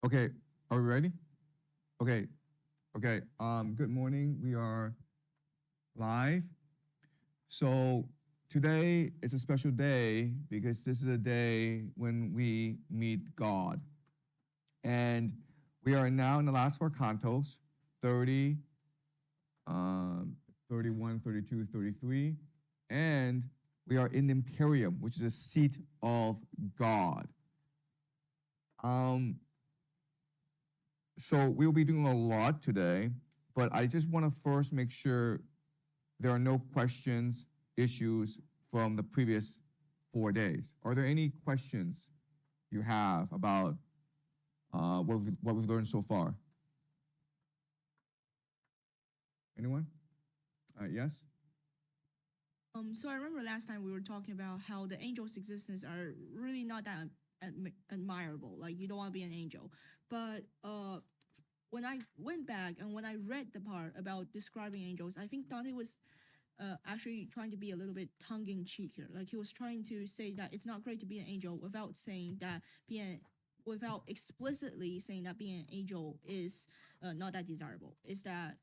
Okay, are we ready? Okay, okay. Good morning. We are live. So today is a special day because this is a day when we meet God. And we are now in the last four cantos, 30, um, 31, 32, 33. And we are in the Imperium, which is a seat of God. Um, So we'll be doing a lot today, but I just want to first make sure there are no questions, issues from the previous 4 days. Are there any questions you have about what we've learned so far? Anyone? Yes? So I remember last time we were talking about how the angels' existence are really not that admirable. Like you don't want to be an angel. But when I went back and when I read the part about describing angels, I think Dante was actually trying to be a little bit tongue in cheek here. Like he was trying to say that it's not great to be an angel without saying that being without explicitly saying that being an angel is not that desirable. Is that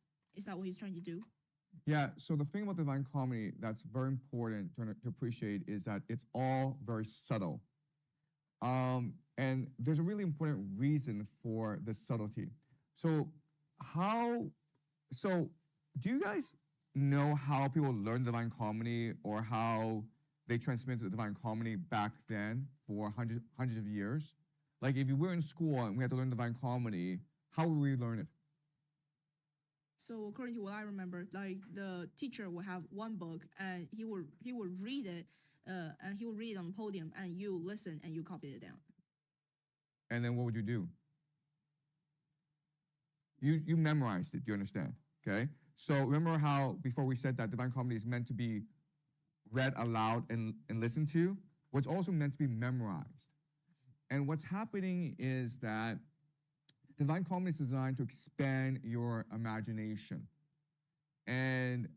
what he's trying to do? Yeah, so the thing about Divine Comedy that's very important to appreciate is that it's all very subtle. And there's a really important reason for the subtlety. So, how, so do you guys know how people learn Divine Comedy or how they transmitted the Divine Comedy back then for hundreds of years? Like, if you were in school and we had to learn Divine Comedy, how would we learn it? So according to what I remember, like the teacher will have one book and he will read it, and he will read it on the podium, and you listen and you copy it down. And then what would you do? You memorized it. Do you understand? Okay. So remember how before we said that Divine Comedy is meant to be read aloud and listened to? What's also meant to be memorized. And what's happening is that Divine Comedy is designed to expand your imagination. And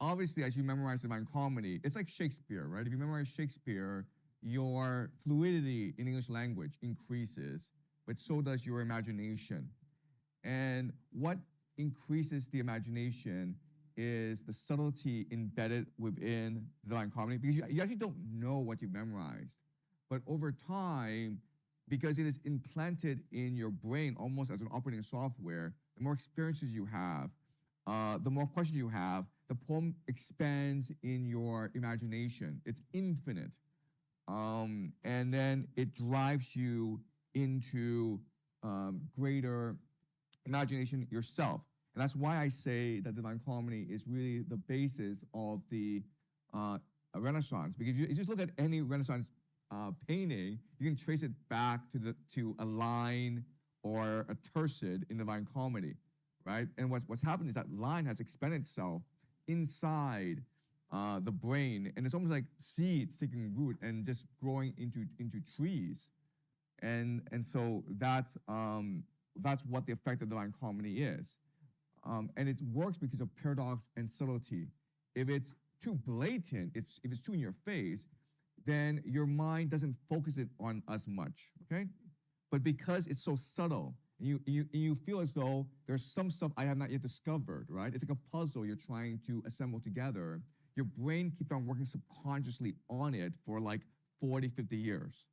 obviously, as you memorize Divine Comedy, it's like Shakespeare, right? If you memorize Shakespeare, your fluidity in English language increases, but so does your imagination. And what increases the imagination is the subtlety embedded within Divine Comedy, because you actually don't know what you've memorized. But over time, because it is implanted in your brain almost as an operating software, the more experiences you have, the more questions you have, the poem expands in your imagination. It's infinite. And then it drives you into greater imagination yourself. And that's why I say that Divine Comedy is really the basis of the Renaissance. Because you just look at any Renaissance painting, you can trace it back to a line or a tercet in Divine Comedy, right? And what's happened is that line has expanded itself inside the brain, and it's almost like seeds taking root and just growing into trees. And so that's what the effect of Divine Comedy is. And it works because of paradox and subtlety. If it's too blatant, if it's too in your face, then your mind doesn't focus it on as much. Okay, but because it's so subtle, and you feel as though there's some stuff I have not yet discovered. Right? It's like a puzzle you're trying to assemble together. Your brain keeps on working subconsciously on it for like 40, 50 years.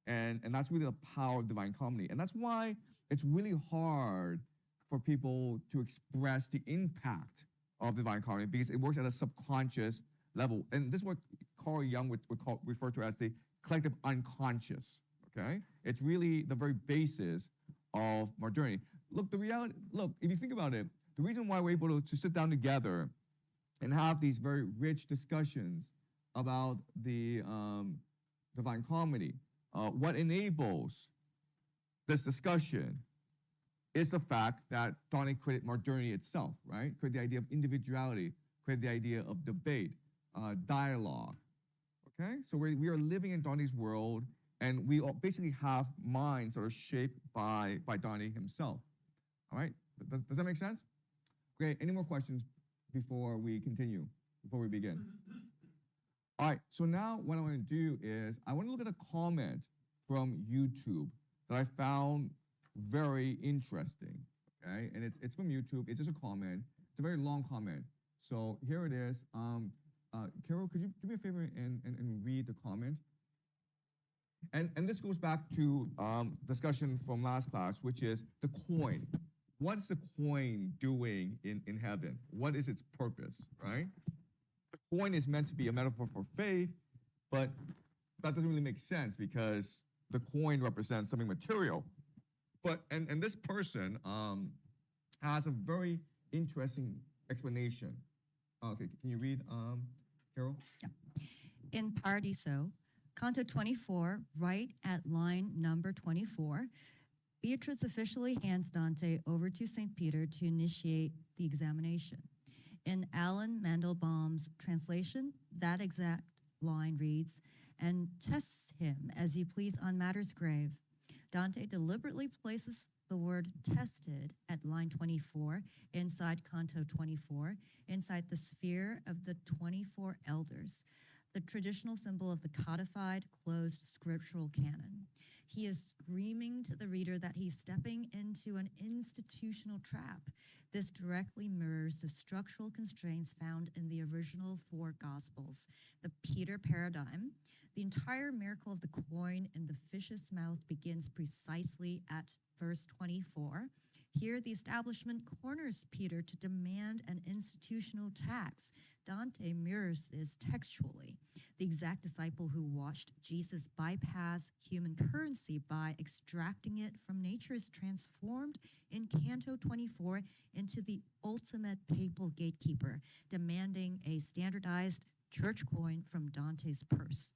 And that's really the power of Divine Comedy. And that's why it's really hard for people to express the impact of Divine Comedy because it works at a subconscious level. And this is what Carl Jung would refer to as the collective unconscious. Okay? It's really the very basis of modernity. Look, if you think about it, the reason why we're able to sit down together and have these very rich discussions about the Divine Comedy, what enables this discussion is the fact that Dante created modernity itself, right? Created the idea of individuality, created the idea of debate, dialogue. Okay, so we are living in Dante's world, and we all basically have minds that are shaped by Dante himself. All right, does that make sense? Okay, any more questions before we continue? Before we begin? All right, so now what I want to do is I want to look at a comment from YouTube that I found very interesting, okay? And it's from YouTube. It's just a comment. It's a very long comment. So here it is. Carol, could you do me a favor and read the comment? And this goes back to discussion from last class, which is the coin. What is the coin doing in heaven? What is its purpose, right? The coin is meant to be a metaphor for faith, but that doesn't really make sense because the coin represents something material. But and this person has a very interesting explanation. Okay, can you read, Carol? Yeah. In Paradiso, Canto 24, right at line number 24, Beatrice officially hands Dante over to St. Peter to initiate the examination. In Alan Mandelbaum's translation, that exact line reads, "And tests him as you please on matters grave." Dante deliberately places the word tested at line 24 inside Canto 24, inside the sphere of the 24 elders, the traditional symbol of the codified, closed scriptural canon. He is screaming to the reader that he's stepping into an institutional trap. This directly mirrors the structural constraints found in the original four Gospels. The Peter paradigm, the entire miracle of the coin in the fish's mouth begins precisely at verse 24. Here, the establishment corners Peter to demand an institutional tax. Dante mirrors this textually. The exact disciple who watched Jesus bypass human currency by extracting it from nature is transformed in Canto 24 into the ultimate papal gatekeeper, demanding a standardized church coin from Dante's purse.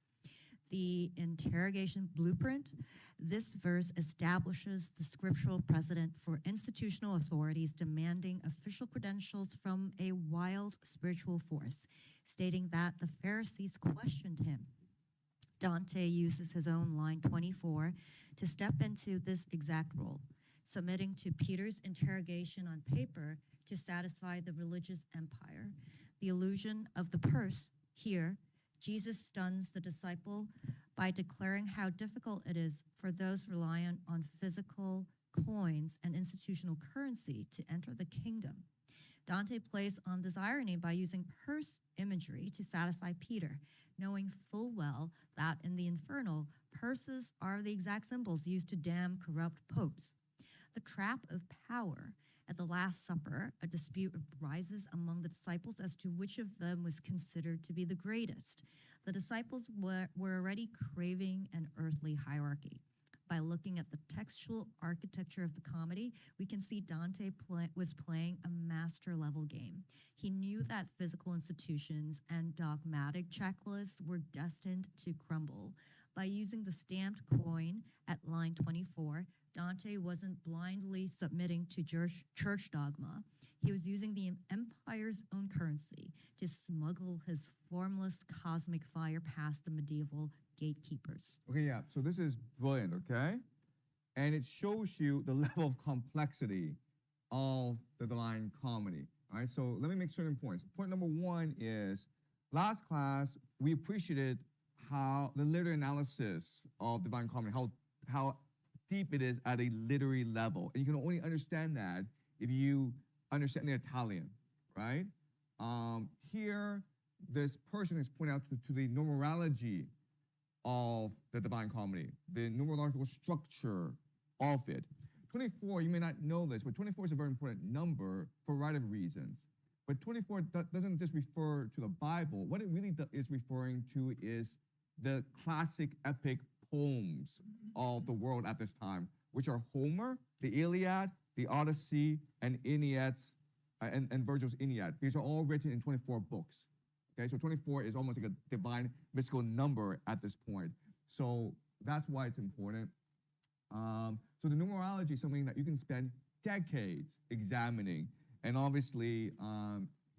The interrogation blueprint, this verse establishes the scriptural precedent for institutional authorities demanding official credentials from a wild spiritual force, stating that the Pharisees questioned him. Dante uses his own line 24 to step into this exact role, submitting to Peter's interrogation on paper to satisfy the religious empire. The illusion of the purse here, Jesus stuns the disciple by declaring how difficult it is for those reliant on physical coins and institutional currency to enter the kingdom. Dante plays on this irony by using purse imagery to satisfy Peter, knowing full well that in the infernal, purses are the exact symbols used to damn corrupt popes. The trap of power. At the Last Supper, a dispute arises among the disciples as to which of them was considered to be the greatest. The disciples were already craving an earthly hierarchy. By looking at the textual architecture of the comedy, we can see Dante was playing a master-level game. He knew that physical institutions and dogmatic checklists were destined to crumble. By using the stamped coin at line 24, Dante wasn't blindly submitting to church dogma. He was using the empire's own currency to smuggle his formless cosmic fire past the medieval gatekeepers. Okay, yeah, so this is brilliant, okay? And it shows you the level of complexity of the Divine Comedy, all right? So let me make certain points. Point number one is, last class, we appreciated how the literary analysis of Divine Comedy, how deep it is at a literary level. And you can only understand that if you understand the Italian, right? Here, this person is pointing out to the numerology of the Divine Comedy, the numerological structure of it. 24, you may not know this, but 24 is a very important number for a variety of reasons. But 24 doesn't just refer to the Bible. What it really is referring to is the classic epic poems of the world at this time, which are Homer, the Iliad, the Odyssey, and Aeneid's, and Virgil's Aeneid. These are all written in 24 books. Okay, so 24 is almost like a divine mystical number at this point. So that's why it's important. So the numerology is something that you can spend decades examining, and obviously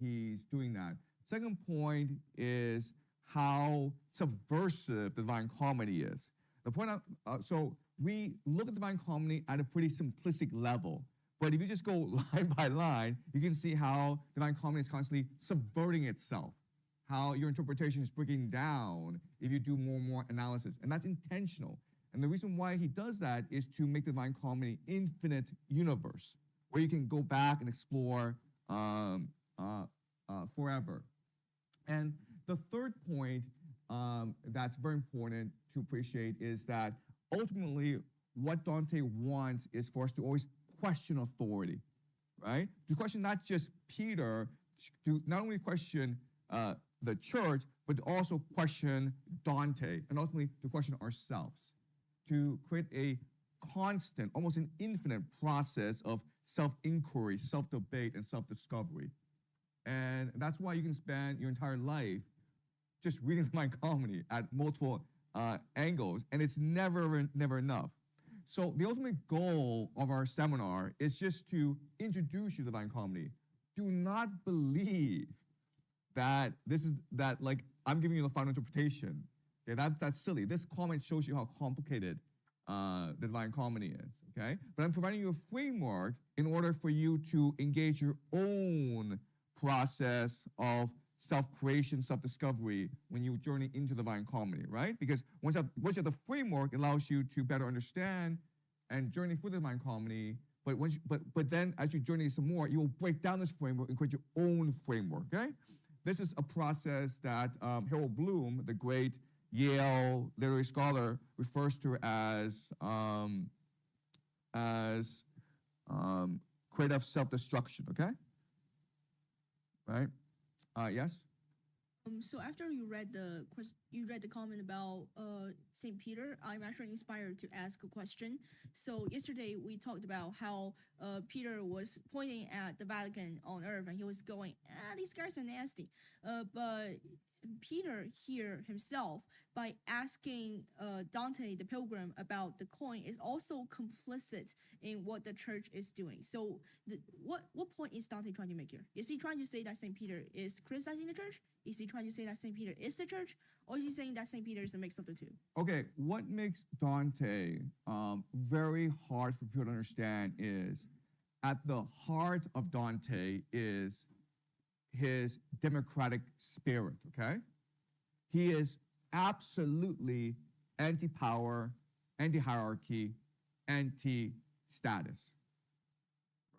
he's doing that. Second point is how subversive the Divine Comedy is. The point so we look at Divine Comedy at a pretty simplistic level, but if you just go line by line, you can see how Divine Comedy is constantly subverting itself, how your interpretation is breaking down if you do more and more analysis, and that's intentional. And the reason why he does that is to make the Divine Comedy infinite universe where you can go back and explore forever. And the third point that's very important to appreciate is that ultimately what Dante wants is for us to always question authority, right? To question not just Peter, to not only question the church, but to also question Dante, and ultimately to question ourselves, to create a constant, almost an infinite process of self-inquiry, self-debate, and self-discovery. And that's why you can spend your entire life just reading my comedy at multiple angles, and it's never enough. So the ultimate goal of our seminar is just to introduce you to Divine Comedy. Do not believe that like I'm giving you the final interpretation. Okay, that's silly. This comment shows you how complicated the Divine Comedy is. Okay, but I'm providing you a framework in order for you to engage your own process of self-creation, self-discovery when you journey into Divine Comedy, right? Because once you have the framework, it allows you to better understand and journey through the Divine Comedy. But then as you journey some more, you will break down this framework and create your own framework, okay? This is a process that Harold Bloom, the great Yale literary scholar, refers to as creative self-destruction, okay? Right? Yes? So after you read the comment about Saint Peter, I'm actually inspired to ask a question. So yesterday we talked about how Peter was pointing at the Vatican on earth, and he was going, these guys are nasty. But Peter here himself, by asking Dante the Pilgrim about the coin, is also complicit in what the church is doing. So what point is Dante trying to make here? Is he trying to say that St. Peter is criticizing the church? Is he trying to say that St. Peter is the church? Or is he saying that St. Peter is a mix of the two? Okay, what makes Dante very hard for people to understand is at the heart of Dante is his democratic spirit, okay? He is absolutely anti-power, anti-hierarchy, anti-status,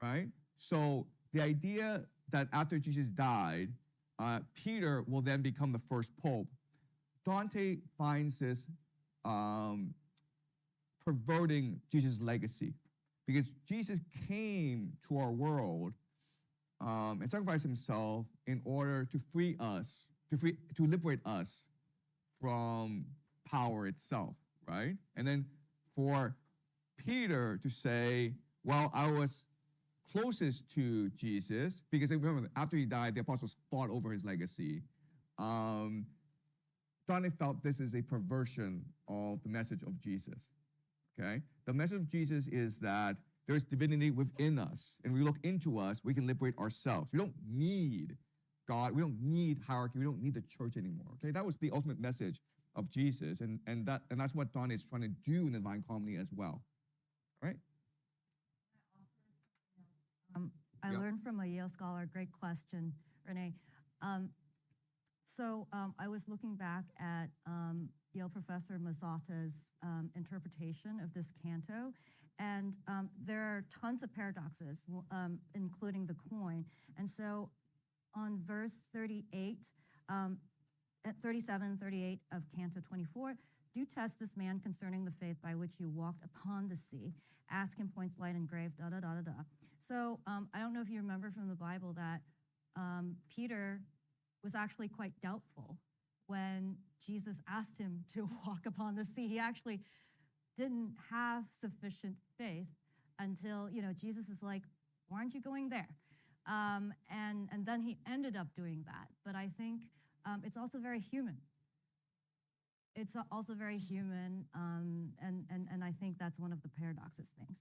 right? So the idea that after Jesus died, Peter will then become the first pope. Dante finds this perverting Jesus' legacy, because Jesus came to our world and sacrificed himself in order to free us, to liberate us from power itself, right? And then for Peter to say, well, I was closest to Jesus, because remember, after he died, the apostles fought over his legacy. Dante felt this is a perversion of the message of Jesus, okay? The message of Jesus is that there's divinity within us, and we look into us, we can liberate ourselves. We don't need God, we don't need hierarchy, we don't need the church anymore, okay? That was the ultimate message of Jesus, and that's what Dante is trying to do in the Divine Comedy as well, right? I learned from a Yale scholar, great question, Renee. So I was looking back at Yale professor Mazzotta's interpretation of this canto, and there are tons of paradoxes, including the coin. And so on verse 38, at 37, 38 of Canto 24, do test this man concerning the faith by which you walked upon the sea. Ask him points light and grave, da da da da da. So I don't know if you remember from the Bible that Peter was actually quite doubtful when Jesus asked him to walk upon the sea. He actually didn't have sufficient faith until, Jesus is like, why aren't you going there? And then he ended up doing that. But I think it's also very human. It's also very human, and I think that's one of the paradoxes things.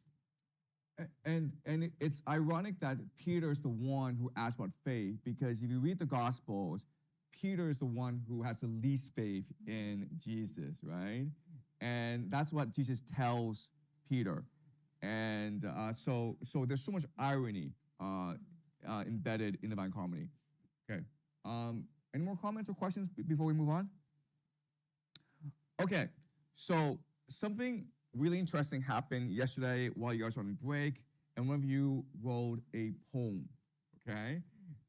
And it's ironic that Peter is the one who asked about faith, because if you read the Gospels, Peter is the one who has the least faith in Jesus, right? And that's what Jesus tells Peter. And so there's so much irony embedded in the Divine Comedy. Okay. Any more comments or questions before we move on? Okay. So something really interesting happened yesterday while you guys were on break, and one of you wrote a poem, okay?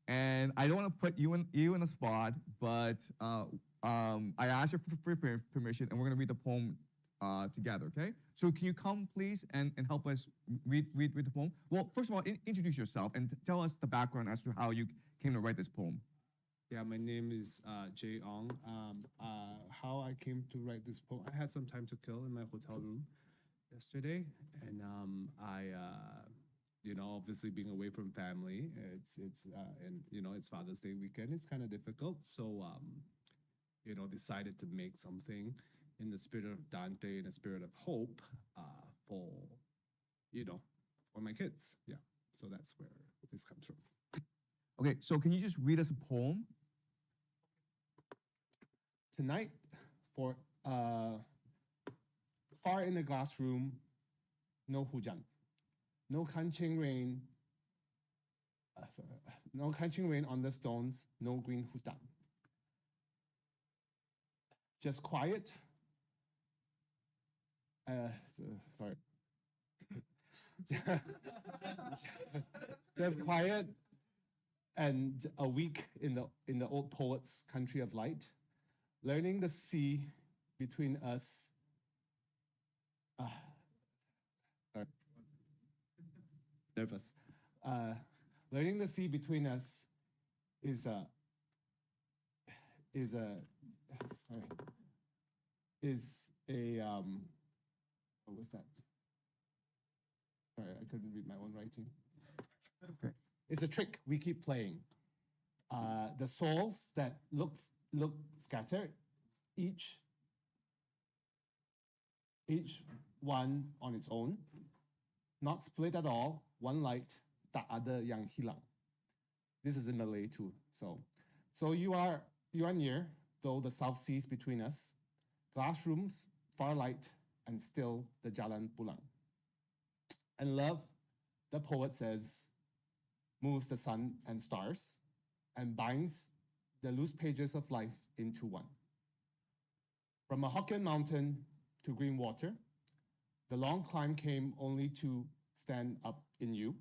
And I don't want to put you in a spot, but I asked you for permission, and we're gonna read the poem together, okay? So can you come, please, and help us read the poem? Well, first of all, introduce yourself and tell us the background as to how you came to write this poem. Yeah, my name is Jay Ong. How I came to write this poem, I had some time to kill in my hotel room yesterday, and obviously being away from family, and it's Father's Day weekend. It's kind of difficult, so decided to make something in the spirit of Dante, in the spirit of hope, for for my kids. Yeah, so that's where this comes from. Okay, so can you just read us a poem? Tonight, for far in the glass room, no hujan, no crunching rain. No crunching rain on the stones, no green hutan. Just quiet. Sorry. Just quiet, and a week in the old poet's country of light, learning the sea between us. Sorry. Nervous. Learning the sea between us is a what was that? Sorry, I couldn't read my own writing. Okay. It's a trick we keep playing. The souls that look scattered, each one on its own, not split at all, one light, tak ada yang hilang. This is in Malay too. So you are near, though the south seas between us, glass rooms, far light, and still the jalan pulang. And love, the poet says, moves the sun and stars and binds the loose pages of life into one. From a Hokkien mountain to green water, the long climb came only to stand up in you.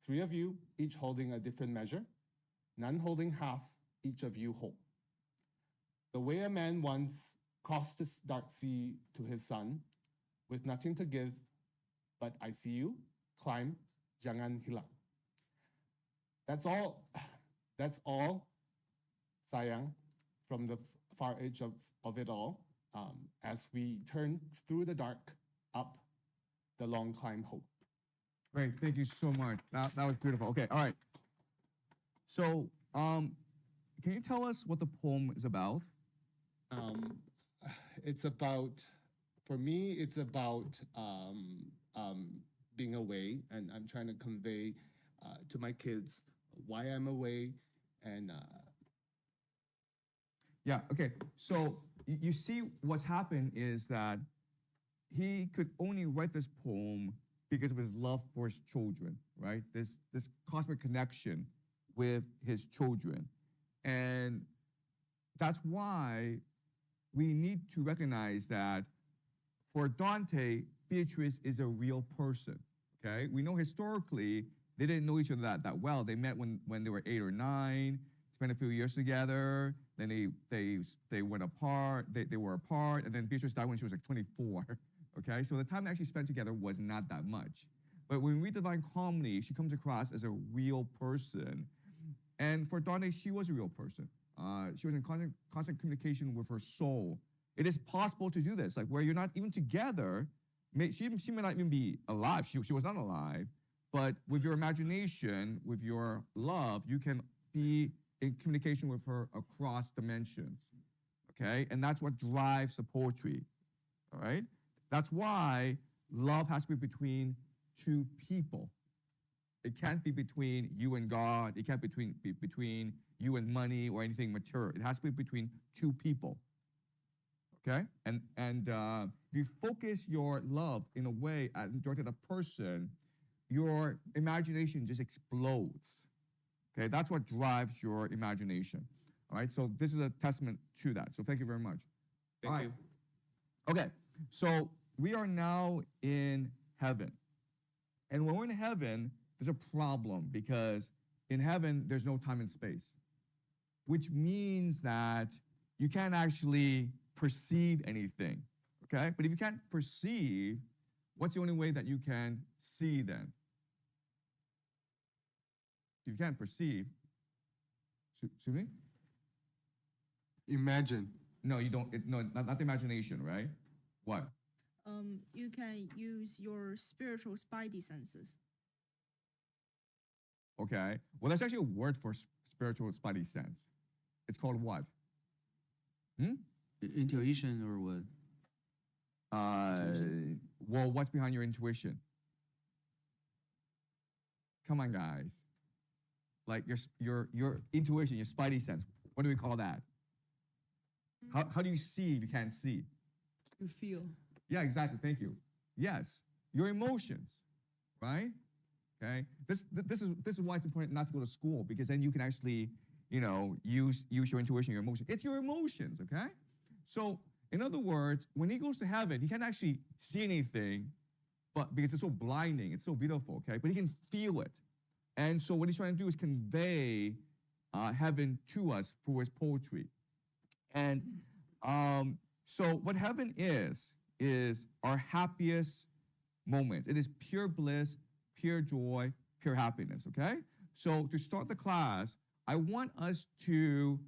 Three of you, each holding a different measure, none holding half, each of you whole. The way a man once crossed this dark sea to his son, with nothing to give, but I see you, climb, jangan hilang. That's all, sayang, from the far edge of it all, as we turn through the dark, up the long climb hope. Great, thank you so much. That was beautiful. Okay, all right. So, can you tell us what the poem is about? It's about, for me, it's about being away, and I'm trying to convey to my kids why I'm away, and Yeah, okay. So you see what's happened is that he could only write this poem because of his love for his children, right? This cosmic connection with his children. And that's why we need to recognize that for Dante, Beatrice is a real person, okay? We know historically they didn't know each other that well. They met when they were 8 or 9, spent a few years together, then they went apart, they were apart, and then Beatrice died when she was like 24, okay? So the time they actually spent together was not that much. But when we read Divine Comedy, she comes across as a real person. And for Dante, she was a real person. She was in constant communication with her soul. It is possible to do this, like where you're not even together. She may not even be alive. She was not alive. But with your imagination, with your love, you can be in communication with her across dimensions, okay? And that's what drives the poetry, all right? That's why love has to be between two people. It can't be between you and God. It can't be between you and money or anything material. It has to be between two people, okay? And if you focus your love in a way directed at a person, your imagination just explodes. Okay, that's what drives your imagination. All right, so this is a testament to that. So thank you very much. Thank you. Okay, so we are now in heaven. And when we're in heaven, there's a problem because in heaven, there's no time and space, which means that you can't actually perceive anything. Okay? But if you can't perceive, what's the only way that you can see then? If you can't perceive, excuse me? Imagine. No, you don't. No, not the imagination, right? What? You can use your spiritual spidey senses. Okay. Well, that's actually a word for spiritual spidey sense. It's called what? Intuition or what? Well, what's behind your intuition? Come on, guys. Like your intuition, your spidey sense. What do we call that? How do you see if you can't see? You feel. Yeah, exactly. Thank you. Yes, your emotions, right? Okay. This is why it's important not to go to school, because then you can actually, use your intuition, your emotion. It's your emotions, okay? So in other words, when he goes to heaven, he can't actually see anything, but because it's so blinding, it's so beautiful, okay? But he can feel it. And so what he's trying to do is convey heaven to us through his poetry. And so what heaven is our happiest moment. It is pure bliss, pure joy, pure happiness, okay? So to start the class, I want us to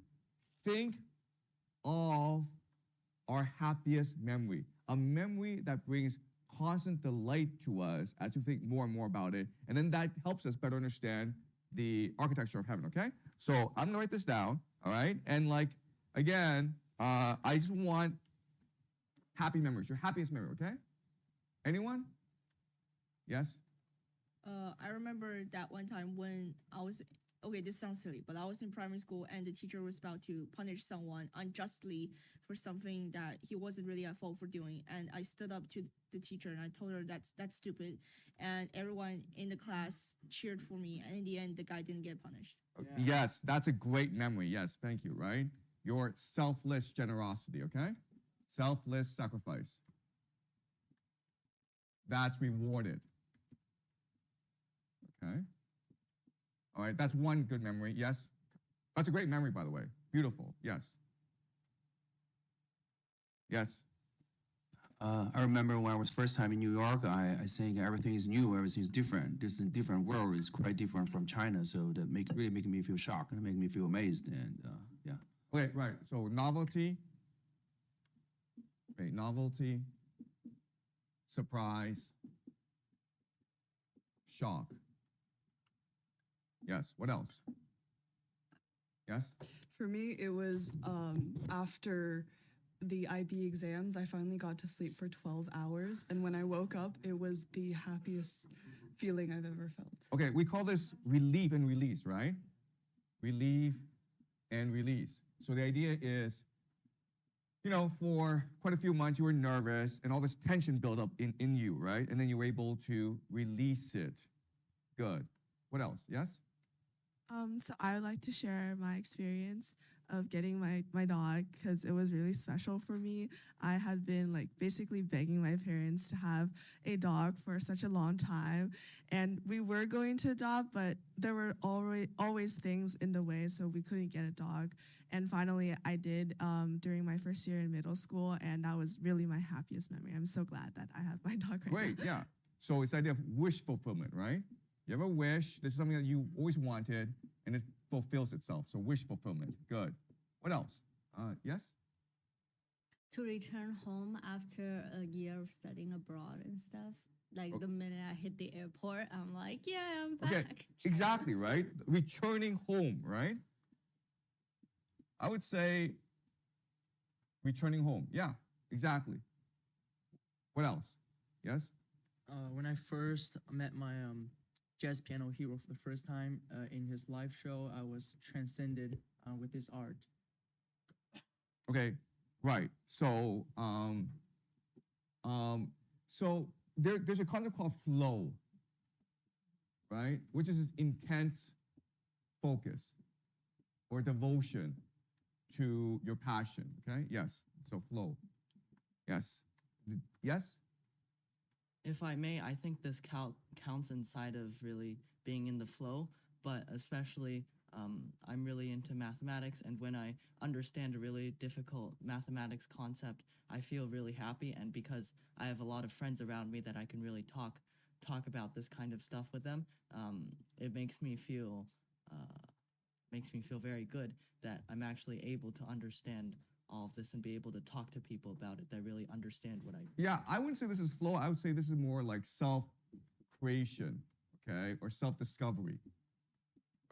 think of our happiest memory, a memory that brings constant delight to us as we think more and more about it. And then that helps us better understand the architecture of heaven, okay? So I'm gonna write this down, all right? And again, I just want happy memories, your happiest memory, okay? Anyone? Yes? I remember that one time when I was, okay, this sounds silly, but I was in primary school and the teacher was about to punish someone unjustly for something that he wasn't really at fault for doing. And I stood up to the teacher and I told her that's stupid. And everyone in the class cheered for me. And in the end, the guy didn't get punished. Yeah. Yes, that's a great memory. Yes, thank you, right? Your selfless generosity, okay? Selfless sacrifice. That's rewarded. Okay? All right, that's one good memory. Yes? That's a great memory, by the way. Beautiful. Yes. Yes. I remember when I was first time in New York, I think everything is new, everything is different. This is a different world. It's quite different from China, so that really making me feel shocked and make me feel amazed, and yeah. Okay, right. So novelty. Okay, novelty. Surprise. Shock. Yes. What else? Yes. For me, it was after the IB exams, I finally got to sleep for 12 hours. And when I woke up, it was the happiest feeling I've ever felt. Okay, we call this relief and release, right? Relief and release. So the idea is, for quite a few months you were nervous and all this tension built up in you, right? And then you were able to release it. Good. What else? Yes? So I would like to share my experience of getting my dog, because it was really special for me. I had been basically begging my parents to have a dog for such a long time, and we were going to adopt, but there were always things in the way, so we couldn't get a dog. And finally I did during my first year in middle school, and that was really my happiest memory. I'm so glad that I have my dog right Great, now. yeah. So it's the idea of wish fulfillment, right? You have a wish, this is something that you always wanted, and it fulfills itself. So wish fulfillment, good. What else? Yes? To return home after a year of studying abroad and stuff. Like the minute I hit the airport, I'm like, yeah, I'm back. Okay, exactly, right? Returning home, right? I would say returning home. Yeah, exactly. What else? Yes? When I first met my jazz piano hero for the first time in his live show, I was transcended with his art. Okay, right. So, there's a concept called flow, right? Which is this intense focus or devotion to your passion. Okay. Yes. So flow. Yes. Yes? If I may, I think this counts inside of really being in the flow, but especially I'm really into mathematics, and when I understand a really difficult mathematics concept, I feel really happy, and because I have a lot of friends around me that I can really talk about this kind of stuff with them, it makes me feel very good that I'm actually able to understand all of this and be able to talk to people about it that really understand what I. Yeah, I wouldn't say this is flow. I would say this is more like self-creation, okay, or self-discovery,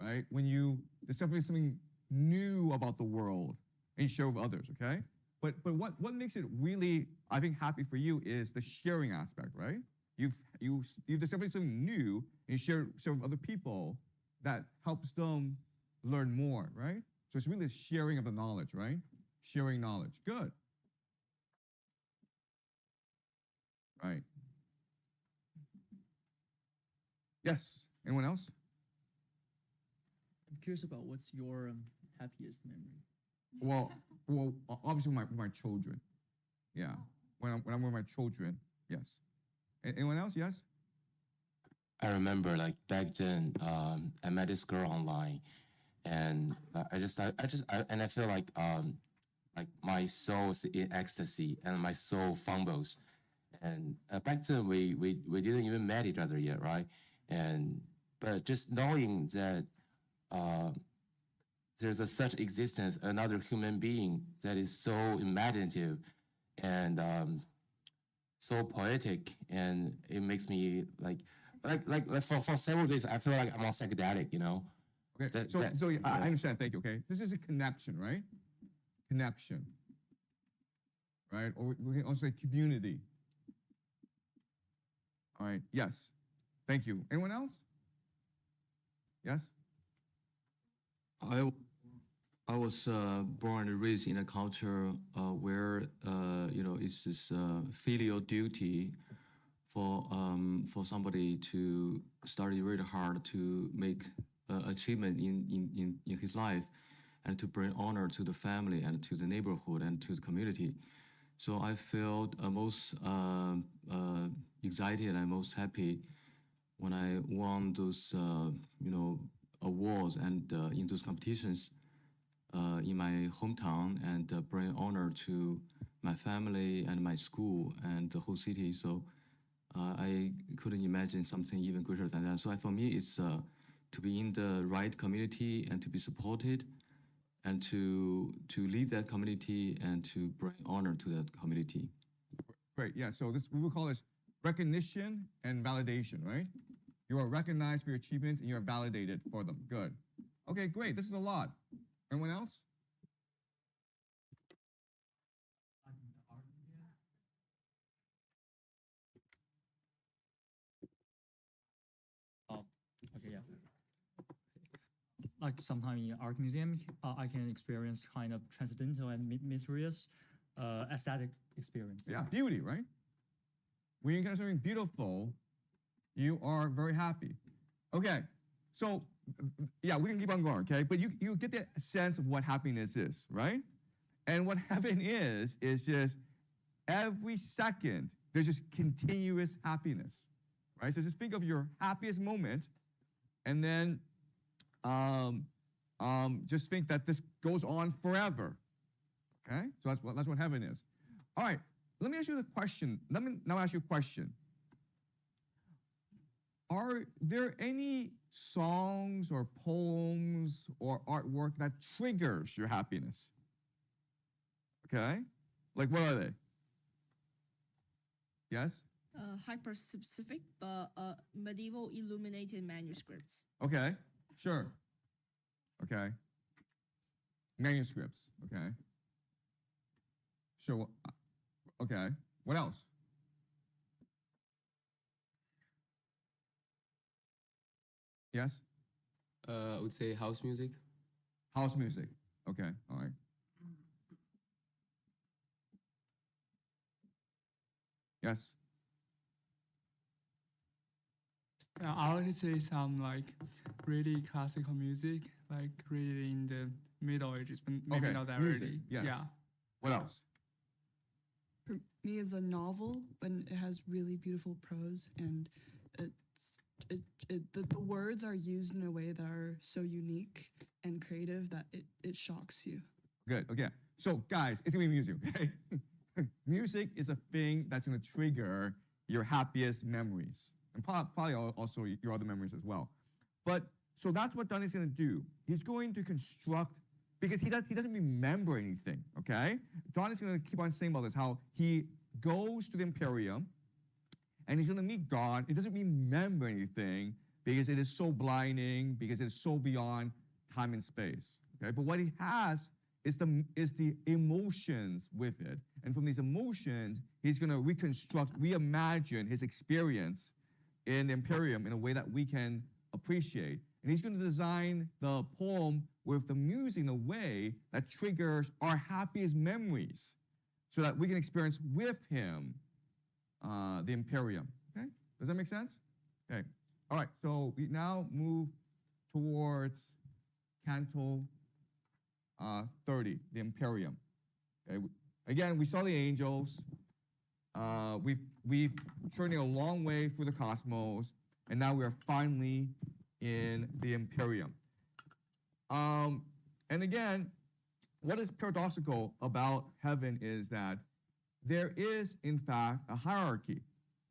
right? When you discover something new about the world and you share with others, okay? But what makes it really, I think, happy for you is the sharing aspect, right? You've discovered something new and you share with other people that helps them learn more, right? So it's really the sharing of the knowledge, right? Sharing knowledge. Good. Right. Yes. Anyone else? I'm curious about what's your happiest memory. Well, obviously with my children. Yeah. When I'm with my children, yes. Anyone else? Yes. I remember like back then, I met this girl online, and I feel like my soul's in ecstasy and my soul fumbles. And back then we didn't even met each other yet, right? But just knowing that there's such existence, another human being that is so imaginative and so poetic, and it makes me like for several days I feel like I'm on psychedelic, you know. Okay. I understand. Thank you. Okay. This is a connection, right? Connection. Right? Or we can also say community. All right. Yes. Thank you. Anyone else? Yes. I was born and raised in a culture where it's this filial duty for somebody to study really hard to make achievement in his life, and to bring honor to the family and to the neighborhood and to the community. So I felt most excited and most happy when I won those awards and in those competitions in my hometown, and bring honor to my family and my school and the whole city. So I couldn't imagine something even greater than that. So for me, it's to be in the right community and to be supported, and to lead that community and to bring honor to that community. Great. Yeah. So we would call this recognition and validation, right? You are recognized for your achievements and you are validated for them. Good. Okay, great. This is a lot. Anyone else? Okay, yeah. Like sometime in art museum, I can experience kind of transcendental and mysterious aesthetic experience. Yeah, beauty, right? When you encounter something beautiful, you are very happy. Okay, so yeah, we can keep on going, okay? But you get the sense of what happiness is, right? And what heaven is just every second, there's just continuous happiness, right? So just think of your happiest moment, and then just think that this goes on forever, okay? So that's what heaven is. All right, let me ask you the question. Let me now ask you a question. Are there any songs or poems or artwork that triggers your happiness? Okay, like what are they? Yes? Hyper specific, but medieval illuminated manuscripts. Okay, sure. Okay. Manuscripts, okay. Sure, okay. What else? Yes? I would say house music. House music, okay, all right. Yes? I would say some like really classical music, like created in the Middle Ages, but maybe Okay, not that music, early. yes. Yeah. What else? me as a novel, and it has really beautiful prose, and the words are used in a way that are so unique and creative that it shocks you. Good. Okay. So, guys, it's gonna be music. Okay. Music is a thing that's gonna trigger your happiest memories, and probably also your other memories as well. But so that's what Dante's gonna do. He's going to construct because he doesn't remember anything. Okay. Dante's gonna keep on saying about this how he goes to the Imperium, and he's gonna meet God. He doesn't remember anything because it is so blinding, because it is so beyond time and space. Okay. But what he has is the emotions with it. And from these emotions, he's going to reimagine his experience in the Imperium in a way that we can appreciate. And he's going to design the poem with the music in a way that triggers our happiest memories so that we can experience with him the Imperium. Okay? Does that make sense? Okay. All right. So we now move towards Canto 30, the Imperium. Okay. Again, we saw the angels. We've journeyed a long way through the cosmos, and now we are finally in the Imperium. And again, what is paradoxical about heaven is that there is, in fact, a hierarchy,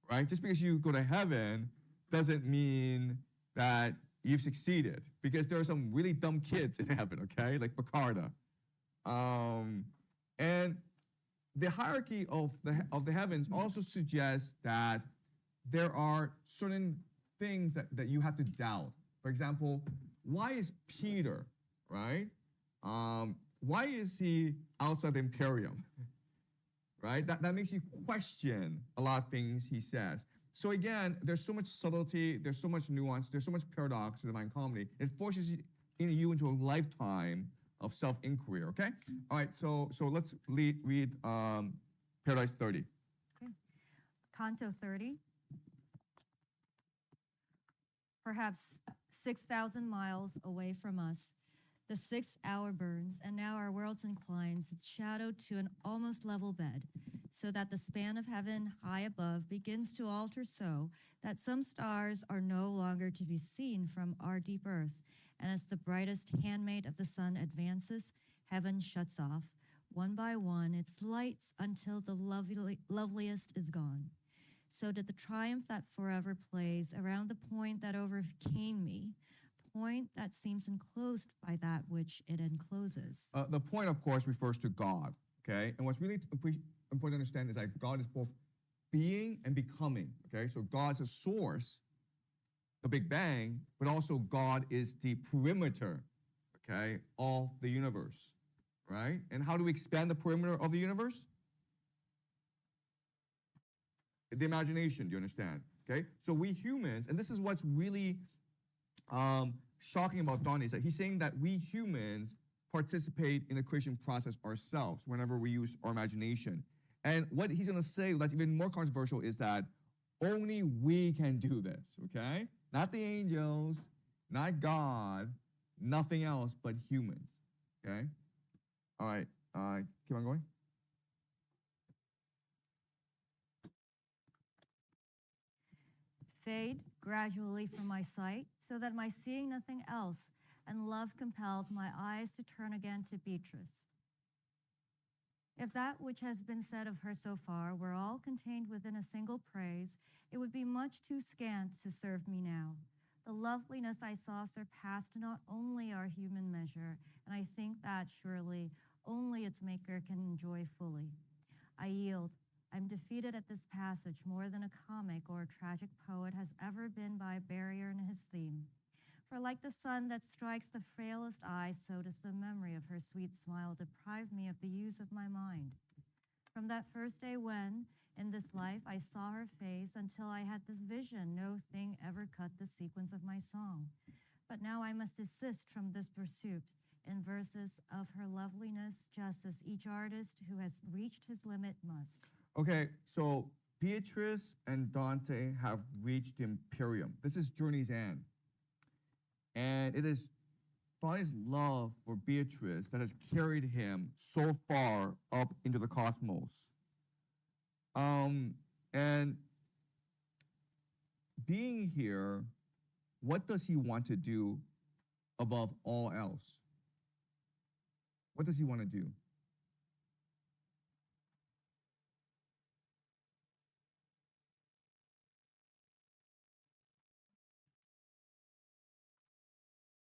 right? Just because you go to heaven doesn't mean that you've succeeded, because there are some really dumb kids in heaven, okay? Like Picarda. And the hierarchy of the heavens also suggests that there are certain things that you have to doubt. For example, why is Peter, right? Why is he outside the Imperium? Right? That makes you question a lot of things he says. So again, there's so much subtlety, there's so much nuance, there's so much paradox to Divine Comedy. It forces you into a lifetime of self-inquiry, okay? All right, so let's read Paradise 30. Okay. Canto 30. Perhaps 6,000 miles away from us, the 6th hour burns, and now our world inclines its shadow to an almost level bed, so that the span of heaven high above begins to alter so that some stars are no longer to be seen from our deep earth, and as the brightest handmaid of the sun advances, heaven shuts off, one by one, its lights until the loveliest is gone. So did the triumph that forever plays around the point that overcame me, point that seems enclosed by that which it encloses. The point, of course, refers to God, okay? And what's really important to understand is that God is both being and becoming, okay? So God's a source, the Big Bang, but also God is the perimeter, okay, of the universe, right? And how do we expand the perimeter of the universe? The imagination, do you understand? Okay? So we humans, and this is what's really shocking about Dante, is that he's saying that we humans participate in the creation process ourselves whenever we use our imagination. And what he's going to say that's even more controversial is that only we can do this, okay? Not the angels, not God, nothing else but humans, okay? All right, keep on going. Fade gradually from my sight, so that my seeing nothing else, and love compelled my eyes to turn again to Beatrice. If that which has been said of her so far were all contained within a single praise, it would be much too scant to serve me now. The loveliness I saw surpassed not only our human measure, and I think that surely only its maker can enjoy fully. I yield. I'm defeated at this passage more than a comic or a tragic poet has ever been by a barrier in his theme. For like the sun that strikes the frailest eye, so does the memory of her sweet smile deprive me of the use of my mind. From that first day when, in this life, I saw her face until I had this vision, no thing ever cut the sequence of my song. But now I must desist from this pursuit in verses of her loveliness, just as each artist who has reached his limit must. Okay, so Beatrice and Dante have reached the Imperium. This is Journey's End. And it is Dante's love for Beatrice that has carried him so far up into the cosmos. And being here, what does he want to do above all else? What does he want to do?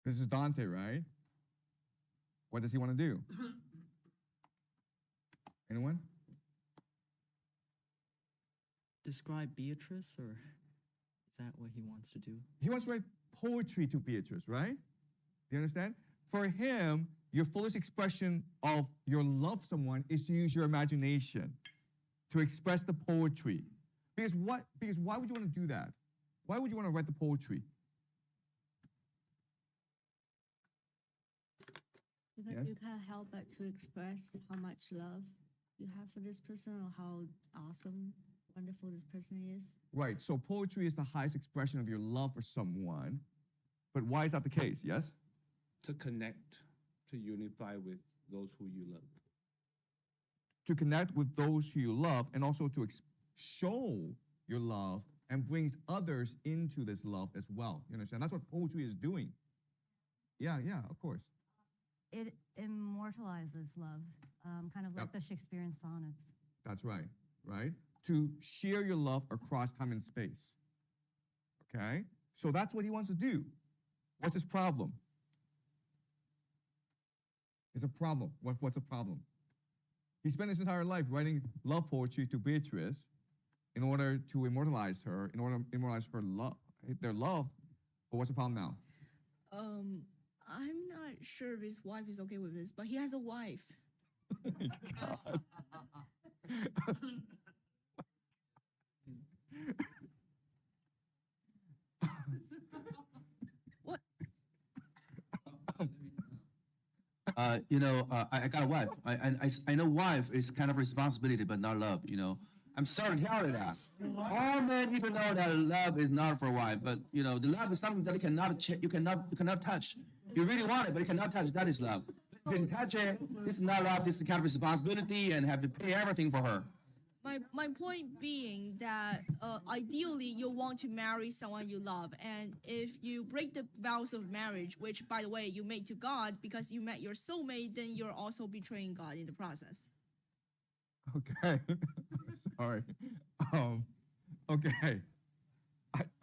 This is Dante, right? What does he want to do? Anyone? Describe Beatrice, or is that what he wants to do? He wants to write poetry to Beatrice, right? Do you understand? For him, your fullest expression of your love for someone is to use your imagination to express the poetry. Because why would you want to do that? Why would you want to write the poetry? Because Yes? you can't help but to express how much love you have for this person or how awesome, wonderful this person is. Right. So poetry is the highest expression of your love for someone. But why is that the case? Yes? To connect, to unify with those who you love. To connect with those who you love and also to show your love and brings others into this love as well. You understand? That's what poetry is doing. Yeah, of course. It immortalizes love, kind of like Yep. the Shakespearean sonnets. That's right, right? To share your love across time and space. Okay? So that's what he wants to do. What's his problem? It's a problem. What's a problem? He spent his entire life writing love poetry to Beatrice in order to immortalize her, in order to immortalize their love. But what's the problem now? I'm not sure if his wife is okay with this, but he has a wife. What? I got a wife. I know wife is kind of responsibility, but not love. I'm sorry to tell you that. All men people know that love is not for a wife, but the love is something that you cannot touch. You really want it, but you cannot touch. That is love. If you can touch it, this is not love. This is kind of responsibility, and have to pay everything for her. My point being that ideally you want to marry someone you love, and if you break the vows of marriage, which by the way you made to God because you met your soulmate, then you're also betraying God in the process. Okay. Sorry. Okay.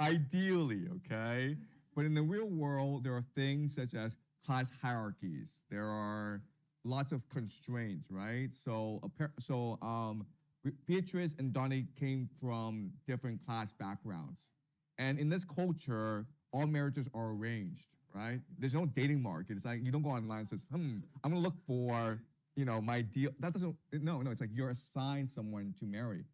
Ideally, okay? But in the real world, there are things such as class hierarchies. There are lots of constraints, right? So Beatrice and Dante came from different class backgrounds. And in this culture, all marriages are arranged, right? There's no dating market. It's like you don't go online and says, I'm gonna look for, my deal. That doesn't, no, it's like you're assigned someone to marry.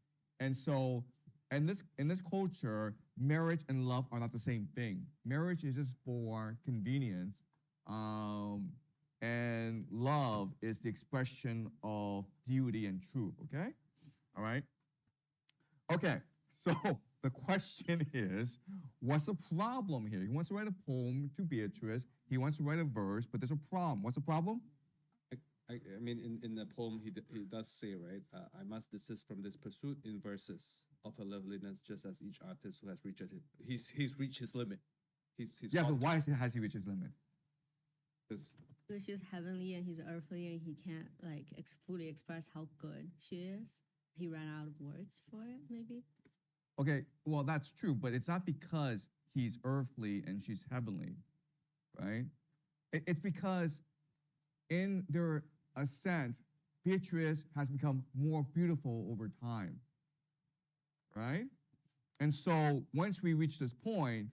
And so, in this culture, marriage and love are not the same thing. Marriage is just for convenience. And love is the expression of beauty and truth, okay? All right? Okay, so the question is, what's the problem here? He wants to write a poem to Beatrice. He wants to write a verse, but there's a problem. What's the problem? I mean, in the poem, he does say, right, I must desist from this pursuit in verses of her loveliness, just as each artist who has reached it. He's reached his limit. He's yeah, but why has he reached his limit? Because she's heavenly and he's earthly, and he can't fully express how good she is. He ran out of words for it, maybe. Okay, well, that's true, but it's not because he's earthly and she's heavenly, right? It's because in their ascent, Beatrice has become more beautiful over time, right? And so once we reach this point,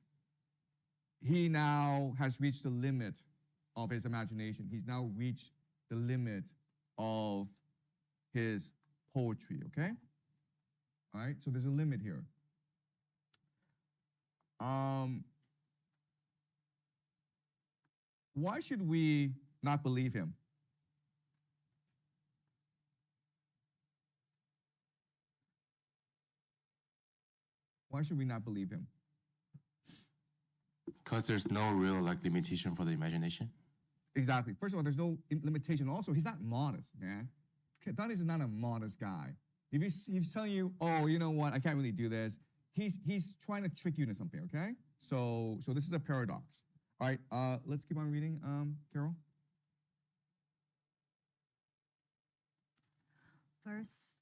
he now has reached the limit of his imagination. He's now reached the limit of his poetry, okay? All right, so there's a limit here. Why should we not believe him? Why should we not believe him? Because there's no real limitation for the imagination. Exactly. First of all, there's no limitation. Also, he's not modest, man. Okay, Dante is not a modest guy. If he's telling you, oh, you know what, I can't really do this, he's trying to trick you into something, okay? So this is a paradox. All right, let's keep on reading, Carol. Verse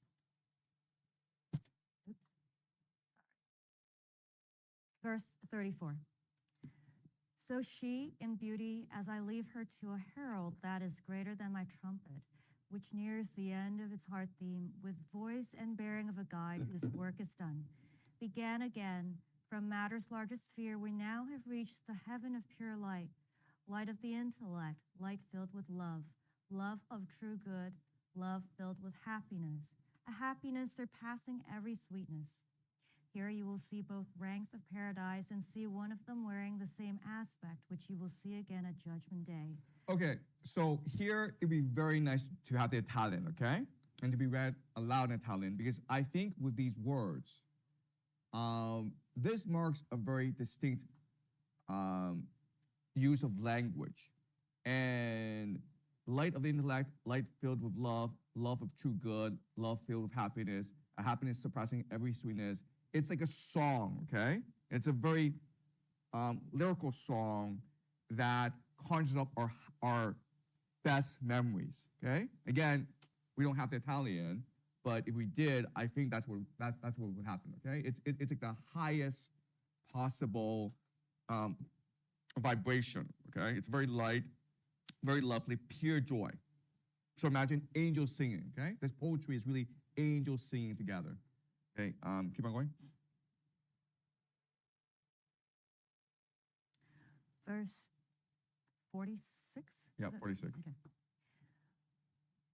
Verse 34. So she, in beauty, as I leave her to a herald that is greater than my trumpet, which nears the end of its heart theme, with voice and bearing of a guide whose work is done, began again, from matter's largest sphere, we now have reached the heaven of pure light, light of the intellect, light filled with love, love of true good, love filled with happiness, a happiness surpassing every sweetness. Here you will see both ranks of paradise and see one of them wearing the same aspect, which you will see again at Judgment Day. Okay, so here it'd be very nice to have the Italian, okay? And to be read aloud in Italian, because I think with these words, this marks a very distinct use of language. And light of the intellect, light filled with love, love of true good, love filled with happiness, a happiness surpassing every sweetness. It's like a song, okay? It's a very lyrical song that conjures up our best memories, okay? Again, we don't have the Italian, but if we did, I think that's what would happen, okay? It's like the highest possible vibration, okay? It's very light, very lovely, pure joy. So imagine angels singing, okay? This poetry is really angels singing together. Okay, keep on going. Verse 46? Yeah, 46. Okay.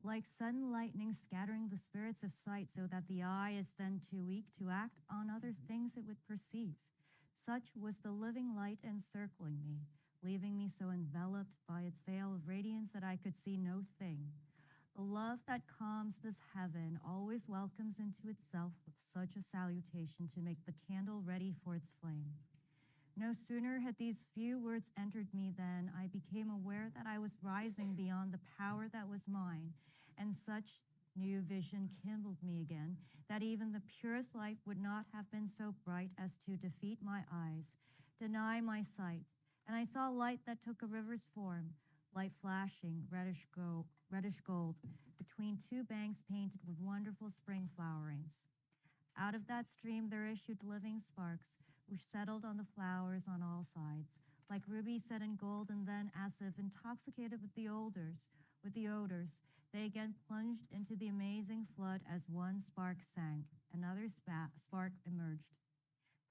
Like sudden lightning scattering the spirits of sight so that the eye is then too weak to act on other things it would perceive. Such was the living light encircling me, leaving me so enveloped by its veil of radiance that I could see no thing. The love that calms this heaven always welcomes into itself with such a salutation to make the candle ready for its flame. No sooner had these few words entered me than I became aware that I was rising beyond the power that was mine, and such new vision kindled me again that even the purest light would not have been so bright as to defeat my eyes, deny my sight, and I saw light that took a river's form, light flashing reddish gold between two banks painted with wonderful spring flowerings. Out of that stream there issued living sparks, which settled on the flowers on all sides, like rubies set in gold, and then, as if intoxicated with the odors, they again plunged into the amazing flood as one spark sank, another spark emerged.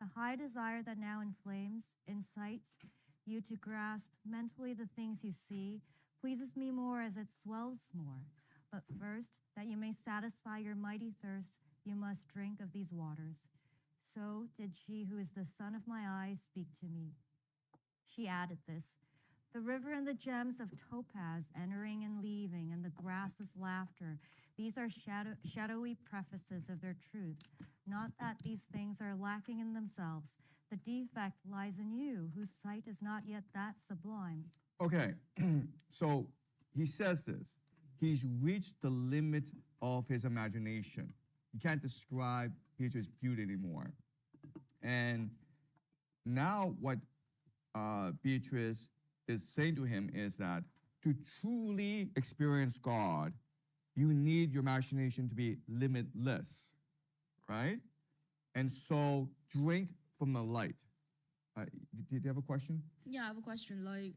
The high desire that now inflames, incites you to grasp mentally the things you see, pleases me more as it swells more. But first, that you may satisfy your mighty thirst, you must drink of these waters. So did she who is the sun of my eyes speak to me. She added this, the river and the gems of topaz entering and leaving, and the grasses' laughter, these are shadowy prefaces of their truth. Not that these things are lacking in themselves. The defect lies in you, whose sight is not yet that sublime. Okay, so he says this. He's reached the limit of his imagination. You can't describe Beatrice's beauty anymore. And now what Beatrice is saying to him is that to truly experience God, you need your imagination to be limitless, right? And so drink from the light. Did you have a question? Yeah, I have a question. Like,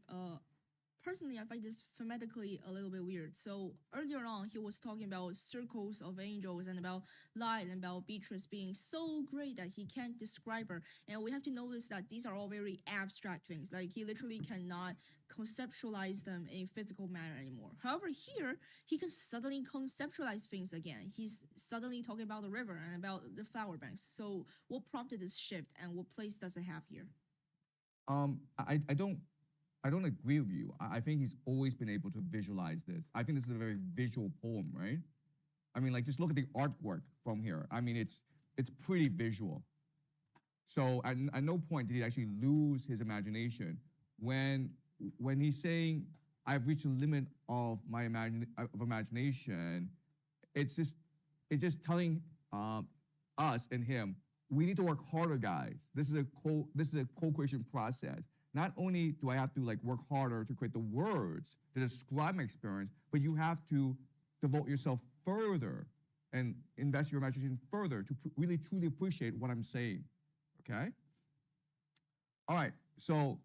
personally, I find this phonetically a little bit weird. So earlier on, he was talking about circles of angels and about light and about Beatrice being so great that he can't describe her. And we have to notice that these are all very abstract things. Like, he literally cannot conceptualize them in a physical manner anymore. However, here, he can suddenly conceptualize things again. He's suddenly talking about the river and about the flower banks. So what prompted this shift, and what place does it have here? I don't agree with you. I think he's always been able to visualize this. I think this is a very visual poem, right? I mean, like, just look at the artwork from here. I mean, it's pretty visual. So at no point did he actually lose his imagination. When he's saying, I've reached the limit of my imagination, it's just telling us and him, we need to work harder, guys. This is a co-creation process. Not only do I have to like work harder to create the words to describe my experience, but you have to devote yourself further and invest your imagination further to really truly appreciate what I'm saying. Okay? All right. So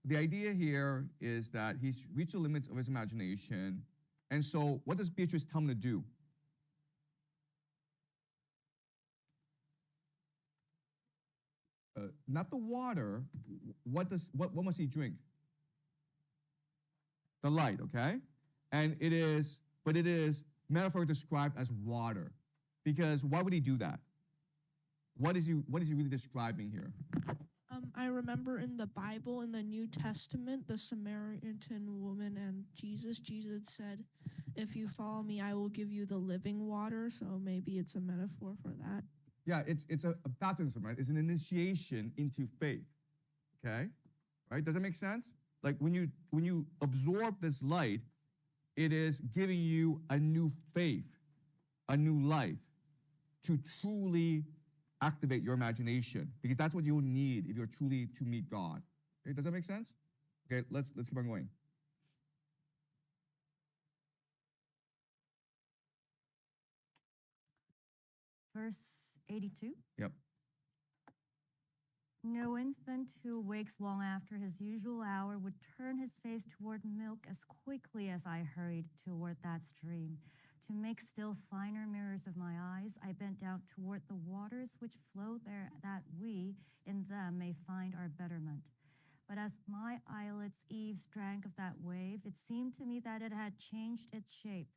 the idea here is that he's reached the limits of his imagination. And so what does Beatrice tell him to do? Not the water. What must he drink? The light, okay? And it is metaphorically described as water. Because why would he do that? What is he really describing here? I remember in the Bible, in the New Testament, the Samaritan woman and Jesus said, if you follow me, I will give you the living water. So maybe it's a metaphor for that. Yeah, it's a baptism, right? It's an initiation into faith, okay? Right? Does that make sense? Like when you absorb this light, it is giving you a new faith, a new life to truly activate your imagination, because that's what you'll need if you're truly to meet God. Okay, does that make sense? Okay, let's keep on going. Verse 82. Yep. No infant who awakes long after his usual hour would turn his face toward milk as quickly as I hurried toward that stream. To make still finer mirrors of my eyes, I bent down toward the waters which flow there, that we in them may find our betterment. But as my eyelids' eaves drank of that wave, it seemed to me that it had changed its shape,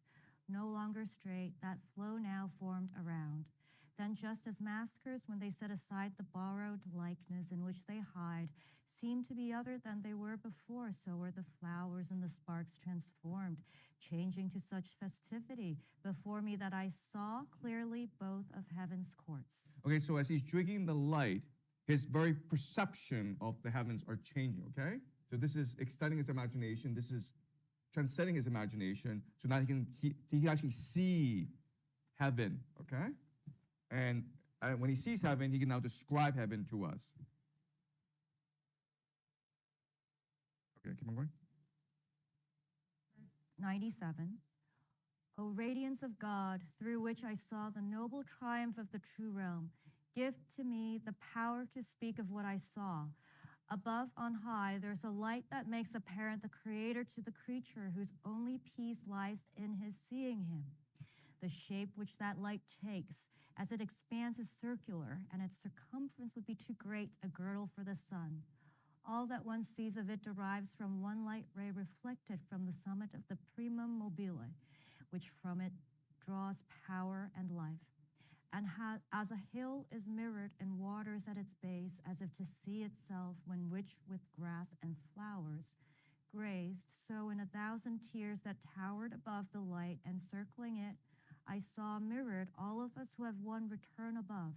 no longer straight, that flow now formed around. Then just as maskers, when they set aside the borrowed likeness in which they hide, seem to be other than they were before, so were the flowers and the sparks transformed, changing to such festivity before me that I saw clearly both of heaven's courts. Okay, so as he's drinking the light, his very perception of the heavens are changing, okay? So this is extending his imagination. This is transcending his imagination. So now he can actually see heaven, okay? And when he sees heaven, he can now describe heaven to us. Okay, keep on going. 97. O radiance of God, through which I saw the noble triumph of the true realm, give to me the power to speak of what I saw. Above on high, there's a light that makes apparent the Creator to the creature, whose only peace lies in his seeing him. The shape which that light takes as it expands is circular, and its circumference would be too great a girdle for the sun. All that one sees of it derives from one light ray reflected from the summit of the primum mobile, which from it draws power and life. And as a hill is mirrored in waters at its base, as if to see itself when rich with grass and flowers, grazed, so in 1,000 tears that towered above the light, encircling it, I saw mirrored all of us who have won return above.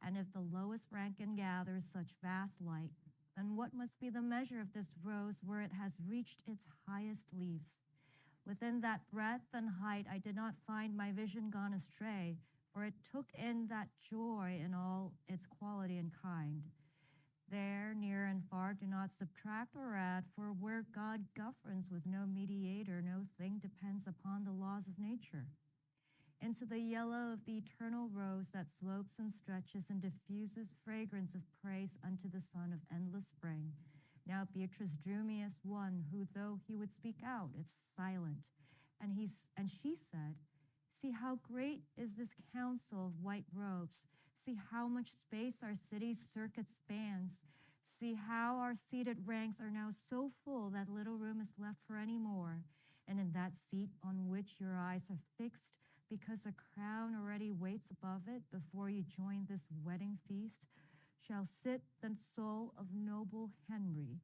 And if the lowest rankin gathers such vast light, then what must be the measure of this rose where it has reached its highest leaves? Within that breadth and height I did not find my vision gone astray, for it took in that joy in all its quality and kind. There, near and far, do not subtract or add, for where God governs with no mediator, no thing depends upon the laws of nature. Into the yellow of the eternal rose that slopes and stretches and diffuses fragrance of praise unto the sun of endless spring. Now Beatrice drew me as one who, though he would speak out, it's silent. And she said, see how great is this council of white robes. See how much space our city's circuit spans. See how our seated ranks are now so full that little room is left for any more. And in that seat on which your eyes are fixed, because a crown already waits above it before you join this wedding feast, shall sit the soul of noble Henry.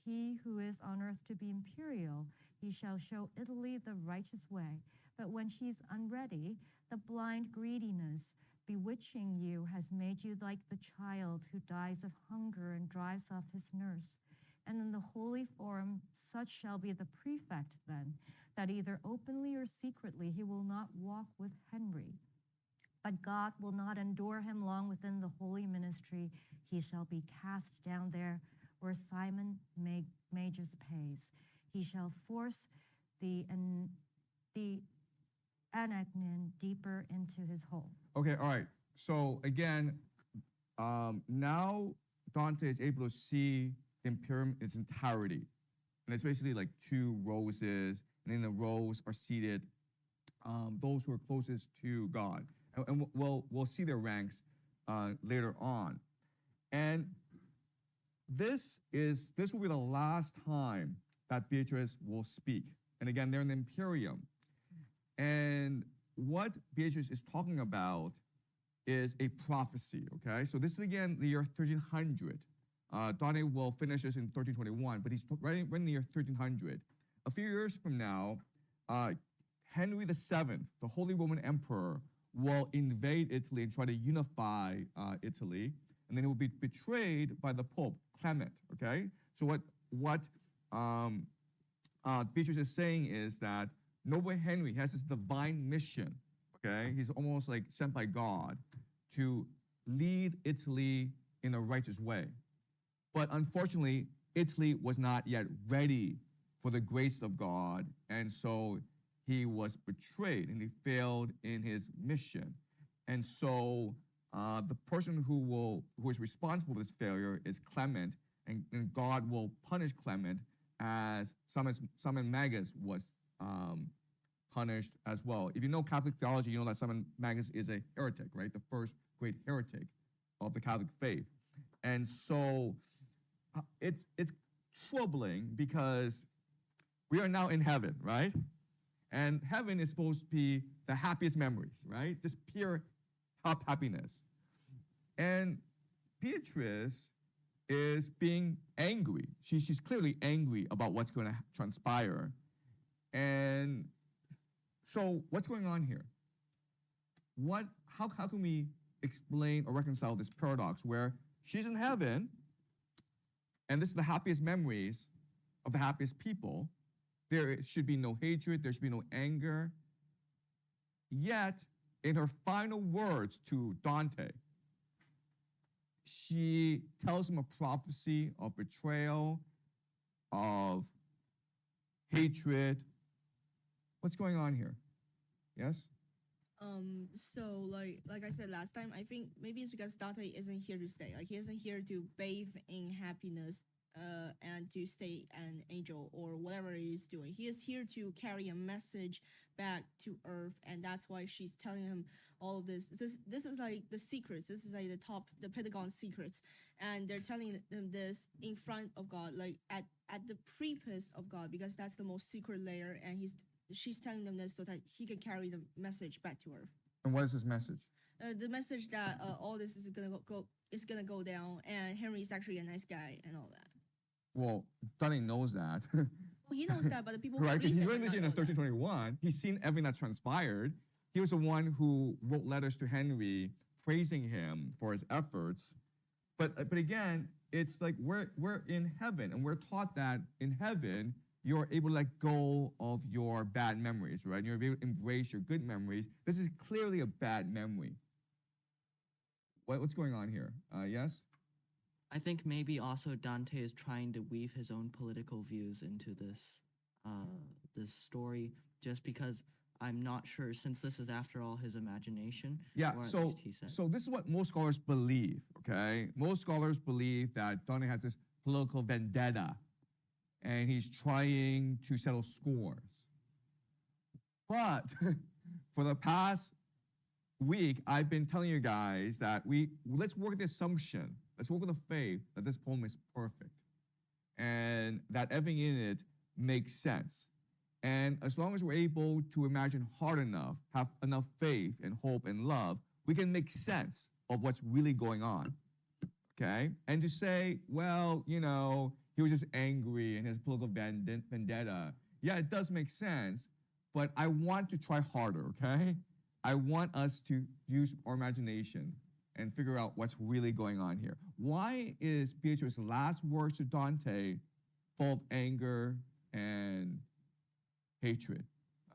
He who is on earth to be imperial, he shall show Italy the righteous way. But when she's unready, the blind greediness bewitching you has made you like the child who dies of hunger and drives off his nurse. And in the holy forum, such shall be the prefect then, that either openly or secretly he will not walk with Henry. But God will not endure him long within the holy ministry. He shall be cast down there where Simon Magus pays. He shall force the Anagnin deeper into his hole. Okay, all right. So again, now Dante is able to see the Imperium in its entirety. And it's basically like two roses, and in the rows are seated those who are closest to God. And we'll see their ranks later on. And this will be the last time that Beatrice will speak. And again, they're in the Imperium. And what Beatrice is talking about is a prophecy, okay? So this is again the year 1300. Dante will finish this in 1321, but he's right in the year 1300. A few years from now, Henry VII, the Holy Roman Emperor, will invade Italy and try to unify Italy, and then he will be betrayed by the Pope, Clement, okay? So what Beatrice is saying is that Noble Henry has this divine mission, okay? He's almost like sent by God to lead Italy in a righteous way. But unfortunately, Italy was not yet ready for the grace of God, and so he was betrayed and he failed in his mission. And so the person who is responsible for this failure is Clement, and God will punish Clement as Simon Magus was punished as well. If you know Catholic theology, you know that Simon Magus is a heretic, right? The first great heretic of the Catholic faith. And so it's troubling because we are now in heaven, right? And heaven is supposed to be the happiest memories, right? Just pure top happiness. And Beatrice is being angry. She's clearly angry about what's going to transpire. And so what's going on here? How can we explain or reconcile this paradox where she's in heaven and this is the happiest memories of the happiest people? There should be no hatred, there should be no anger. Yet, in her final words to Dante, she tells him a prophecy of betrayal, of hatred. What's going on here? Yes? So like I said last time, I think maybe it's because Dante isn't here to stay. Like he isn't here to bathe in happiness and to stay an angel or whatever he's doing. He is here to carry a message back to Earth, and that's why she's telling him all of this. This is like the secrets. This is like the Pentagon secrets, and they're telling him this in front of God, like at the preface of God, because that's the most secret layer, and she's telling them this so that he can carry the message back to Earth. And what is this message? The message that all this is gonna go down, and Henry's actually a nice guy and all that. Well, Dante knows that. Well, he knows that, but the people right, who because reads he's it written might this in not know that. 1321. He's seen everything that transpired. He was the one who wrote letters to Henry praising him for his efforts. But again, it's like we're in heaven, and we're taught that in heaven you're able to let go of your bad memories, right? You're able to embrace your good memories. This is clearly a bad memory. What's going on here? Yes? I think maybe also Dante is trying to weave his own political views into this this story, just because I'm not sure, since this is after all his imagination. Yeah, or at so least he said. so this is what most scholars believe, okay? Most scholars believe that Dante has this political vendetta, and he's trying to settle scores. But for the past week, I've been telling you guys that let's work with the assumption, let's work with the faith that this poem is perfect and that everything in it makes sense. And as long as we're able to imagine hard enough, have enough faith and hope and love, we can make sense of what's really going on, okay? And to say, well, he was just angry and his political vendetta, yeah, it does make sense, but I want to try harder, okay? I want us to use our imagination and figure out what's really going on here. Why is Beatrice's last words to Dante full of anger and hatred?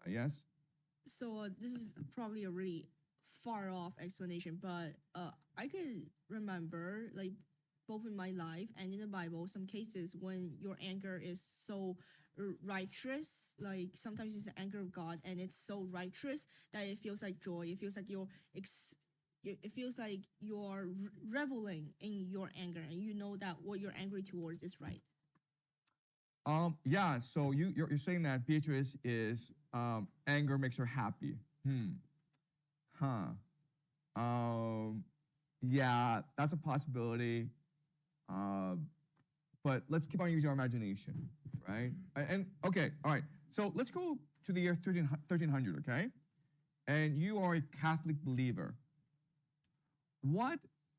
Yes? So this is probably a really far off explanation, but I could remember like both in my life and in the Bible some cases when your anger is so righteous, like sometimes it's the anger of God and it's so righteous that it feels like joy. It feels like it feels like you're reveling in your anger and you know that what you're angry towards is right. Yeah, so you're saying that Beatrice is anger makes her happy. Huh. Yeah, that's a possibility. But let's keep on using our imagination, right? And okay, all right. So let's go to the year 1300, okay? And you are a Catholic believer. What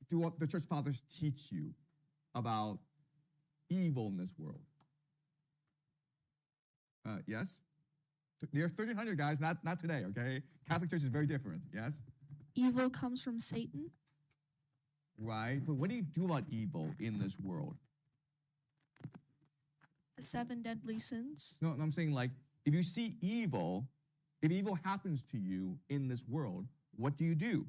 do the church fathers teach you about evil in this world? Yes? The year 1300, guys, not today, okay? Catholic Church is very different, yes? Evil comes from Satan. Right, but what do you do about evil in this world? The 7 deadly sins. No, I'm saying like, if you see evil, if evil happens to you in this world, what do you do?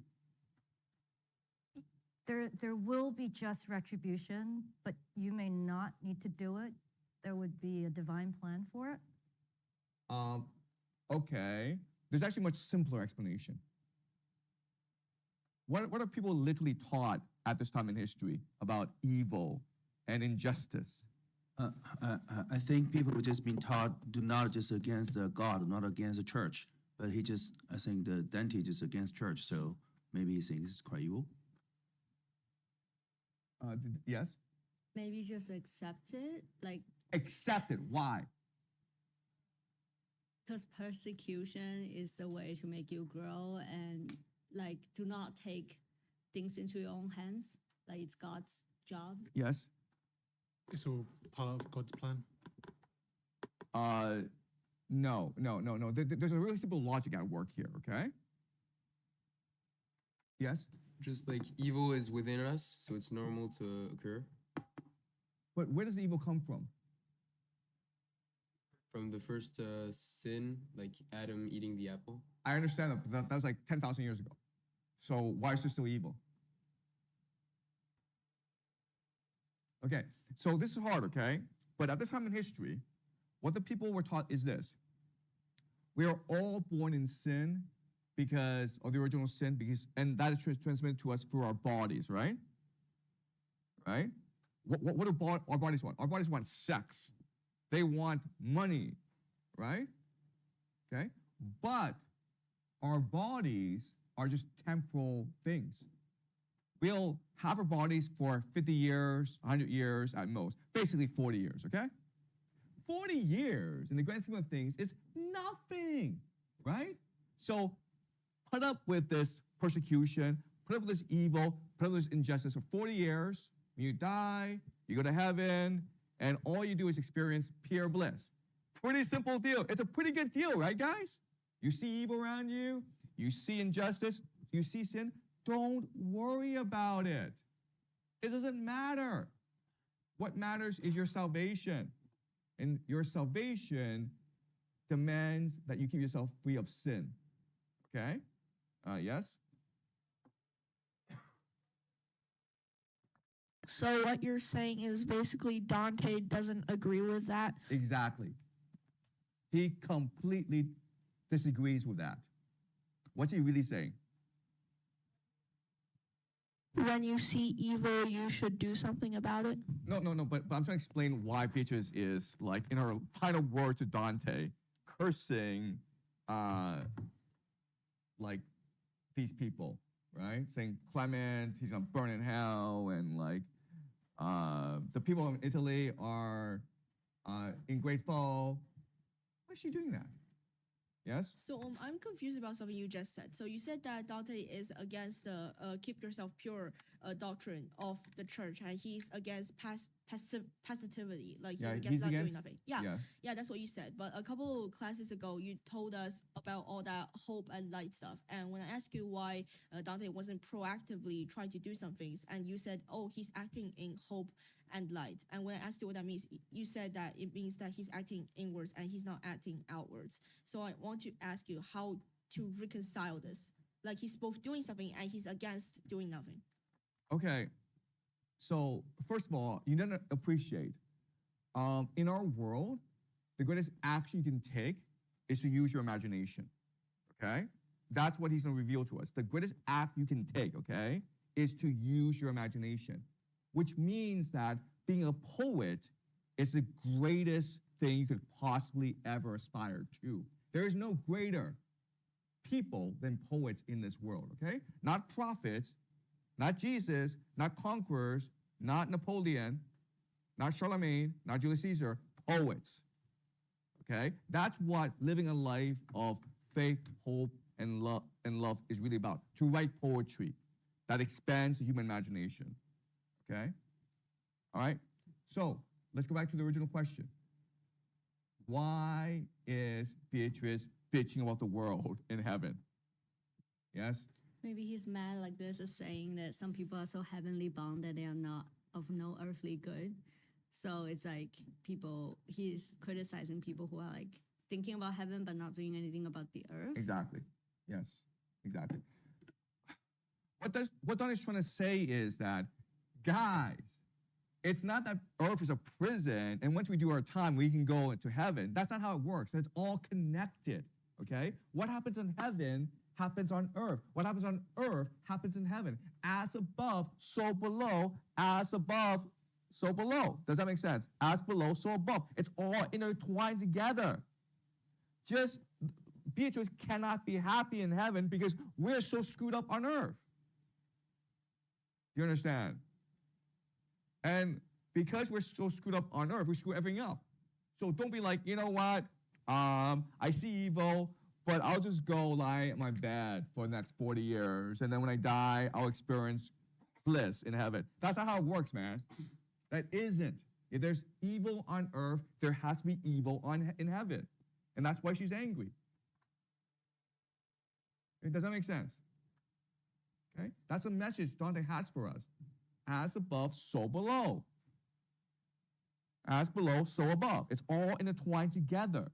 There will be just retribution, but you may not need to do it. There would be a divine plan for it. Okay. There's actually a much simpler explanation. What are people literally taught at this time in history about evil and injustice? I think people have just been taught do not just against God, not against the church. But I think the Dante just against church, so maybe he thinks it's quite evil. Yes? Maybe just accept it, like Accept it. Why? because persecution is a way to make you grow, and like do not take things into your own hands. Like it's God's job. Yes? It's all part of God's plan. No. There's a really simple logic at work here, okay? Yes? Just like evil is within us, so it's normal to occur. But where does the evil come from? From the first sin, like Adam eating the apple. I understand that, but that was like 10,000 years ago. So why is there still evil? Okay, so this is hard, okay? But at this time in history, what the people were taught is this. We are all born in sin because of the original sin, and that is transmitted to us through our bodies, right? Right? What do our bodies want? Our bodies want sex. They want money, right? Okay? But our bodies are just temporal things. We'll have our bodies for 50 years, 100 years at most, basically 40 years, okay? 40 years in the grand scheme of things is nothing, right? So put up with this persecution, put up with this evil, put up with this injustice for 40 years. When you die, you go to heaven, and all you do is experience pure bliss. Pretty simple deal. It's a pretty good deal, right, guys? You see evil around you, you see injustice, you see sin. Don't worry about it. It doesn't matter. What matters is your salvation. And your salvation demands that you keep yourself free of sin. Okay? Yes? So what you're saying is basically Dante doesn't agree with that. Exactly. He completely disagrees with that. What's he really saying? When you see evil, you should do something about it. No, but I'm trying to explain why Beatrice is, like, in her final word to Dante, cursing, like, these people, right? Saying Clement, he's gonna burn in hell, and, like, the people in Italy are ungrateful. Why is she doing that? Yes? So I'm confused about something you just said. So you said that Dante is against the keep yourself pure doctrine of the church, and he's against passivity, like he's against not doing nothing. Yeah, that's what you said. But a couple of classes ago, you told us about all that hope and light stuff. And when I asked you why Dante wasn't proactively trying to do some things, and you said, oh, he's acting in hope and light. And when I asked you what that means, you said that it means that he's acting inwards and he's not acting outwards. So I want to ask you how to reconcile this. Like he's both doing something and he's against doing nothing. Okay. So first of all, you need to appreciate, in our world, the greatest action you can take is to use your imagination. Okay? That's what he's going to reveal to us. The greatest act you can take, okay, is to use your imagination, which means that being a poet is the greatest thing you could possibly ever aspire to. There is no greater people than poets in this world, okay? Not prophets, not Jesus, not conquerors, not Napoleon, not Charlemagne, not Julius Caesar, poets. Okay? That's what living a life of faith, hope, and love is really about. To write poetry that expands the human imagination. Okay? All right? So let's go back to the original question. Why is Beatrice bitching about the world in heaven? Yes? Maybe he's mad like this is saying that some people are so heavenly bound that they are not of no earthly good. So it's like he's criticizing people who are like thinking about heaven but not doing anything about the earth. Exactly. Yes, exactly. What Don is trying to say is that, guys, it's not that earth is a prison and once we do our time, we can go into heaven. That's not how it works. It's all connected, okay? What happens in heaven happens on earth. What happens on earth happens in heaven. As above, so below. As above, so below. Does that make sense? As below, so above. It's all intertwined together. Just Beatrice cannot be happy in heaven because we're so screwed up on earth. You understand? And because we're so screwed up on earth, we screw everything up. So don't be like, you know what? I see evil, but I'll just go lie in my bed for the next 40 years. And then when I die, I'll experience bliss in heaven. That's not how it works, man. That isn't. If there's evil on earth, there has to be evil in heaven. And that's why she's angry. Does that make sense? Okay? That's a message Dante has for us. As above, so below. As below, so above. It's all intertwined together.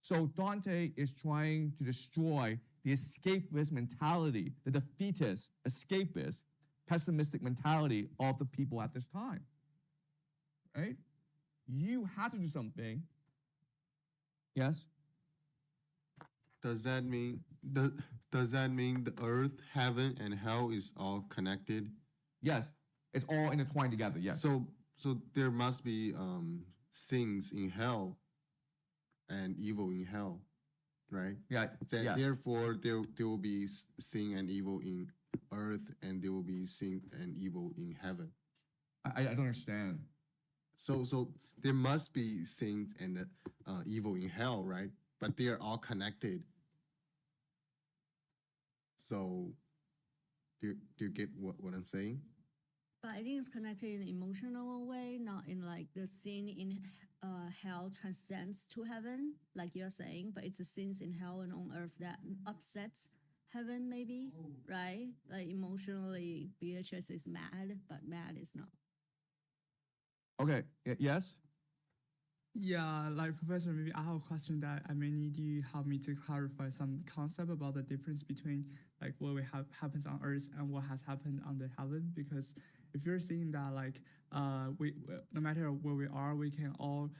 So Dante is trying to destroy the escapist mentality, the defeatist, escapist, pessimistic mentality of the people at this time. Right? You have to do something. Yes? Does that mean the earth, heaven, and hell is all connected? Yes, it's all intertwined together. Yes. So there must be sins in hell and evil in hell, right? Yeah. Yeah. Therefore, there will be sin and evil in earth, and there will be sin and evil in heaven. I don't understand. So there must be sin and evil in hell, right? But they are all connected. So, do you get what I'm saying? But I think it's connected in an emotional way, not in like the sin in hell transcends to heaven, like you're saying, but it's the sins in hell and on earth that upsets heaven, maybe, right? Like emotionally, Beatrice is mad, but mad is not. Okay, yes? Yeah, like Professor, maybe I have a question that I may need you help me to clarify some concept about the difference between like what we have happens on Earth and what has happened on the heaven. Because if you're saying that like we no matter where we are, we can all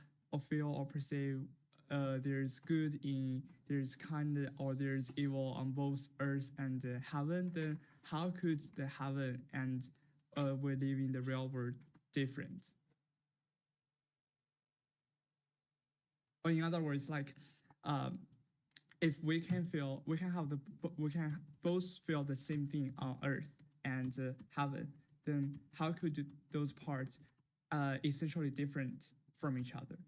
feel or perceive there's good in there's kind or there's evil on both Earth and heaven. Then how could the heaven and we live in the real world different? Or in other words, like, if we can both feel the same thing on Earth and heaven, then how could those parts essentially different from each other?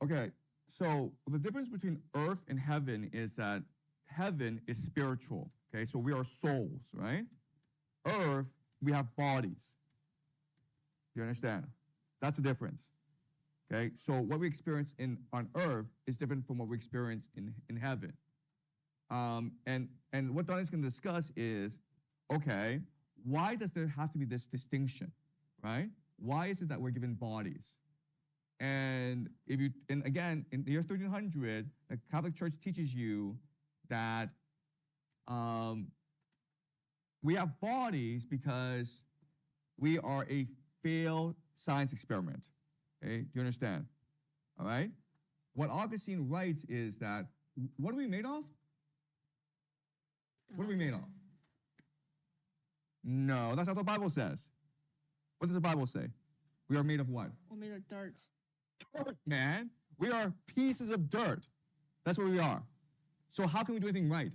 Okay, so the difference between earth and heaven is that heaven is spiritual. Okay, so we are souls, right? Earth, we have bodies. You understand? That's the difference. Okay, so what we experience on earth is different from what we experience in heaven. And what Donnie's going to discuss is, okay, why does there have to be this distinction, right? Why is it that we're given bodies? And again, in the year 1300, the Catholic Church teaches you that we have bodies because we are a failed science experiment. Okay, do you understand? All right. What Augustine writes is that what are we made of? What are we made of? No, that's not what the Bible says. What does the Bible say? We are made of what? We're made of dirt. Dirt, man. We are pieces of dirt. That's what we are. So how can we do anything right?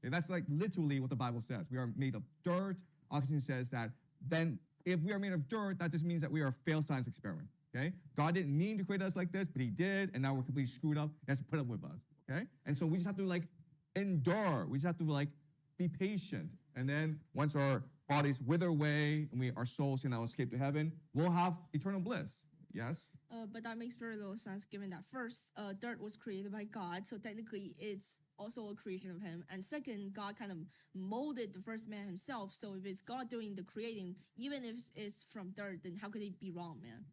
Okay, that's like literally what the Bible says. We are made of dirt. Augustine says that then if we are made of dirt, that just means that we are a failed science experiment. Okay? God didn't mean to create us like this, but he did, and now we're completely screwed up. He has to put up with us. Okay? And so we just have to like endure. We just have to like be patient. And then once our bodies wither away and our souls can now escape to heaven, we'll have eternal bliss. Yes? But that makes very little sense given that first, dirt was created by God, so technically it's also a creation of him. And second, God kind of molded the first man himself. So if it's God doing the creating, even if it's from dirt, then how could it be wrong, man?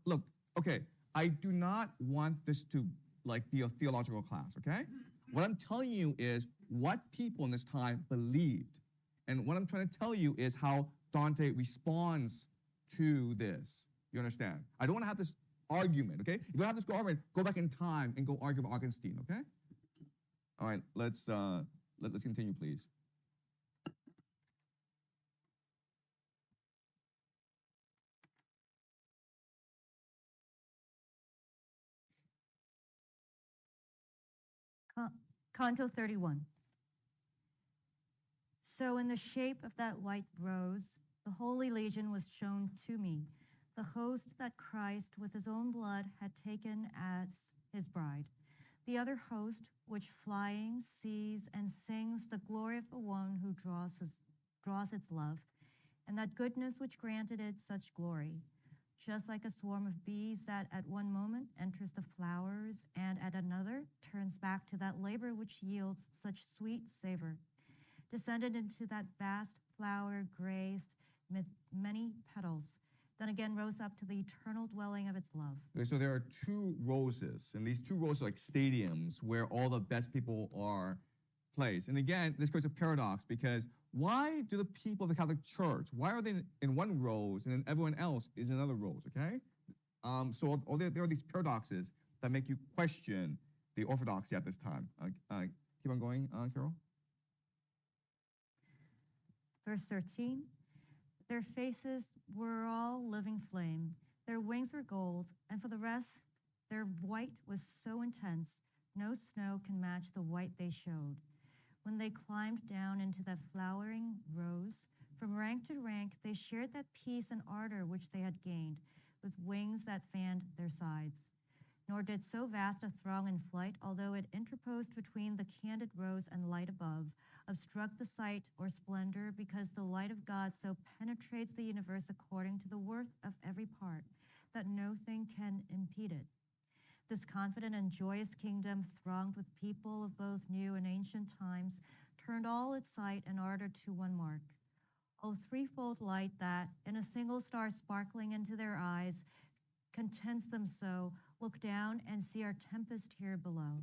Look. Okay, I do not want this to like be a theological class, okay? What I'm telling you is what people in this time believed. And what I'm trying to tell you is how Dante responds to this. You understand? I don't want to have this argument, okay? If you don't have this argument, go back in time and go argue with Augustine, okay? All right, let's continue, please. Canto 31. So in the shape of that white rose, the Holy Legion was shown to me, the host that Christ with his own blood had taken as his bride. The other host, which flying sees and sings the glory of the one who draws its love, and that goodness which granted it such glory, just like a swarm of bees that at one moment enters the flowers and at another turns back to that labor which yields such sweet savor, descended into that vast flower graced with many petals, then again rose up to the eternal dwelling of its love. Okay, so there are two roses, and these two roses are like stadiums where all the best people are placed. And again, this creates a paradox because why do the people of the Catholic Church, why are they in one rose and then everyone else is in another rose, okay? So there are these paradoxes that make you question the orthodoxy at this time. Keep on going, Carol. Verse 13, their faces were all living flame, their wings were gold, and for the rest, their white was so intense, no snow can match the white they showed. When they climbed down into that flowering rose, from rank to rank, they shared that peace and ardor which they had gained, with wings that fanned their sides. Nor did so vast a throng in flight, although it interposed between the candid rose and light above, obstruct the sight or splendor, because the light of God so penetrates the universe according to the worth of every part, that no thing can impede it. This confident and joyous kingdom, thronged with people of both new and ancient times, turned all its sight and ardor to one mark. O threefold light that, in a single star sparkling into their eyes, contents them so, look down and see our tempest here below.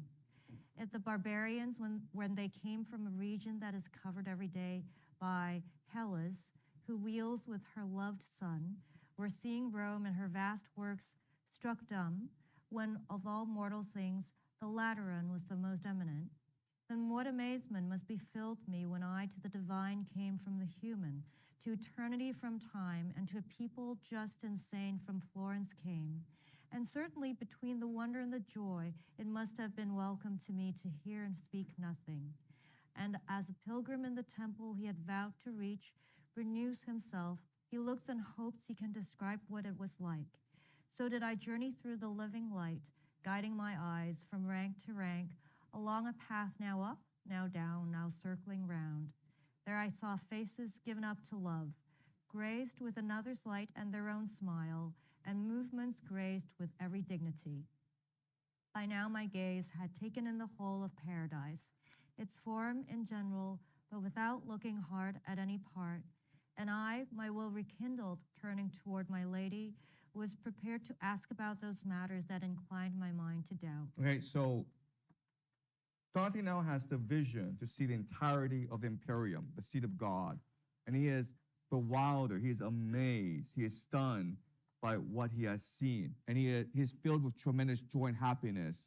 If the barbarians, when they came from a region that is covered every day by Hellas, who wheels with her loved son, were seeing Rome and her vast works struck dumb, when of all mortal things the Lateran was the most eminent, then what amazement must be filled me when I to the divine came from the human, to eternity from time, and to a people just and sane from Florence came. And certainly between the wonder and the joy, it must have been welcome to me to hear and speak nothing. And as a pilgrim in the temple he had vowed to reach, renews himself, he looks and hopes he can describe what it was like. So did I journey through the living light, guiding my eyes from rank to rank, along a path now up, now down, now circling round. There I saw faces given up to love, graced with another's light and their own smile, and movements graced with every dignity. By now my gaze had taken in the whole of paradise, its form in general, but without looking hard at any part, and I, my will rekindled, turning toward my lady, was prepared to ask about those matters that inclined my mind to doubt. Okay, so Dante now has the vision to see the entirety of the Imperium, the seat of God. And he is bewildered, he is amazed, he is stunned by what he has seen. And he is filled with tremendous joy and happiness.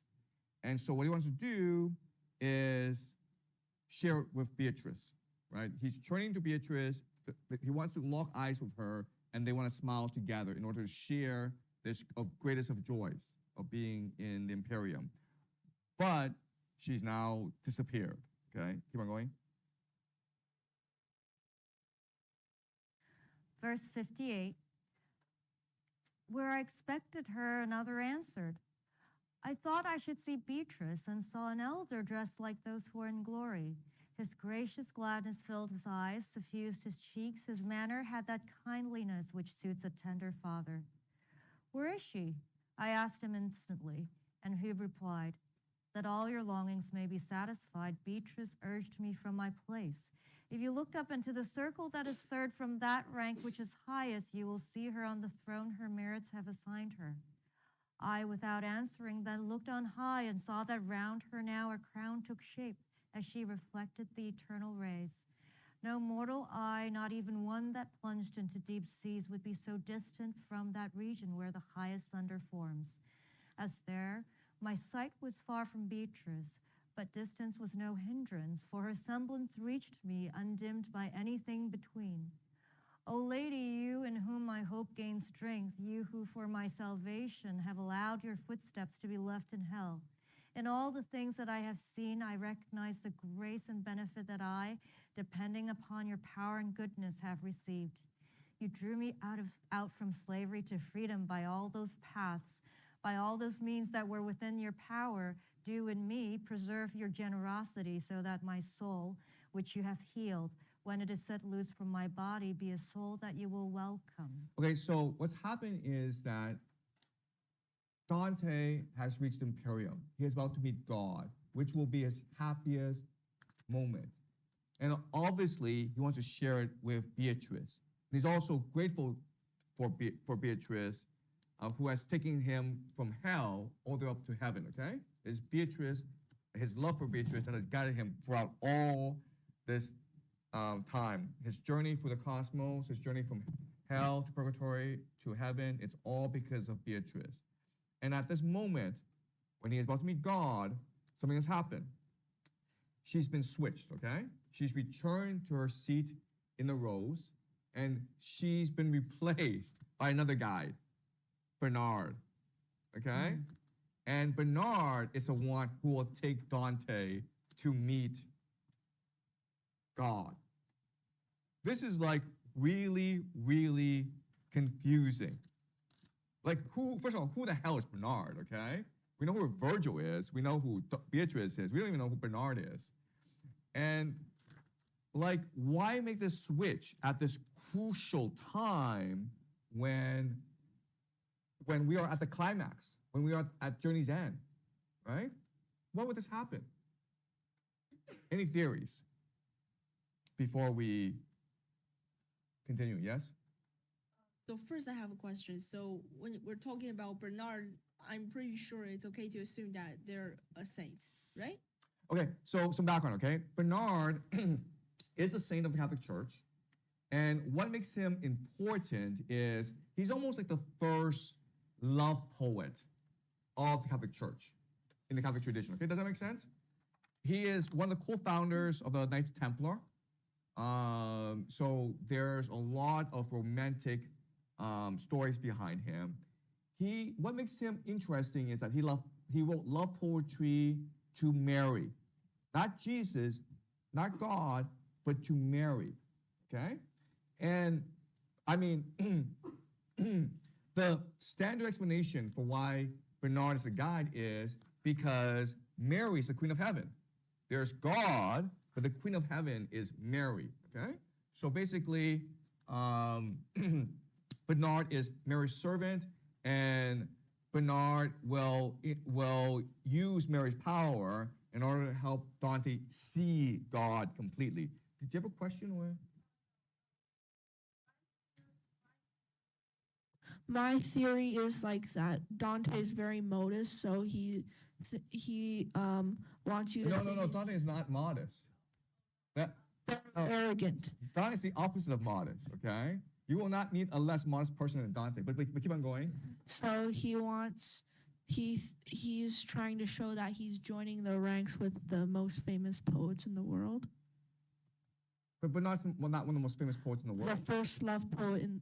And so what he wants to do is share it with Beatrice, right? He's turning to Beatrice, he wants to lock eyes with her, and they want to smile together in order to share this greatest of joys of being in the Imperium. But she's now disappeared, okay? Keep on going. Verse 58, where I expected her, another answered. I thought I should see Beatrice, and saw an elder dressed like those who are in glory. His gracious gladness filled his eyes, suffused his cheeks. His manner had that kindliness which suits a tender father. Where is she? I asked him instantly, and he replied, that all your longings may be satisfied, Beatrice urged me from my place. If you look up into the circle that is third from that rank which is highest, you will see her on the throne her merits have assigned her. I, without answering, then looked on high and saw that round her now a crown took shape as she reflected the eternal rays. No mortal eye, not even one that plunged into deep seas, would be so distant from that region where the highest thunder forms. As there, my sight was far from Beatrice, but distance was no hindrance, for her semblance reached me undimmed by anything between. O Lady, you in whom my hope gains strength, you who for my salvation have allowed your footsteps to be left in hell. In all the things that I have seen, I recognize the grace and benefit that I, depending upon your power and goodness, have received. You drew me out from slavery to freedom by all those paths, by all those means that were within your power. Do in me preserve your generosity, so that my soul, which you have healed, when it is set loose from my body, be a soul that you will welcome. Okay, so what's happened is that Dante has reached Imperium. He is about to meet God, which will be his happiest moment. And obviously, he wants to share it with Beatrice. He's also grateful for Beatrice, who has taken him from hell all the way up to heaven, okay? It's Beatrice, his love for Beatrice that has guided him throughout all this time. His journey through the cosmos, his journey from hell to purgatory to heaven, it's all because of Beatrice. And at this moment, when he is about to meet God, something has happened. She's been switched, okay? She's returned to her seat in the rows, and she's been replaced by another guy, Bernard, okay? And Bernard is the one who will take Dante to meet God. This is like really, really confusing. Like first of all, who the hell is Bernard, okay? We know who Virgil is. We know who Beatrice is. We don't even know who Bernard is. And like, why make this switch at this crucial time when we are at the climax, when we are at journey's end, right? Why would this happen? Any theories before we continue? Yes? So first I have a question. So when we're talking about Bernard, I'm pretty sure it's okay to assume that they're a saint, right? Okay, so some background, okay? Bernard is a saint of the Catholic Church. And what makes him important is he's almost like the first love poet of the Catholic Church in the Catholic tradition, okay? Does that make sense? He is one of the co-founders of the Knights Templar. So there's a lot of romantic stories behind him. What makes him interesting is that he wrote love poetry to Mary, not Jesus, not God, but to Mary, okay? And I mean, the standard explanation for why Bernard is a guide is because Mary is the Queen of Heaven. There's God, but the Queen of Heaven is Mary, okay? So basically, Bernard is Mary's servant, and Bernard will use Mary's power in order to help Dante see God completely. Did you have a question? Or? My theory is like that Dante is very modest, so he wants you to No, think Dante is not modest. That arrogant. Dante is the opposite of modest. Okay, you will not meet a less modest person than Dante. But keep on going. So he's trying to show that he's joining the ranks with the most famous poets in the world. But not one of the most famous poets in the world. The first love poet in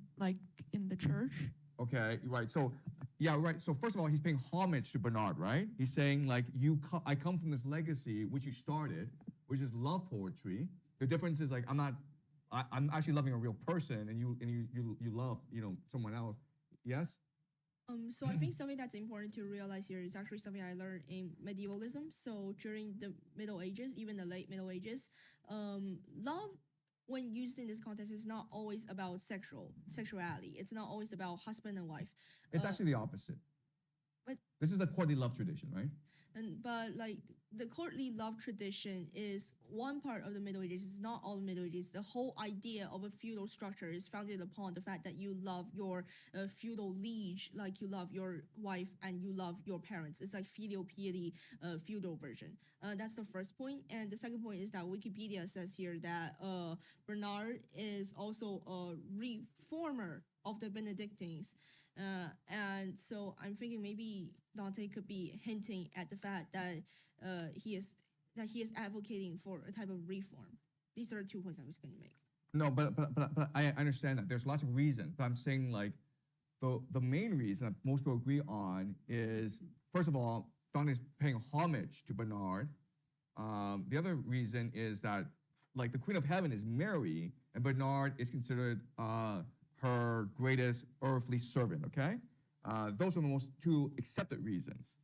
the church. Okay, right. So, yeah, right. So first of all, he's paying homage to Bernard, right? He's saying like, I come from this legacy which you started, which is love poetry. The difference is like, I'm actually loving a real person, and you love someone else. Yes. So I think something that's important to realize here is actually something I learned in medievalism. So during the Middle Ages, even the late Middle Ages, love, when used in this context, is not always about sexuality. It's not always about husband and wife. It's actually the opposite. But this is the courtly love tradition, right? But like the courtly love tradition is one part of the Middle Ages. It's not all the Middle Ages. The whole idea of a feudal structure is founded upon the fact that you love your feudal liege, like you love your wife and you love your parents. It's like filial piety, feudal version. That's the first point. And the second point is that Wikipedia says here that Bernard is also a reformer of the Benedictines. And so I'm thinking maybe Dante could be hinting at the fact that he is advocating for a type of reform. These are 2 points I was going to make. No, but I understand that there's lots of reasons. But I'm saying like the main reason that most people agree on is, first of all, Dante is paying homage to Bernard. The other reason is that like the Queen of Heaven is Mary, and Bernard is considered her greatest earthly servant, okay? Those are the most two accepted reasons.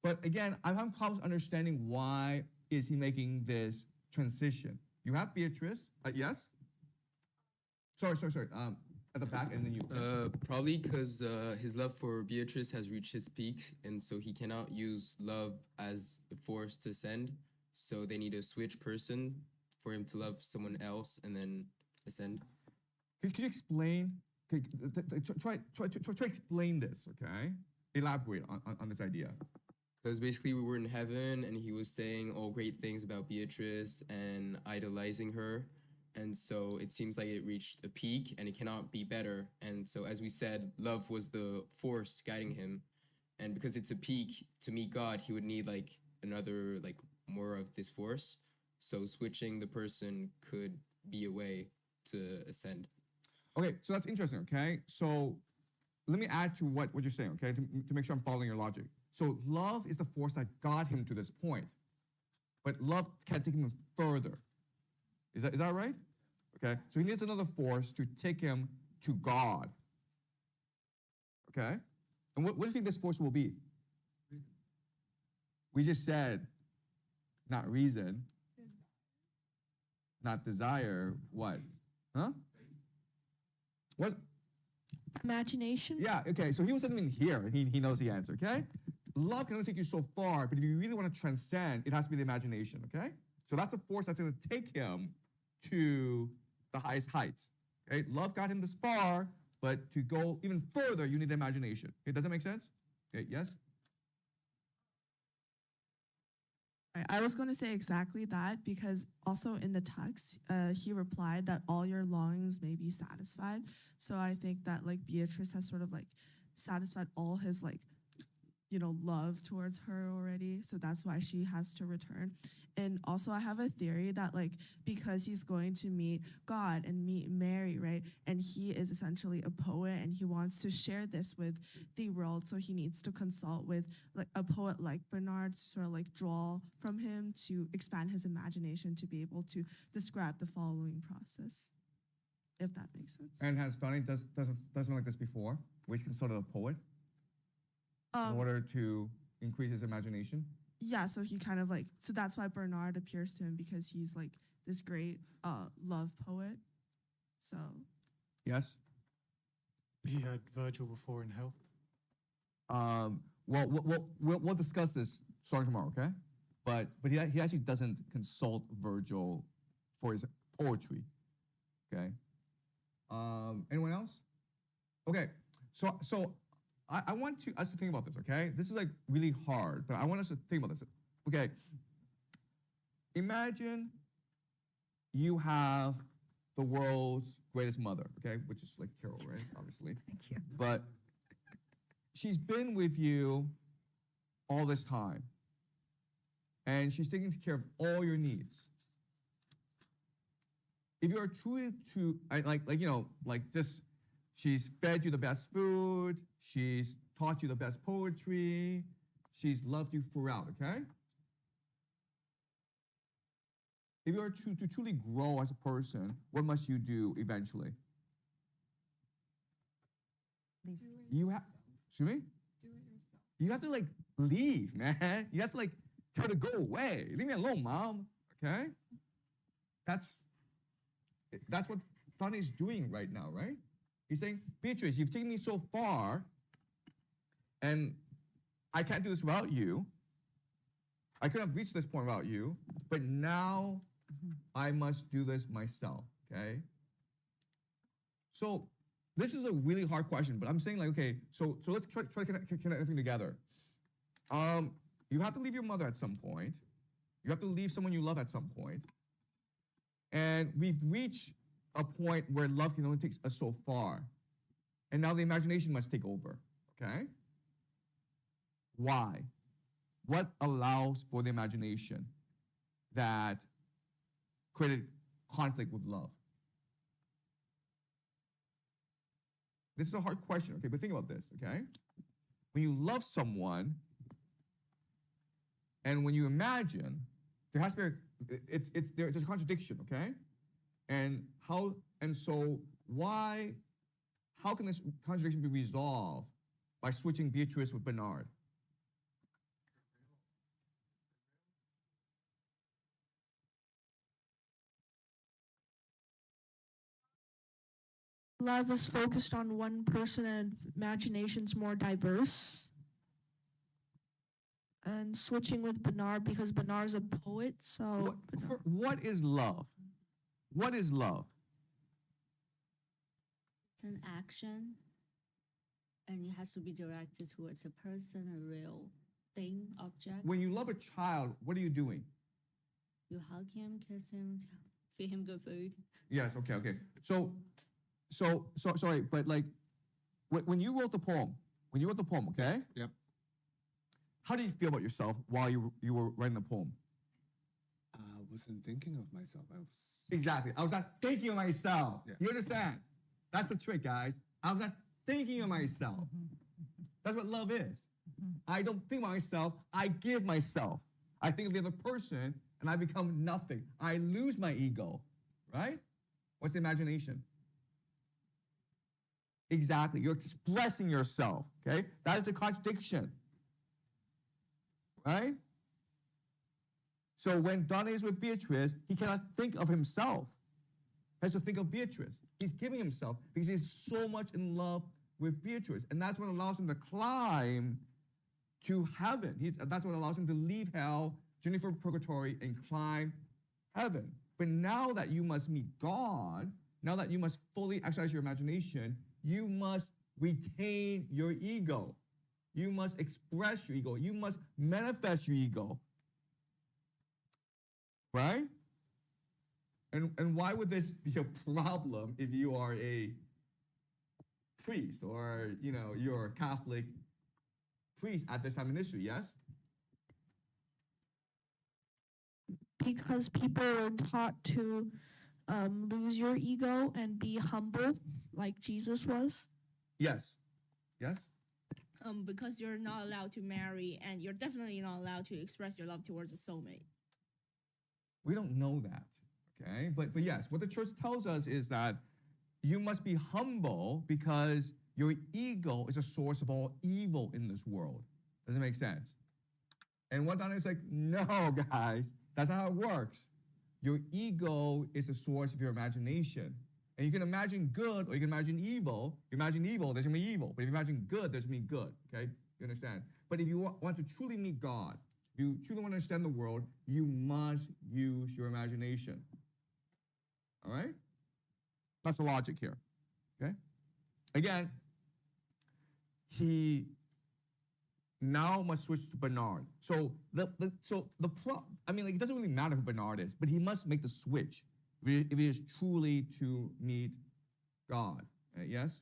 But again, I'm having problems understanding why is he making this transition. You have Beatrice, yes? Sorry. At the back, and then you. Probably because his love for Beatrice has reached his peak, and so he cannot use love as a force to ascend. So they need a switch person for him to love someone else and then ascend. Can you explain? Try explain this, okay? Elaborate on this idea. Because basically we were in heaven and he was saying all great things about Beatrice and idolizing her. And so it seems like it reached a peak and it cannot be better. And so as we said, love was the force guiding him. And because it's a peak, to meet God, he would need like another, like more of this force. So switching the person could be a way to ascend. Okay, so that's interesting, okay? So let me add to what you're saying, okay, to make sure I'm following your logic. So love is the force that got him to this point, but love can't take him further. Is that right? Okay, so he needs another force to take him to God. Okay, and what do you think this force will be? We just said, not reason, not desire, what? Huh? What? Imagination? Yeah, okay, so he was sitting in here, and he knows the answer, okay? Love can only take you so far, but if you really want to transcend, it has to be the imagination, okay? So that's a force that's going to take him to the highest heights, okay? Love got him this far, but to go even further, you need imagination. Okay, does that make sense? Okay, yes? I was going to say exactly that, because also in the text, he replied that all your longings may be satisfied. So I think that like Beatrice has sort of like satisfied all his like, love towards her already. So that's why she has to return. And also I have a theory that like, because he's going to meet God and meet Mary, right? And he is essentially a poet and he wants to share this with the world. So he needs to consult with like a poet like Bernard to sort of like draw from him to expand his imagination to be able to describe the following process, if that makes sense. And has Donnie done something like this before, where he's consulted a poet in order to increase his imagination? Yeah, so he kind of like, so that's why Bernard appears to him, because he's like this great love poet. So. Yes? He had Virgil before in hell. Well, we'll discuss this starting tomorrow, okay? But he actually doesn't consult Virgil for his poetry, okay? Anyone else? Okay, so I want us to think about this, okay? This is like really hard, but I want us to think about this. Okay. Imagine you have the world's greatest mother, okay? Which is like Carol, right? Obviously. Thank you. But she's been with you all this time. And she's taking care of all your needs. If you are truly she's fed you the best food, she's taught you the best poetry, she's loved you throughout, okay? If you are to truly grow as a person, what must you do eventually? You have, excuse me? Do it yourself. You have to like leave, man. You have to like tell her to go away. Leave me alone, mom. Okay? That's what Dante's doing right now, right? He's saying, Beatrice, you've taken me so far, and I can't do this without you. I couldn't have reached this point without you, but now I must do this myself, okay? So this is a really hard question, but I'm saying like, okay, so let's try to connect everything together. You have to leave your mother at some point. You have to leave someone you love at some point. And we've reached a point where love can only take us so far. And now the imagination must take over, okay? Why? What allows for the imagination that created conflict with love? This is a hard question, okay? But think about this, okay? When you love someone, and when you imagine, there has to be there's a contradiction, okay? How can this contradiction be resolved by switching Beatrice with Bernard? Love is focused on one person and imagination's more diverse. And switching with Bernard because Bernard's a poet, so What is love? What is love? It's an action, and it has to be directed towards a person, a real thing, object. When you love a child, what are you doing? You hug him, kiss him, feed him good food. Yes, okay. So sorry, but like when you wrote the poem, okay? Yep. How do you feel about yourself while you were writing the poem? I wasn't thinking of myself. Exactly. I was not thinking of myself. Yeah. You understand? That's the trick, guys. I was not thinking of myself. That's what love is. I don't think about myself. I give myself. I think of the other person, and I become nothing. I lose my ego, right? What's imagination? Exactly. You're expressing yourself, okay? That is a contradiction, right? So when Dante is with Beatrice, he cannot think of himself. He has to think of Beatrice. He's giving himself because he's so much in love with Beatrice. And that's what allows him to climb to heaven. That's what allows him to leave hell, journey for purgatory, and climb heaven. But now that you must meet God, now that you must fully exercise your imagination, you must retain your ego. You must express your ego. You must manifest your ego. Right? And why would this be a problem if you are a priest or, you're a Catholic priest at this time in history, yes? because people are taught to lose your ego and be humble like Jesus was? Yes. Yes? Because you're not allowed to marry and you're definitely not allowed to express your love towards a soulmate. We don't know that, okay? But yes, what the church tells us is that you must be humble because your ego is a source of all evil in this world. Does it make sense? And what Dante is like, no, guys, that's not how it works. Your ego is the source of your imagination. And you can imagine good or you can imagine evil. If you imagine evil, there's going to be evil. But if you imagine good, there's going to be good, okay? You understand? But if you want to truly meet God, if you truly want to understand the world, you must use your imagination. All right? That's the logic here, okay? Again, he now must switch to Bernard. So I mean, like, it doesn't really matter who Bernard is, but he must make the switch if he is truly to meet God. Yes?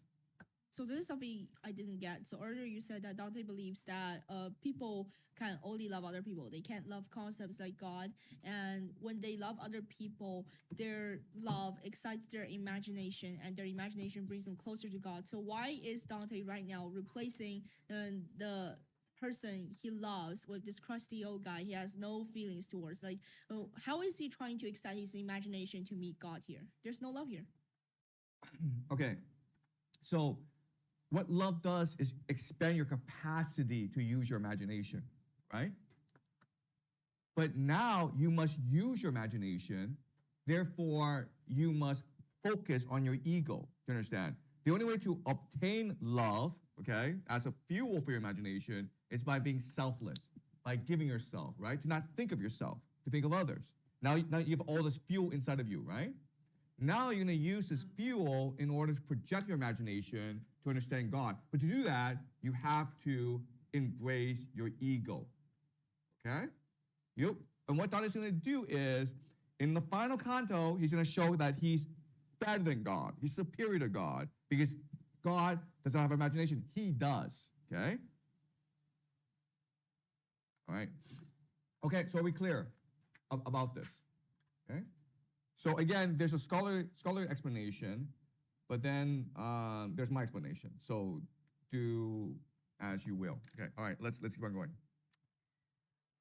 So this is something I didn't get. So earlier you said that Dante believes that people can only love other people. They can't love concepts like God. And when they love other people, their love excites their imagination, and their imagination brings them closer to God. So why is Dante right now replacing the person he loves with this crusty old guy he has no feelings towards? Like, how is he trying to excite his imagination to meet God here? There's no love here. Okay. So what love does is expand your capacity to use your imagination, right? But now you must use your imagination. Therefore, you must focus on your ego. Do you understand? The only way to obtain love, okay, as a fuel for your imagination is by being selfless, by giving yourself, right? To not think of yourself, to think of others. Now you have all this fuel inside of you, right? Now you're going to use this fuel in order to project your imagination to understand God. But to do that, you have to embrace your ego. Okay? Yep. And what Dante is going to do is, in the final canto, he's going to show that he's better than God. He's superior to God because God does not have imagination. He does. Okay? All right. Okay, so are we clear about this? Okay? So again, there's a scholarly explanation, but then there's my explanation. So do as you will. Okay, all right, let's keep on going.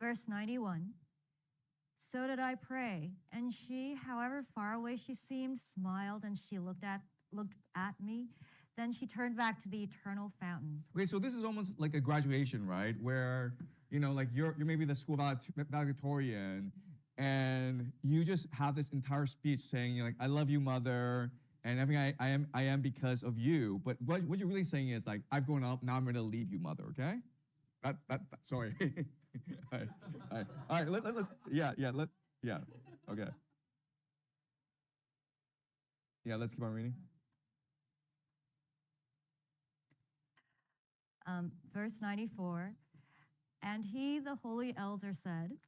Verse 91. So did I pray, and she, however far away she seemed, smiled, and she looked at me. Then she turned back to the eternal fountain. Okay, so this is almost like a graduation, right? Where, you know, like you're maybe the school valedictorian, and you just have this entire speech saying, you know, like, I love you, mother, and everything I am because of you. But what you're really saying is, like, I've grown up, now I'm ready to leave you, mother, okay? Sorry. All right, let's, okay. Yeah, let's keep on reading. Verse 94, and he, the holy elder, said,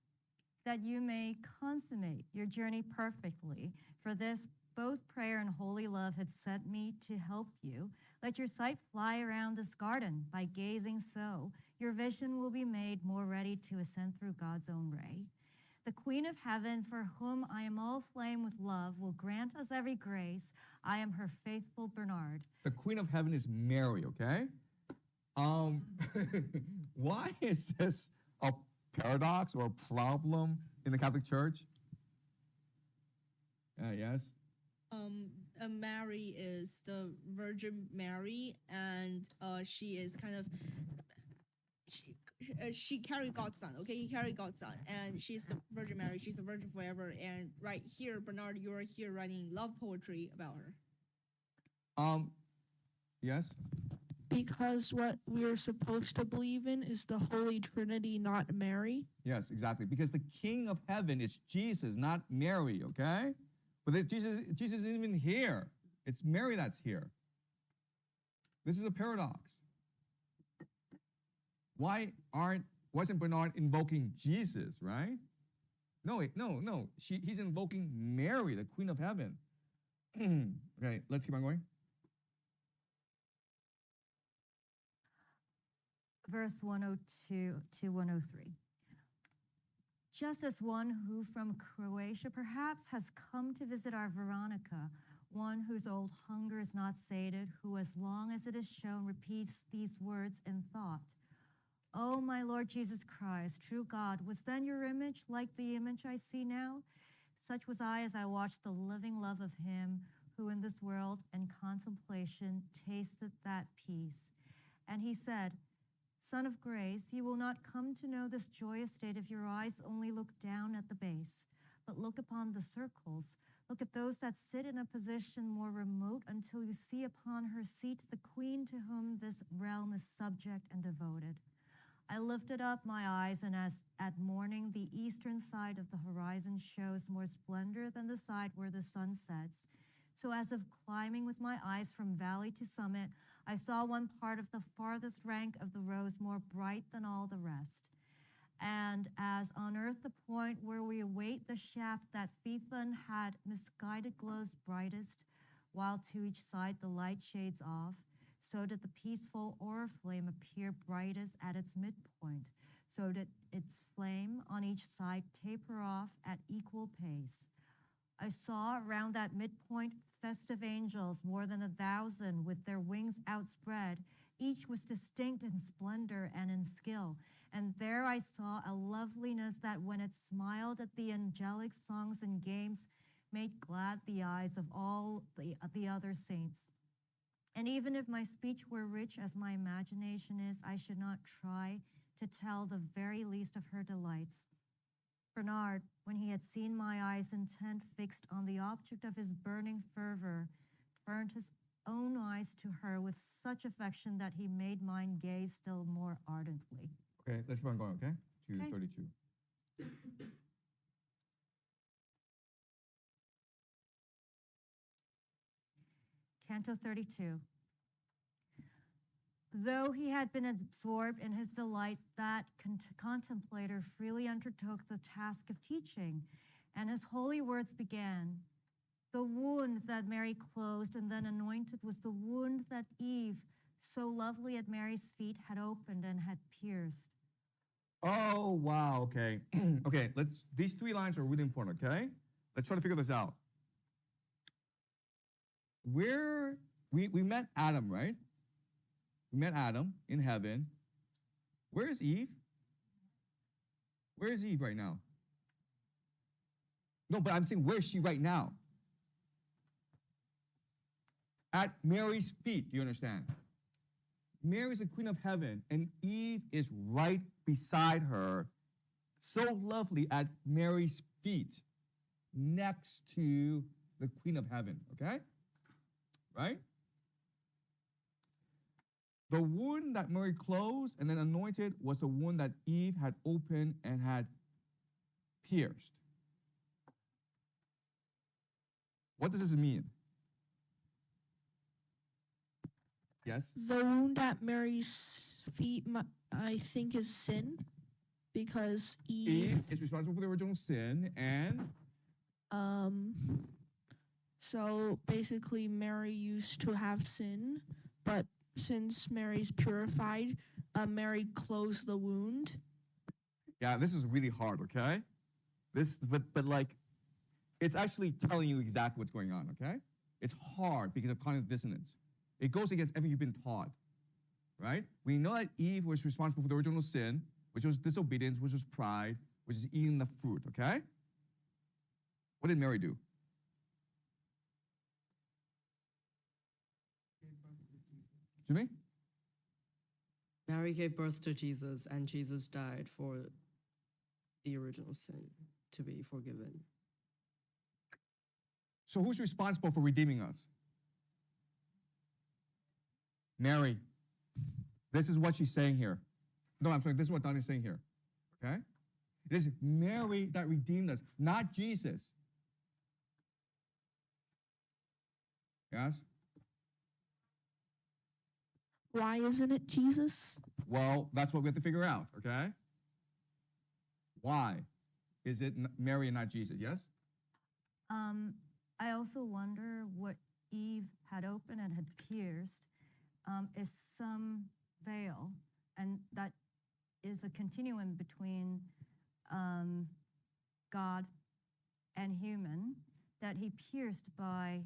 that you may consummate your journey perfectly. For this, both prayer and holy love had sent me to help you. Let your sight fly around this garden. By gazing so, your vision will be made more ready to ascend through God's own ray. The Queen of Heaven, for whom I am all flame with love, will grant us every grace. I am her faithful Bernard. The Queen of Heaven is Mary, okay? Why is this a paradox or a problem in the Catholic Church? Yes? Mary is the Virgin Mary, and she is kind of she carried God's son. Okay, he carried God's son, and she's the Virgin Mary. She's a virgin forever. And right here, Bernard, you're here writing love poetry about her. Yes. Because what we're supposed to believe in is the Holy Trinity, not Mary. Yes, exactly. Because the King of Heaven is Jesus, not Mary, okay? But Jesus isn't even here. It's Mary that's here. This is a paradox. Wasn't Bernard invoking Jesus, right? No. He's invoking Mary, the Queen of Heaven. Okay, let's keep on going. Verse 102 to 103. Just as one who from Croatia perhaps has come to visit our Veronica, one whose old hunger is not sated, who as long as it is shown repeats these words in thought. O my Lord Jesus Christ, true God, was then your image like the image I see now? Such was I as I watched the living love of him who in this world and contemplation tasted that peace. And he said, Son of grace, you will not come to know this joyous state if your eyes only look down at the base, but look upon the circles. Look at those that sit in a position more remote until you see upon her seat the queen to whom this realm is subject and devoted. I lifted up my eyes, and as at morning the eastern side of the horizon shows more splendor than the side where the sun sets, So as if climbing with my eyes from valley to summit, I saw one part of the farthest rank of the rows more bright than all the rest. And as on earth the point where we await the shaft that Phaethon had misguided glows brightest, while to each side the light shades off, so did the peaceful oriflame appear brightest at its midpoint, so did its flame on each side taper off at equal pace. I saw around that midpoint festive angels, more than 1,000, with their wings outspread. Each was distinct in splendor and in skill. And there I saw a loveliness that when it smiled at the angelic songs and games, made glad the eyes of all the other saints. And even if my speech were rich as my imagination is, I should not try to tell the very least of her delights. Bernard, when he had seen my eyes intent fixed on the object of his burning fervor, turned his own eyes to her with such affection that he made mine gaze still more ardently. Okay, let's keep on going, okay? To Okay. 32. Canto 32. Though he had been absorbed in his delight, that contemplator freely undertook the task of teaching, and his holy words began. The wound that Mary closed and then anointed was the wound that Eve, so lovely at Mary's feet, had opened and had pierced. Oh, wow, okay. Okay, these 3 lines are really important, okay? Let's try to figure this out. We met Adam, right? We met Adam in heaven. Where is Eve? Where is Eve right now? No, but I'm saying, where is she right now? At Mary's feet, do you understand? Mary is the queen of heaven, and Eve is right beside her, so lovely at Mary's feet, next to the queen of heaven, okay? Right? The wound that Mary closed and then anointed was the wound that Eve had opened and had pierced. What does this mean? Yes? The wound at Mary's feet, I think, is sin, because Eve is responsible for the original sin, and so basically Mary used to have sin, but since Mary's purified, Mary closed the wound. yeah, this is really hard, okay? But like, it's actually telling you exactly what's going on, okay? It's hard because of cognitive dissonance. It goes against everything you've been taught, right? We know that Eve was responsible for the original sin, which was disobedience, which was pride, which is eating the fruit, okay? What did Mary do? Jimmy? Mary gave birth to Jesus, and Jesus died for the original sin to be forgiven. So who's responsible for redeeming us? Mary. This is what she's saying here. No, I'm sorry, this is what Dante's saying here, okay? It is Mary that redeemed us, not Jesus. Yes? Why isn't it Jesus? Well, that's what we have to figure out, okay? Why is it Mary and not Jesus? Yes? I also wonder what Eve had opened and had pierced is some veil, and that is a continuum between God and human that he pierced by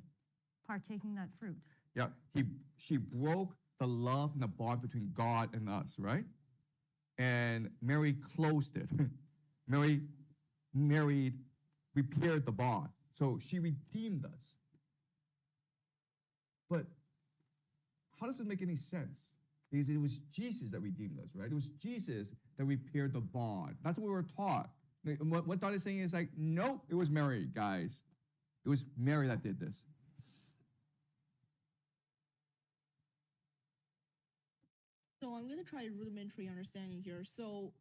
partaking that fruit. Yeah, she broke the love and the bond between God and us, right? And Mary closed it. Mary repaired the bond. So she redeemed us. But how does it make any sense? Because it was Jesus that redeemed us, right? It was Jesus that repaired the bond. That's what we were taught. What Dante is saying is like, nope, it was Mary, guys. It was Mary that did this. So I'm gonna try rudimentary understanding here. So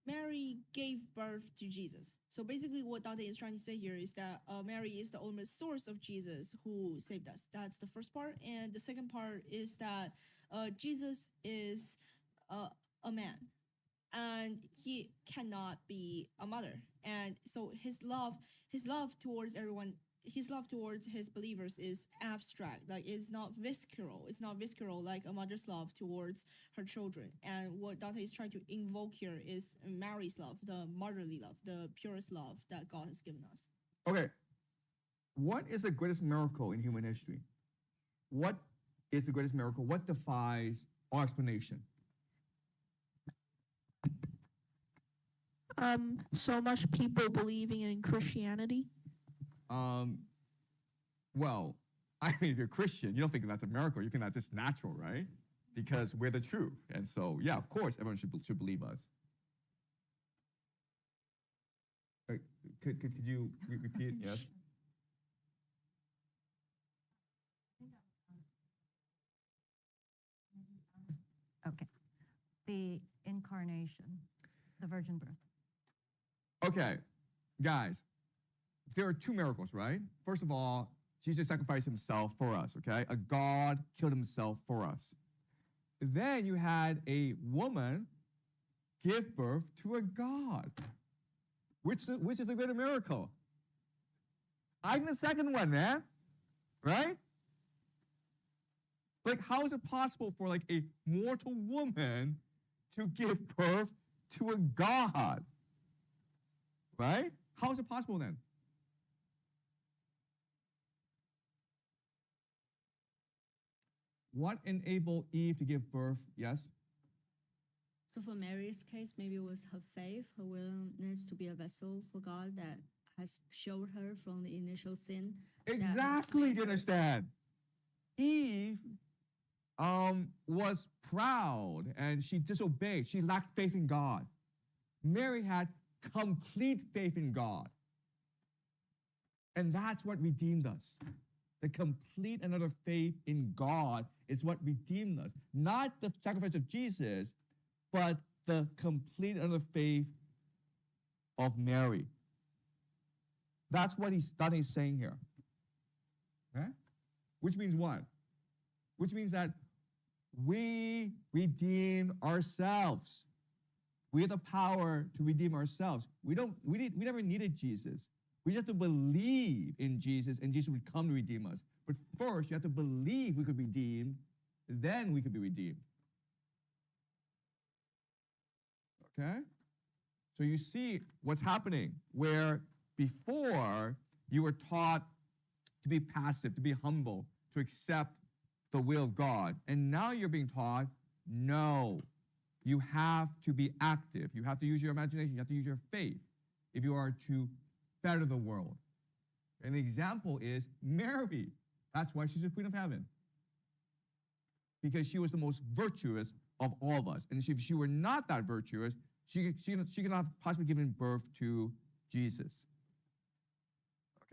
Mary gave birth to Jesus. So basically, what Dante is trying to say here is that Mary is the ultimate source of Jesus who saved us. That's the first part. And the second part is that Jesus is a man and he cannot be a mother. And so his love towards everyone, his love towards his believers is abstract. Like it's not visceral. It's not visceral like a mother's love towards her children. And what Dante is trying to invoke here is Mary's love, the motherly love, the purest love that God has given us. Okay. What is the greatest miracle in human history? What is the greatest miracle? What defies all explanation? So much people believing in Christianity. Well, I mean, if you're Christian, you don't think that's a miracle. You think that's just natural, right? Because we're the truth. And so, yeah, of course, everyone should believe us. Could you repeat? Yes. Okay. The incarnation, the virgin birth. Okay, guys, there are two miracles, right? First of all, Jesus sacrificed himself for us, okay? A God killed himself for us. Then you had a woman give birth to a God. Which is a greater miracle? I think the second one, man. Right? Like, how is it possible for like a mortal woman to give birth to a God? Right? How is it possible then? What enabled Eve to give birth? Yes? So for Mary's case, maybe it was her faith, her willingness to be a vessel for God that has showed her from the initial sin. Exactly, do you understand? Eve was proud and she disobeyed. She lacked faith in God. Mary had complete faith in God. And that's what redeemed us. The complete and utter faith in God is what redeemed us. Not the sacrifice of Jesus, but the complete and utter faith of Mary. That's what he's saying here. Okay? Which means what? Which means that we redeem ourselves. We have the power to redeem ourselves. We never needed Jesus. We just have to believe in Jesus and Jesus would come to redeem us. But first, you have to believe we could be redeemed, then we could be redeemed. Okay? So you see what's happening where before you were taught to be passive, to be humble, to accept the will of God. And now you're being taught, no, you have to be active. You have to use your imagination. You have to use your faith if you are to better the world. And the example is Mary. That's why she's the Queen of Heaven. Because she was the most virtuous of all of us. And if she were not that virtuous, she could not have possibly given birth to Jesus.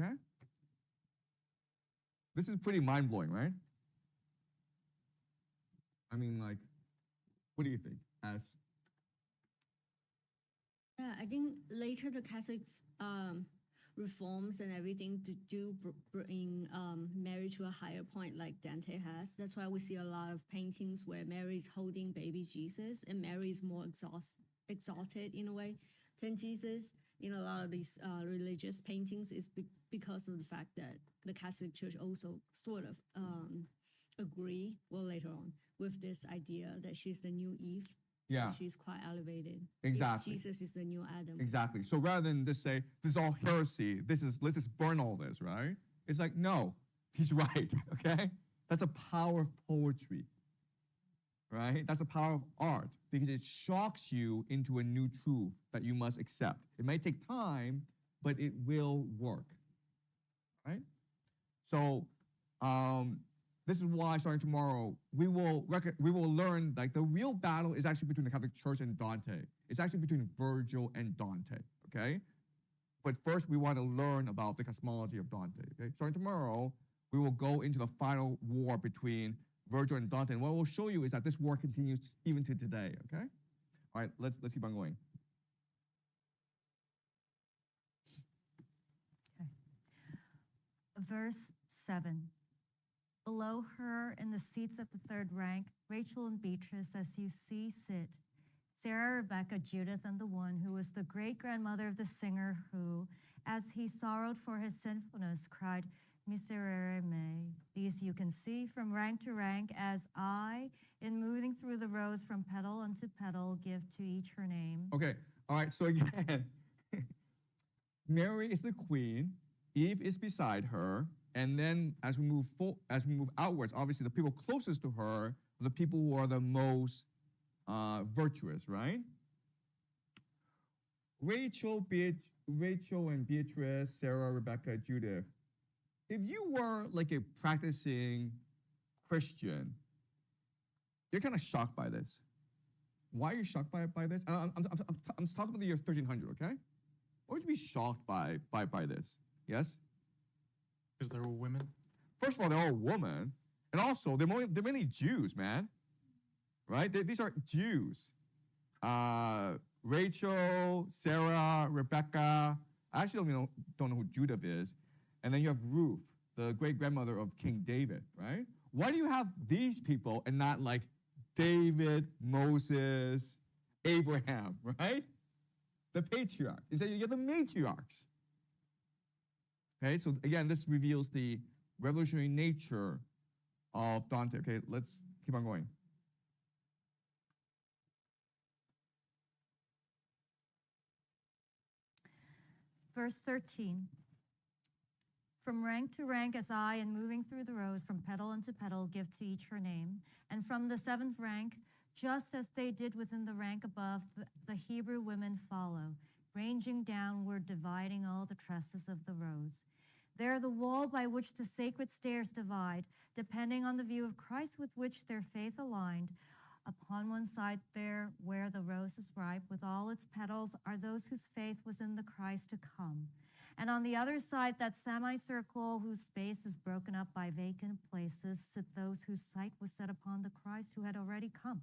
Okay? This is pretty mind-blowing, right? I mean, like, what do you think, as? Yeah, I think later the Catholic reforms and everything to do bring Mary to a higher point like Dante has. That's why we see a lot of paintings where Mary is holding baby Jesus and Mary is more exalted in a way than Jesus. In a lot of these religious paintings is because of the fact that the Catholic Church also sort of agree, well, later on, with this idea that she's the new Eve. Yeah. So she's quite elevated. Exactly. Jesus is the new Adam. Exactly. So rather than just say, this is all heresy, let's just burn all this, right? It's like, no, he's right, okay? That's a power of poetry, right? That's a power of art because it shocks you into a new truth that you must accept. It may take time, but it will work, right? So, this is why starting tomorrow, we will learn like the real battle is actually between the Catholic Church and Dante. It's actually between Virgil and Dante, okay? But first we want to learn about the cosmology of Dante, okay? Starting tomorrow, we will go into the final war between Virgil and Dante. And what we'll show you is that this war continues even to today, okay? All right, let's keep on going. Verse 7. Below her, in the seats of the third rank, Rachel and Beatrice, as you see, sit. Sarah, Rebecca, Judith, and the one who was the great-grandmother of the singer who, as he sorrowed for his sinfulness, cried, Miserere me. These you can see from rank to rank, as I, in moving through the rows from petal unto petal, give to each her name. Okay, all right, so again, Mary is the queen, Eve is beside her, and then as we move outwards, obviously the people closest to her are the people who are the most virtuous, right? Rachel and Beatrice, Sarah, Rebecca, Judith. If you were like a practicing Christian, you're kind of shocked by this. Why are you shocked by this? I'm talking about the year 1300, okay? Why would you be shocked by this? Yes? Because they're all women. First of all, they're all women. And also, they're mainly Jews, man. Right? These are Jews. Rachel, Sarah, Rebecca. I actually don't know who Judith is. And then you have Ruth, the great-grandmother of King David, right? Why do you have these people and not like David, Moses, Abraham, right? The patriarchs. Instead, you get the matriarchs. Okay, so again, this reveals the revolutionary nature of Dante. Okay, let's keep on going. Verse 13. From rank to rank as I, and moving through the rows, from petal unto petal, give to each her name. And from the seventh rank, just as they did within the rank above, the Hebrew women follow, ranging downward, dividing all the tresses of the rows. They are the wall by which the sacred stairs divide, depending on the view of Christ with which their faith aligned. Upon one side there, where the rose is ripe, with all its petals, are those whose faith was in the Christ to come. And on the other side, that semicircle whose space is broken up by vacant places, sit those whose sight was set upon the Christ who had already come.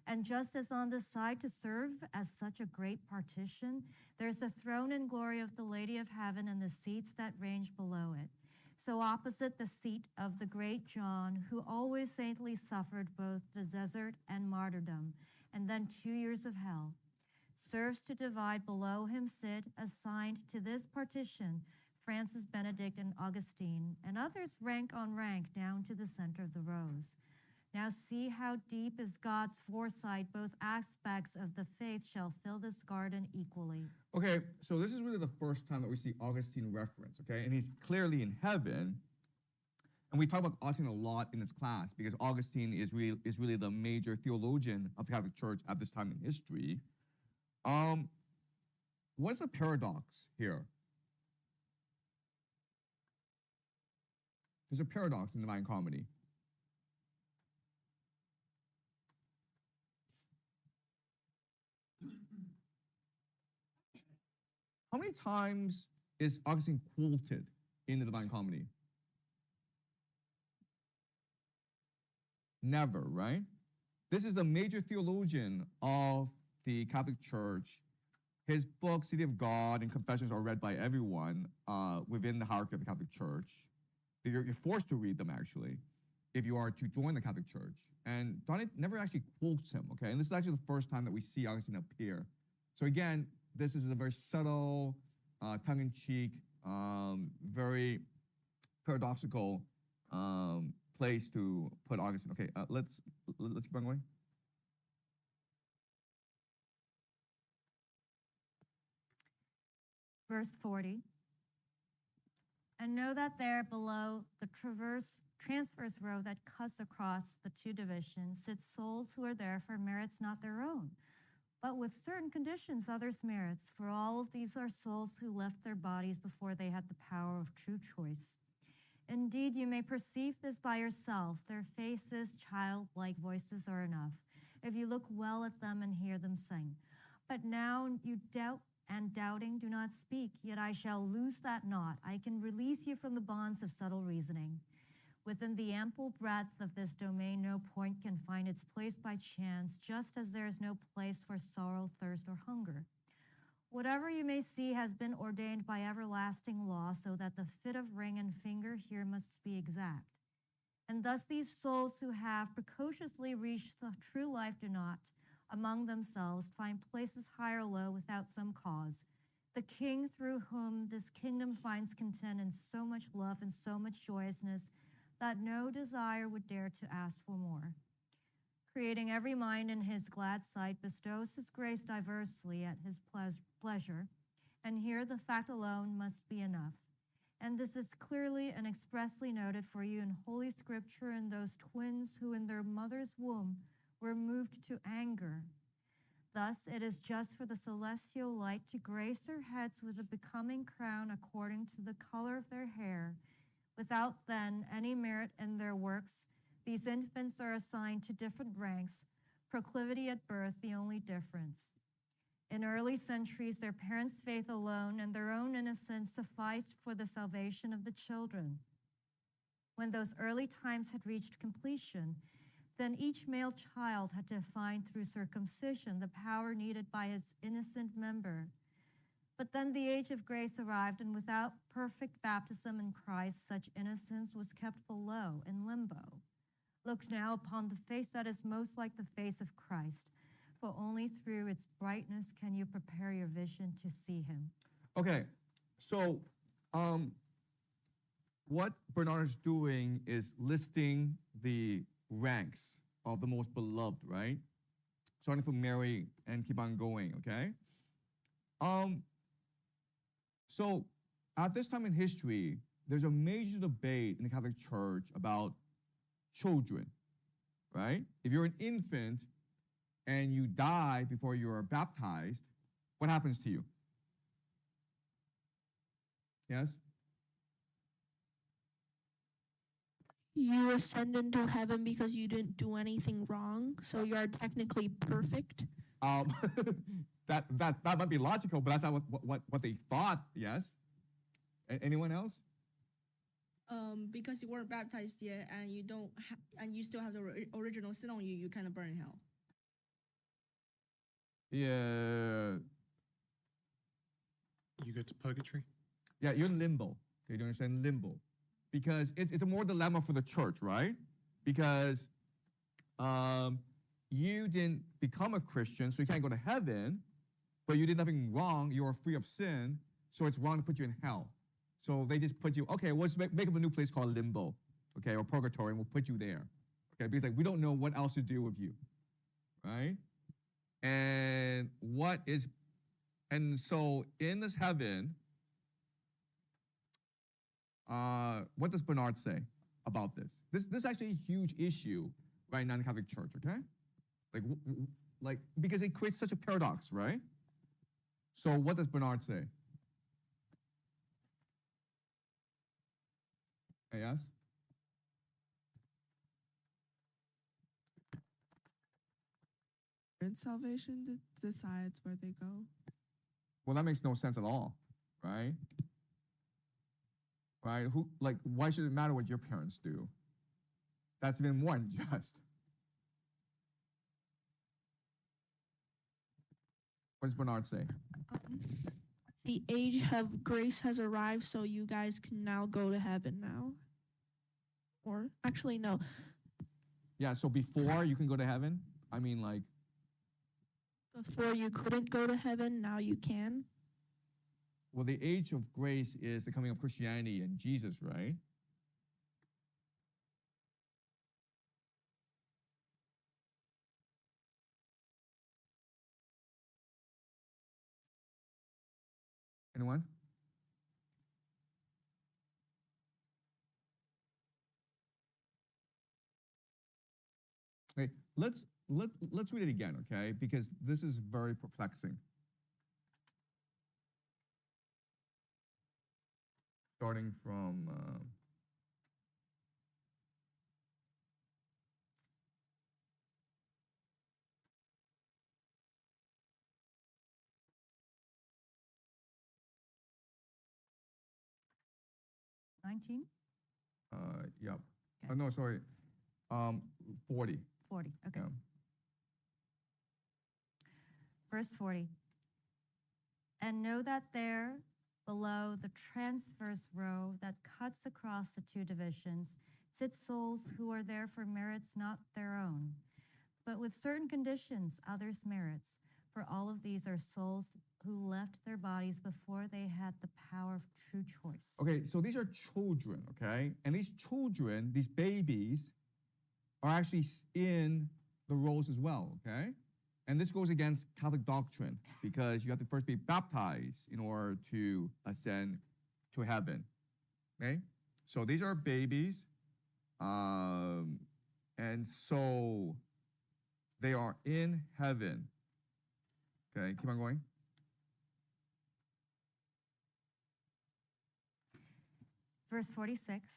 And just as on the side to serve as such a great partition, there's the throne and glory of the Lady of Heaven and the seats that range below it. So opposite the seat of the great John, who always saintly suffered both the desert and martyrdom, and then 2 years of hell, serves to divide below him sit, assigned to this partition, Francis, Benedict, and Augustine, and others rank on rank down to the center of the rows. Now see how deep is God's foresight. Both aspects of the faith shall fill this garden equally. Okay, so this is really the first time that we see Augustine reference, okay? And he's clearly in heaven. And we talk about Augustine a lot in this class because Augustine is really the major theologian of the Catholic Church at this time in history. What's the paradox here? There's a paradox in the Divine Comedy. How many times is Augustine quoted in the Divine Comedy? Never, right? This is the major theologian of the Catholic Church. His book, City of God and Confessions, are read by everyone within the hierarchy of the Catholic Church. You're forced to read them, actually, if you are to join the Catholic Church. And Dante never actually quotes him, okay? And this is actually the first time that we see Augustine appear. So again, this is a very subtle, tongue-in-cheek, very paradoxical place to put Augustine. Okay, let's keep on going. Verse 40. And know that there below the transverse row that cuts across the two divisions sit souls who are there for merits not their own, but with certain conditions others' merits, for all of these are souls who left their bodies before they had the power of true choice. Indeed, you may perceive this by yourself. Their faces, childlike voices are enough, if you look well at them and hear them sing. But now you doubt, and doubting do not speak, yet I shall loose that knot. I can release you from the bonds of subtle reasoning. Within the ample breadth of this domain, no point can find its place by chance, just as there is no place for sorrow, thirst, or hunger. Whatever you may see has been ordained by everlasting law, so that the fit of ring and finger here must be exact. And thus these souls who have precociously reached the true life do not, among themselves, find places high or low without some cause. The King through whom this kingdom finds content in so much love and so much joyousness that no desire would dare to ask for more. Creating every mind in his glad sight, bestows his grace diversely at his pleasure, and here the fact alone must be enough. And this is clearly and expressly noted for you in Holy Scripture in those twins who in their mother's womb were moved to anger. Thus it is just for the celestial light to grace their heads with a becoming crown according to the color of their hair. Without then any merit in their works, these infants are assigned to different ranks, proclivity at birth the only difference. In early centuries, their parents' faith alone and their own innocence sufficed for the salvation of the children. When those early times had reached completion, then each male child had to find through circumcision the power needed by his innocent member. But then the age of grace arrived, and without perfect baptism in Christ, such innocence was kept below in limbo. Look now upon the face that is most like the face of Christ, for only through its brightness can you prepare your vision to see him. Okay, so what Bernard is doing is listing the ranks of the most beloved, right? Starting from Mary and keep on going, okay? So at this time in history, there's a major debate in the Catholic Church about children, right? If you're an infant and you die before you are baptized, what happens to you? Yes? You ascend into heaven because you didn't do anything wrong, so you are technically perfect. That might be logical, but that's not what they thought. Yes. Anyone else? Because you weren't baptized yet, and you don't, and you still have the original sin on you, you kind of burn in hell. Yeah. You go to purgatory? Yeah, you're in limbo. Okay, do you understand limbo? Because it's a more dilemma for the church, right? Because you didn't become a Christian, so you can't go to heaven, but you did nothing wrong, you're free of sin, so it's wrong to put you in hell. So they just put you, okay, let's make up a new place called limbo, okay, or purgatory, and we'll put you there. Okay, because like we don't know what else to do with you, right? And so in this heaven, what does Bernard say about this? This is actually a huge issue right now in the Catholic Church, okay? Like because it creates such a paradox, right? So what does Bernard say? Yes? And salvation decides where they go. Well, that makes no sense at all, right? Right? Why should it matter what your parents do? That's even more unjust. What does Bernard say? The age of grace has arrived, so you guys can now go to heaven now. Or actually, no. Yeah, so before you can go to heaven, I mean like. Before you couldn't go to heaven, now you can. Well, the age of grace is the coming of Christianity and Jesus, right? Anyone? Okay, let's read it again, okay? Because this is very perplexing. Starting from 19? Yep. Okay. No, sorry. 40. 40, okay. Yeah. Verse 40. And know that there, below the transverse row that cuts across the two divisions, sit souls who are there for merits not their own, but with certain conditions others' merits. For all of these are souls who left their bodies before they had the power of true choice. Okay, so these are children, okay? And these children, these babies, are actually in the roles as well, okay? And this goes against Catholic doctrine because you have to first be baptized in order to ascend to heaven, okay? So these are babies, and so they are in heaven. Okay, keep on going. Verse 46.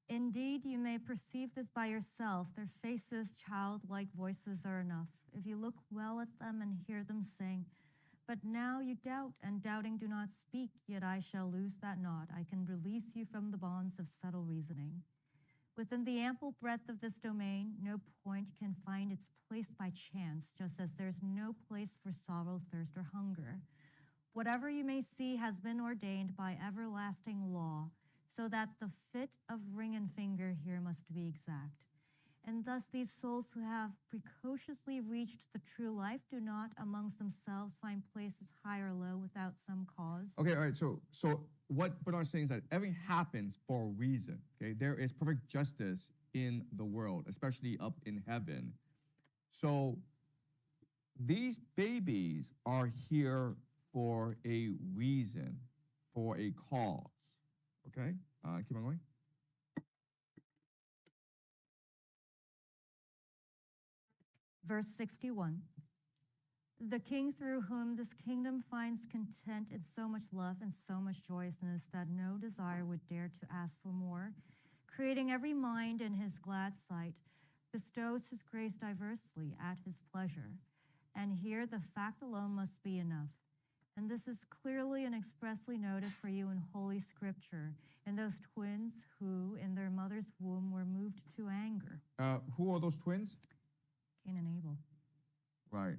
Indeed, you may perceive this by yourself. Their faces, childlike voices are enough. If you look well at them and hear them sing, but now you doubt, and doubting do not speak, yet I shall lose that not. I can release you from the bonds of subtle reasoning. Within the ample breadth of this domain, no point can find its place by chance, just as there's no place for sorrow, thirst, or hunger. Whatever you may see has been ordained by everlasting law, so that the fit of ring and finger here must be exact. And thus these souls who have precociously reached the true life do not amongst themselves find places high or low without some cause. Okay, all right, so what Bernard's saying is that everything happens for a reason, okay? There is perfect justice in the world, especially up in heaven. So these babies are here for a reason, for a cause, okay? Keep on going. Verse 61. The king through whom this kingdom finds content in so much love and so much joyousness that no desire would dare to ask for more, creating every mind in his glad sight, bestows his grace diversely at his pleasure. And here the fact alone must be enough. And this is clearly and expressly noted for you in Holy Scripture, in those twins who in their mother's womb were moved to anger. Who are those twins? Cain and Abel. Right.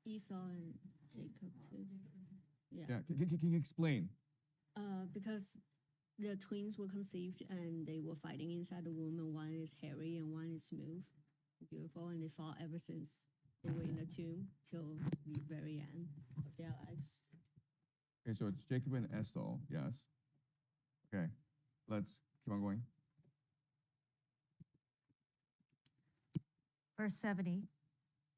Esau and Jacob too. Yeah. Can you explain? Because the twins were conceived and they were fighting inside the womb, and one is hairy and one is smooth, beautiful, and they fought ever since they were in the tomb till the very end of their lives. Okay, so it's Jacob and Esau, yes. Okay, let's keep on going. Verse 70.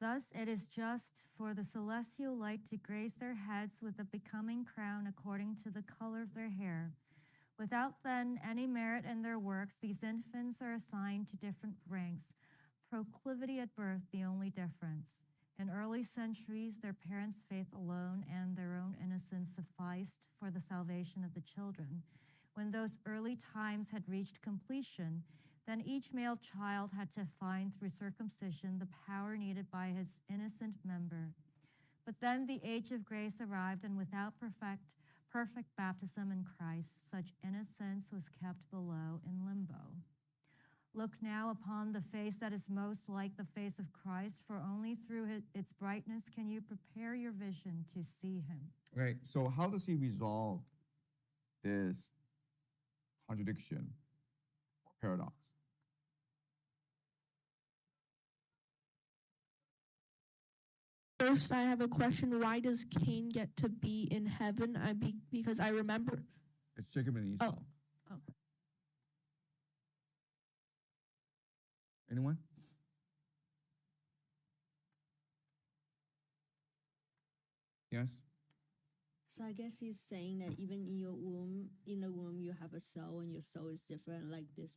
Thus it is just for the celestial light to grace their heads with a becoming crown according to the color of their hair. Without then any merit in their works, these infants are assigned to different ranks, proclivity at birth the only difference. In early centuries, their parents' faith alone and their own innocence sufficed for the salvation of the children. When those early times had reached completion, then each male child had to find through circumcision the power needed by his innocent member. But then the age of grace arrived, and without perfect baptism in Christ, such innocence was kept below in limbo. Look now upon the face that is most like the face of Christ, for only through its brightness can you prepare your vision to see him. Okay, so how does he resolve this contradiction or paradox? First, I have a question. Why does Cain get to be in heaven? Because I remember. It's Jacob and Esau. Oh. Anyone? Yes? So I guess he's saying that even in the womb, you have a soul, and your soul is different. Like this,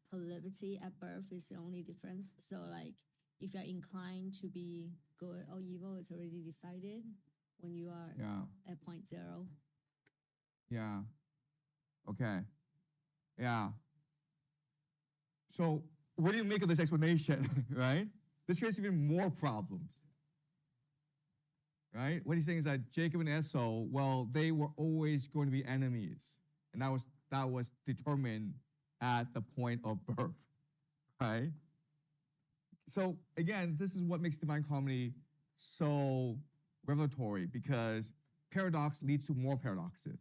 proclivity at birth is the only difference. So like, if you're inclined to be good or evil, it's already decided when you are at point 0. Yeah. Okay. Yeah. So what do you make of this explanation, right? This creates even more problems. Right? What he's saying is that Jacob and Esau, well, they were always going to be enemies. And that was determined at the point of birth. Right? So again, this is what makes Divine Comedy so revelatory because paradox leads to more paradoxes.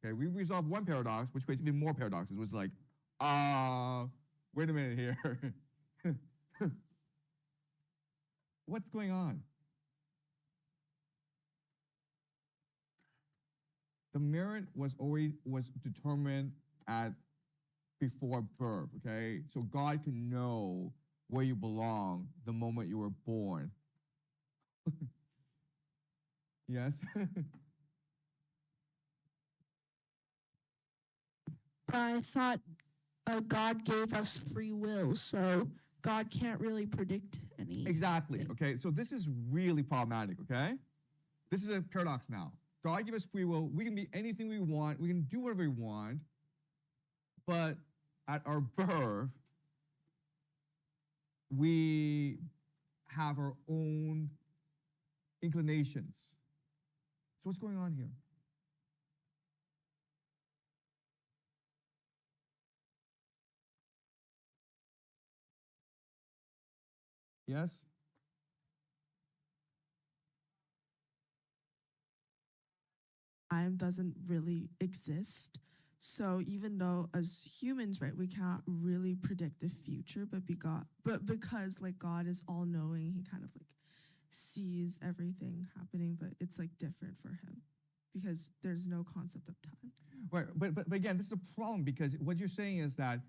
Okay, we resolve one paradox, which creates even more paradoxes. Which is like, wait a minute here. What's going on? The merit was determined at before birth. Okay, so God can know where you belong the moment you were born. Yes. I thought God gave us free will, so God can't really predict any. Exactly. Okay. So this is really problematic. Okay. This is a paradox now. God gave us free will. We can be anything we want. We can do whatever we want. But at our birth, we have our own inclinations. So what's going on here? Yes? Time doesn't really exist. So even though as humans, right, we cannot really predict the future, but because like God is all knowing, he kind of like sees everything happening, but it's like different for him because there's no concept of time. Right, but again, this is a problem because what you're saying is that,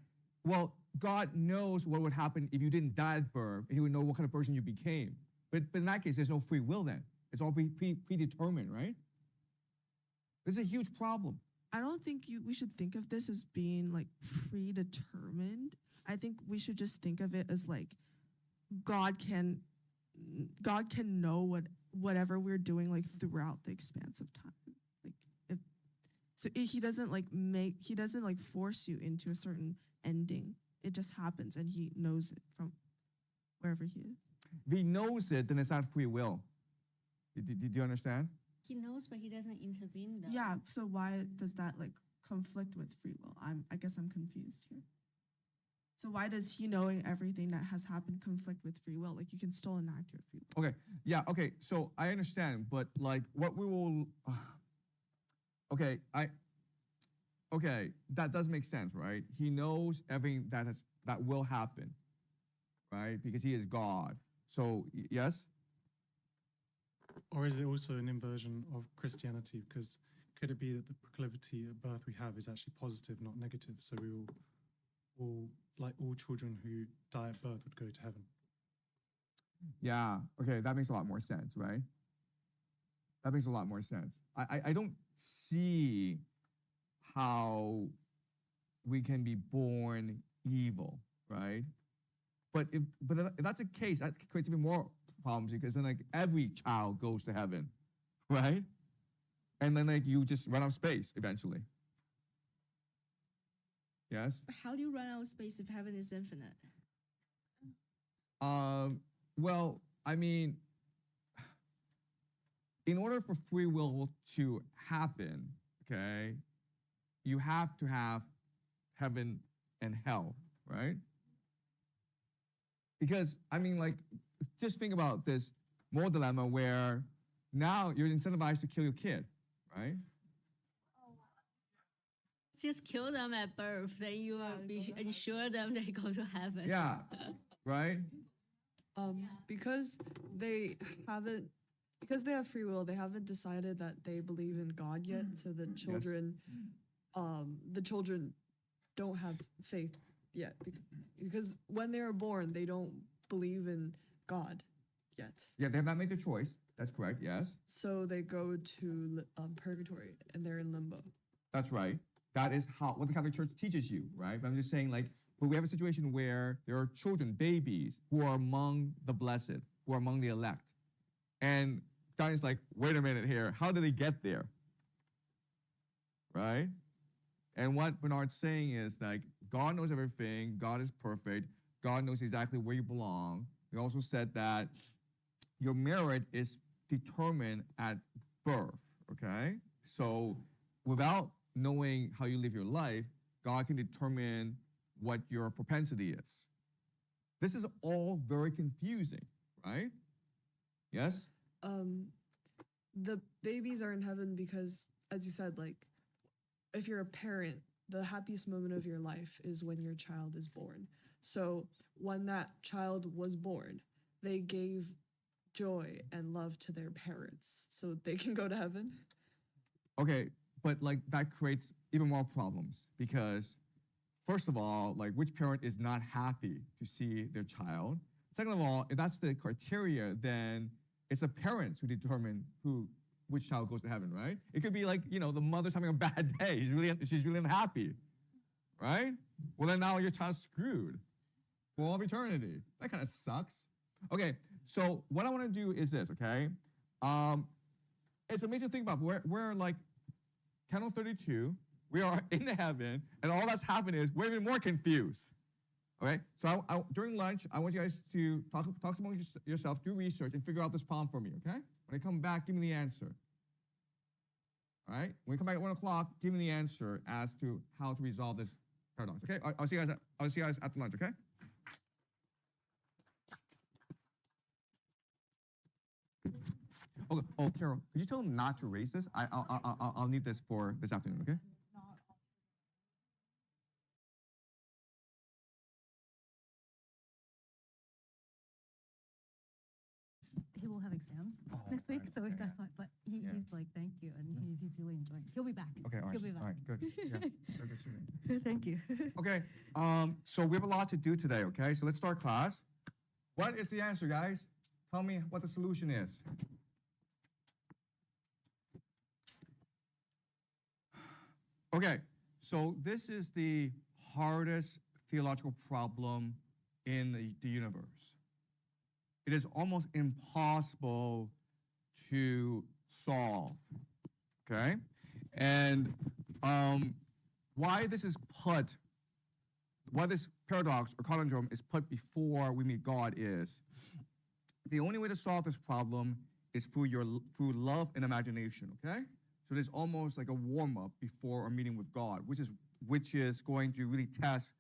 well, God knows what would happen if you didn't die at birth, and he would know what kind of person you became. But in that case, there's no free will then. It's all predetermined, right? This is a huge problem. I don't think we should think of this as being like predetermined. I think we should just think of it as like God can know whatever we're doing like throughout the expanse of time. He doesn't like force you into a certain ending. It just happens and he knows it from wherever he is. If he knows it, then it's not free will. Did you understand? He knows, but he doesn't intervene though. Yeah, so why does that like conflict with free will? I guess I'm confused here. So why does he knowing everything that has happened conflict with free will? Like you can still enact your free will. Okay, yeah, okay, so I understand, but like what we will, okay, that does make sense, right? He knows everything that will happen, right? Because he is God. So yes? Or is it also an inversion of Christianity? Because could it be that the proclivity at birth we have is actually positive, not negative? So we will all, like all children who die at birth, would go to heaven. Yeah, okay, that makes a lot more sense, right? That makes a lot more sense. I don't see how we can be born evil, right? But if that's the case, that creates even more problems because then like every child goes to heaven, right? And then like you just run out of space eventually. Yes? How do you run out of space if heaven is infinite? Well, I mean, in order for free will to happen, okay, you have to have heaven and hell, right? Because, I mean, like, just think about this moral dilemma where now you're incentivized to kill your kid, right? Just kill them at birth, then you ensure them they go to heaven. Yeah, right? Because they have free will, they haven't decided that they believe in God yet. So the children don't have faith yet because when they are born, they don't believe in God yet. Yeah, they have not made their choice. That's correct, yes. So they go to purgatory and they're in limbo. That's right. That is what the Catholic Church teaches you, right? But I'm just saying, like, but we have a situation where there are children, babies, who are among the blessed, who are among the elect. And Johnny's like, wait a minute here, how did they get there? Right? And what Bernard's saying is, like, God knows everything, God is perfect, God knows exactly where you belong. He also said that your merit is determined at birth, okay? So without knowing how you live your life, God can determine what your propensity is. This is all very confusing, right? Yes? the babies are in heaven because, as you said, like if you're a parent, the happiest moment of your life is when your child is born. So when that child was born, they gave joy and love to their parents so they can go to heaven. Okay, but like that creates even more problems because, first of all, like which parent is not happy to see their child? Second of all, if that's the criteria, then it's the parents who determine which child goes to heaven, right? It could be like, you know, the mother's having a bad day. She's really unhappy, right? Well, then now your child's screwed for all of eternity. That kind of sucks. Okay, so what I want to do is this, okay? It's amazing to think about. We're like candle 32. We are in heaven, and all that's happening is we're even more confused. Okay, so during lunch, I want you guys to talk among yourself, do research, and figure out this problem for me. Okay, when I come back, give me the answer. All right, when we come back at 1 o'clock, give me the answer as to how to resolve this paradox. Okay, I'll see you guys at lunch. Okay. Okay. Oh, Carol, could you tell them not to raise this? I'll need this for this afternoon. Okay. He will have exams next week, so that's fine. But he's like, thank you, and he's really enjoying it. He'll be back. Okay, all right. He'll be back. All right, good. Yeah, good student. Thank you. Okay, so we have a lot to do today, okay? So let's start class. What is the answer, guys? Tell me what the solution is. Okay, so this is the hardest theological problem in the universe. It is almost impossible to solve, okay? And why this paradox or conundrum is put before we meet God is, the only way to solve this problem is through love and imagination, okay? So there's almost like a warm-up before our meeting with God, which is going to really test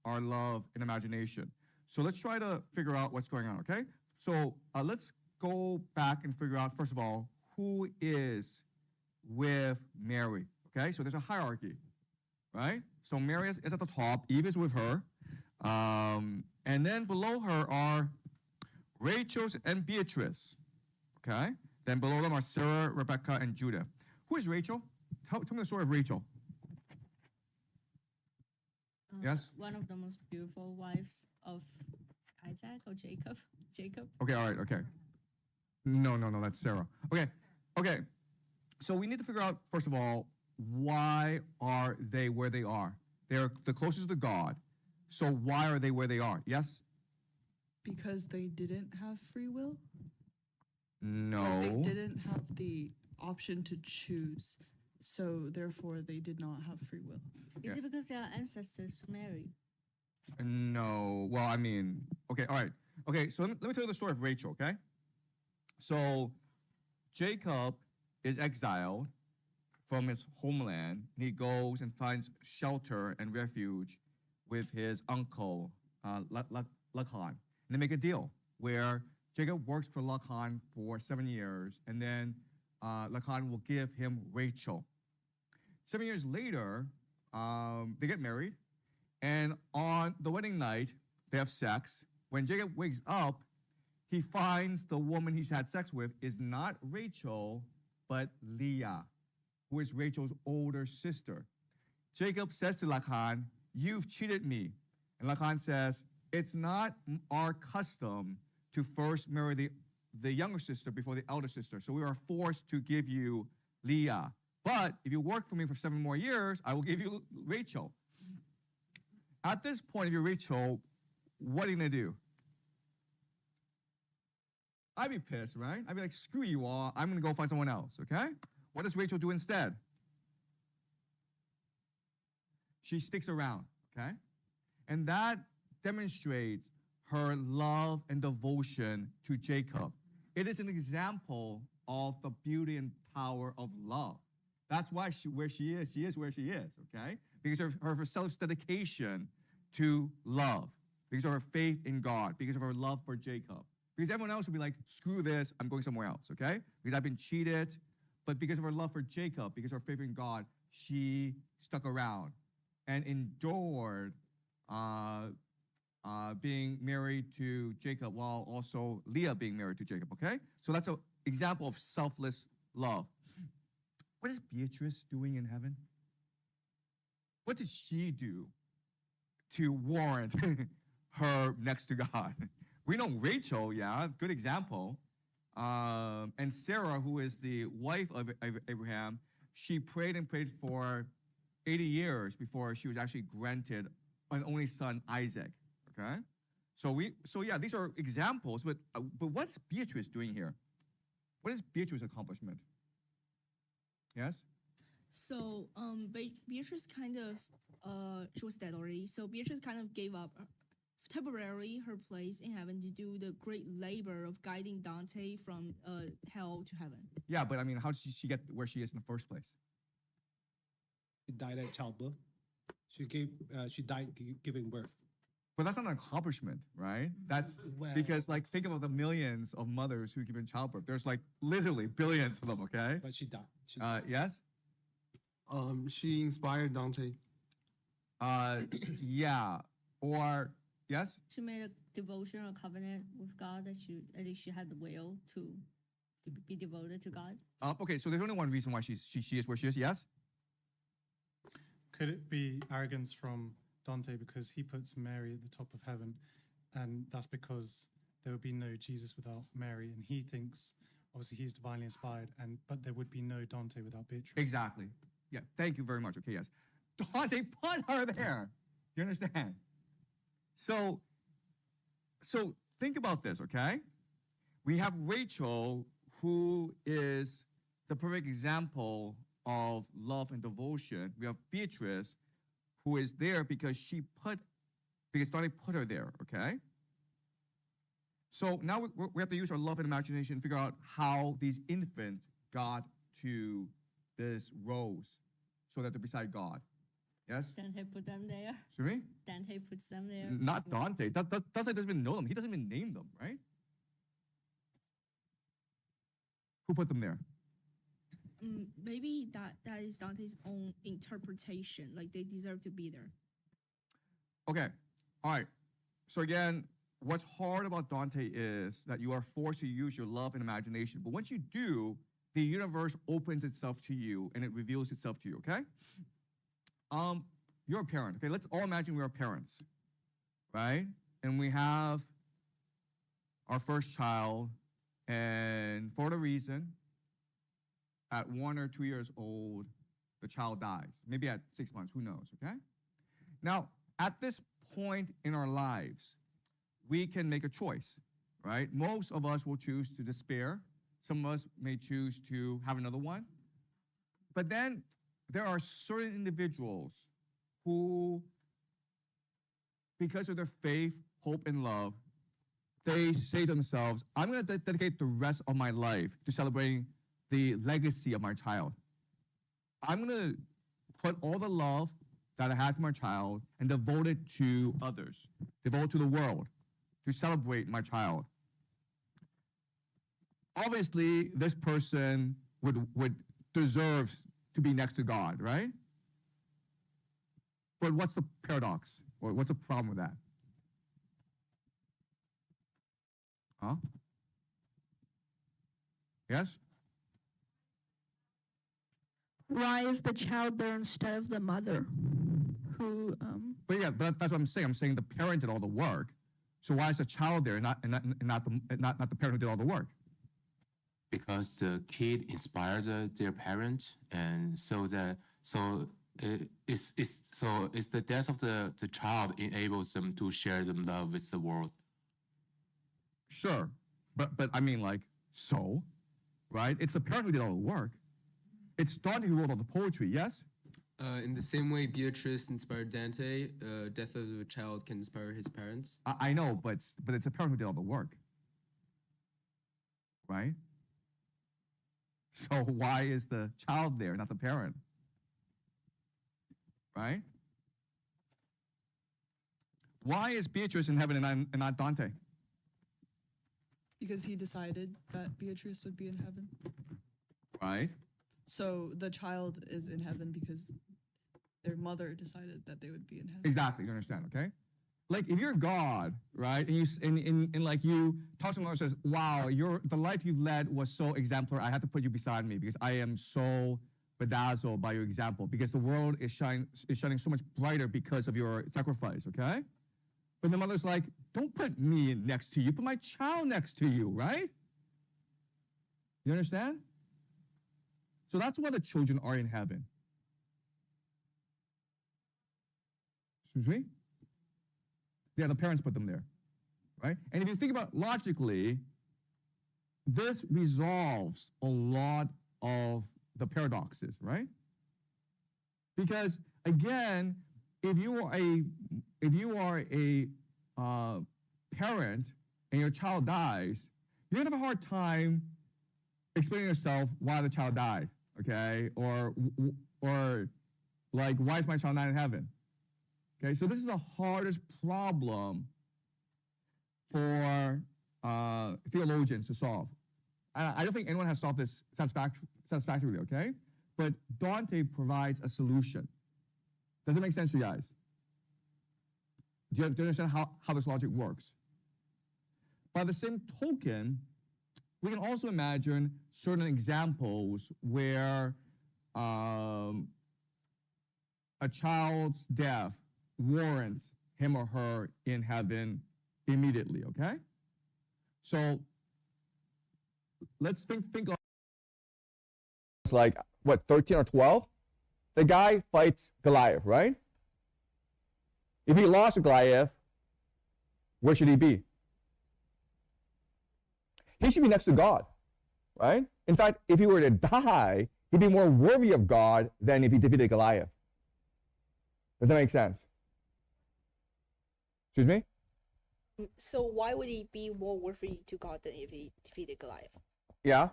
our love and imagination. So let's try to figure out what's going on, okay? So let's go back and figure out, first of all, who is with Mary, okay? So there's a hierarchy, right? So Mary is at the top, Eve is with her, and then below her are Rachel and Beatrice, okay? Then below them are Sarah, Rebecca, and Judah. Who is Rachel? Tell me the story of Rachel. Yes? One of the most beautiful wives of Isaac or Jacob. Okay, all right, okay. No, that's Sarah. Okay. So we need to figure out, first of all, why are they where they are? They're the closest to God. So why are they where they are? Yes? Because they didn't have free will? No. Like they didn't have the option to choose. So therefore they did not have free will. Is it because they are ancestors to Mary? No. Well, I mean, okay, all right. Okay, so let me tell you the story of Rachel, okay? So Jacob is exiled from his homeland, and he goes and finds shelter and refuge with his uncle, Laban. And they make a deal where Jacob works for Laban for 7 years, and then Laban will give him Rachel. 7 years later, they get married, and on the wedding night, they have sex. When Jacob wakes up, he finds the woman he's had sex with is not Rachel, but Leah, who is Rachel's older sister. Jacob says to Laban, "You've cheated me." And Laban says, "It's not our custom to first marry the younger sister before the elder sister, so we are forced to give you Leah. But if you work for me for 7 more years, I will give you Rachel." At this point, if you're Rachel, what are you gonna do? I'd be pissed, right? I'd be like, screw you all, I'm gonna go find someone else, okay? What does Rachel do instead? She sticks around, okay? And that demonstrates her love and devotion to Jacob. It is an example of the beauty and power of love. That's why she is where she is, okay? Because of her self-dedication to love, because of her faith in God, because of her love for Jacob. Because everyone else would be like, screw this, I'm going somewhere else, okay? Because I've been cheated. But because of her love for Jacob, because of her faith in God, she stuck around and endured being married to Jacob while also Leah being married to Jacob, okay? So that's an example of selfless love. What is Beatrice doing in heaven? What did she do to warrant her next to God? We know Rachel, yeah, good example. And Sarah, who is the wife of Abraham, she prayed and prayed for 80 years before she was actually granted an only son, Isaac. Okay, so yeah, these are examples. But what's Beatrice doing here? What is Beatrice's accomplishment? Yes. So Beatrice kind of she was dead already. So Beatrice kind of gave up temporarily her place in heaven to do the great labor of guiding Dante from hell to heaven. Yeah, but I mean, how did she get where she is in the first place? She died at childbirth. She died giving birth. But that's not an accomplishment, right? That's because, like, think about the millions of mothers who give in childbirth. There's like literally billions of them. Okay. But she died. Yes. She inspired Dante. Yeah. Or yes. She made a devotional covenant with God that she had the will to be devoted to God. Okay, so there's only one reason why she is where she is. Yes. Could it be arrogance from Dante because he puts Mary at the top of heaven, and that's because there would be no Jesus without Mary, and he thinks obviously he's divinely inspired, but there would be no Dante without Beatrice. Exactly. Yeah. Thank you very much. Okay. Yes. Dante put her there. You understand? So think about this. Okay. We have Rachel, who is the perfect example of love and devotion. We have Beatrice, who is there because Dante put her there, okay? So now we have to use our love and imagination to figure out how these infants got to this rose so that they're beside God. Yes? Dante put them there. Excuse me? Dante puts them there. Not Dante. Dante doesn't even know them. He doesn't even name them, right? Who put them there? Maybe that is Dante's own interpretation. Like they deserve to be there. Okay. All right. So again, what's hard about Dante is that you are forced to use your love and imagination. But once you do, the universe opens itself to you and it reveals itself to you, okay? You're a parent, okay? Let's all imagine we are parents, right? And we have our first child, and for whatever reason, at 1 or 2 years old, the child dies. Maybe at 6 months, who knows, okay? Now, at this point in our lives, we can make a choice, right? Most of us will choose to despair. Some of us may choose to have another one. But then there are certain individuals who, because of their faith, hope, and love, they say to themselves, I'm going to dedicate the rest of my life to celebrating the legacy of my child. I'm going to put all the love that I had for my child and devote it to others, devote it to the world, to celebrate my child. Obviously, this person would deserve to be next to God, right? But what's the paradox? Or what's the problem with that? Huh? Yes? Why is the child there instead of the mother? But yeah, but that's what I'm saying. I'm saying the parent did all the work. So why is the child there and not the parent who did all the work? Because the kid inspires their parent, and it's the death of the child enables them to share the love with the world. Sure, but I mean, like, so, right? It's the parent who did all the work. It's Dante who wrote all the poetry. Yes. In the same way Beatrice inspired Dante, death of a child can inspire his parents. I know, but it's the parent who did all the work, right? So why is the child there, not the parent? Right? Why is Beatrice in heaven and not Dante? because he decided that Beatrice would be in heaven. Right? So the child is in heaven because their mother decided that they would be in heaven. Exactly. You understand? Okay. Like if you're God, right, and you and like you talk to someone and says, "Wow, the life you've led was so exemplary. I have to put you beside me because I am so bedazzled by your example. Because the world is shining so much brighter because of your sacrifice." Okay. But the mother's like, "Don't put me next to you. Put my child next to you." Right? You understand? So that's why the children are in heaven. Excuse me? Yeah, the parents put them there, right? And if you think about it logically, this resolves a lot of the paradoxes, right? Because again, if you are a parent and your child dies, you're gonna have a hard time explaining yourself why the child died, okay? Or like, why is my child not in heaven? Okay, so this is the hardest problem for theologians to solve. I don't think anyone has solved this satisfactorily, okay? But Dante provides a solution. Does it make sense to you guys? Do you understand how this logic works? By the same token, we can also imagine certain examples where a child's death warrants him or her in heaven immediately, okay? So let's think of it's like, what, 13 or 12? The guy fights Goliath, right? If he lost to Goliath, where should he be? He should be next to God, right? In fact, if he were to die, he'd be more worthy of God than if he defeated Goliath. Does that make sense? Excuse me? So why would he be more worthy to God than if he defeated Goliath? Yeah?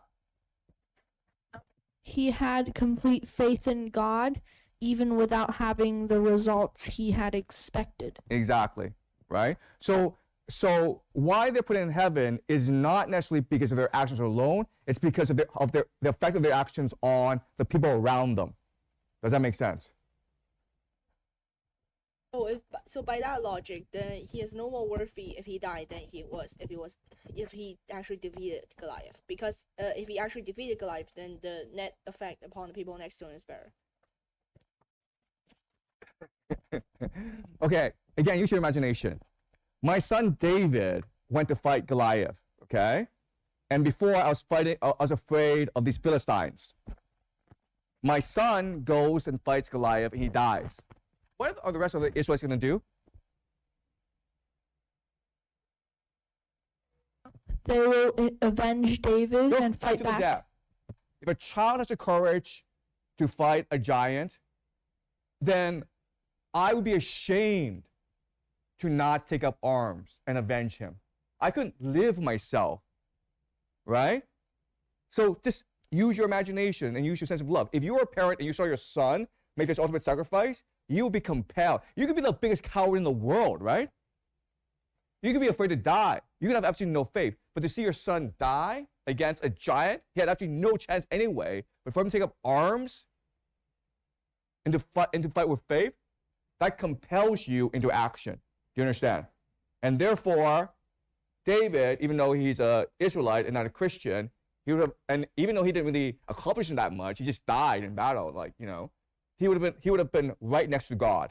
He had complete faith in God, even without having the results he had expected. Exactly, right? So why they're put in heaven is not necessarily because of their actions alone. It's because of the effect of their actions on the people around them. Does that make sense? So by that logic, then he is no more worthy if he died than if he actually defeated Goliath. Because if he actually defeated Goliath, then the net effect upon the people next to him is better. Okay, again, use your imagination. My son David went to fight Goliath, okay? And before I was afraid of these Philistines. My son goes and fights Goliath, and he dies. What are the rest of the Israelites going to do? They will avenge David and fight to the back. death. If a child has the courage to fight a giant, then I would be ashamed to not take up arms and avenge him. I couldn't live myself, right? So just use your imagination and use your sense of love. If you were a parent and you saw your son make this ultimate sacrifice, you would be compelled. You could be the biggest coward in the world, right? You could be afraid to die. You could have absolutely no faith. But to see your son die against a giant, he had absolutely no chance anyway. But for him to take up arms and to fight with faith, that compels you into action. Do you understand? And therefore, David, even though he's an Israelite and not a Christian, he would have, and even though he didn't really accomplish that much, he just died in battle, like, you know, he would have been right next to God.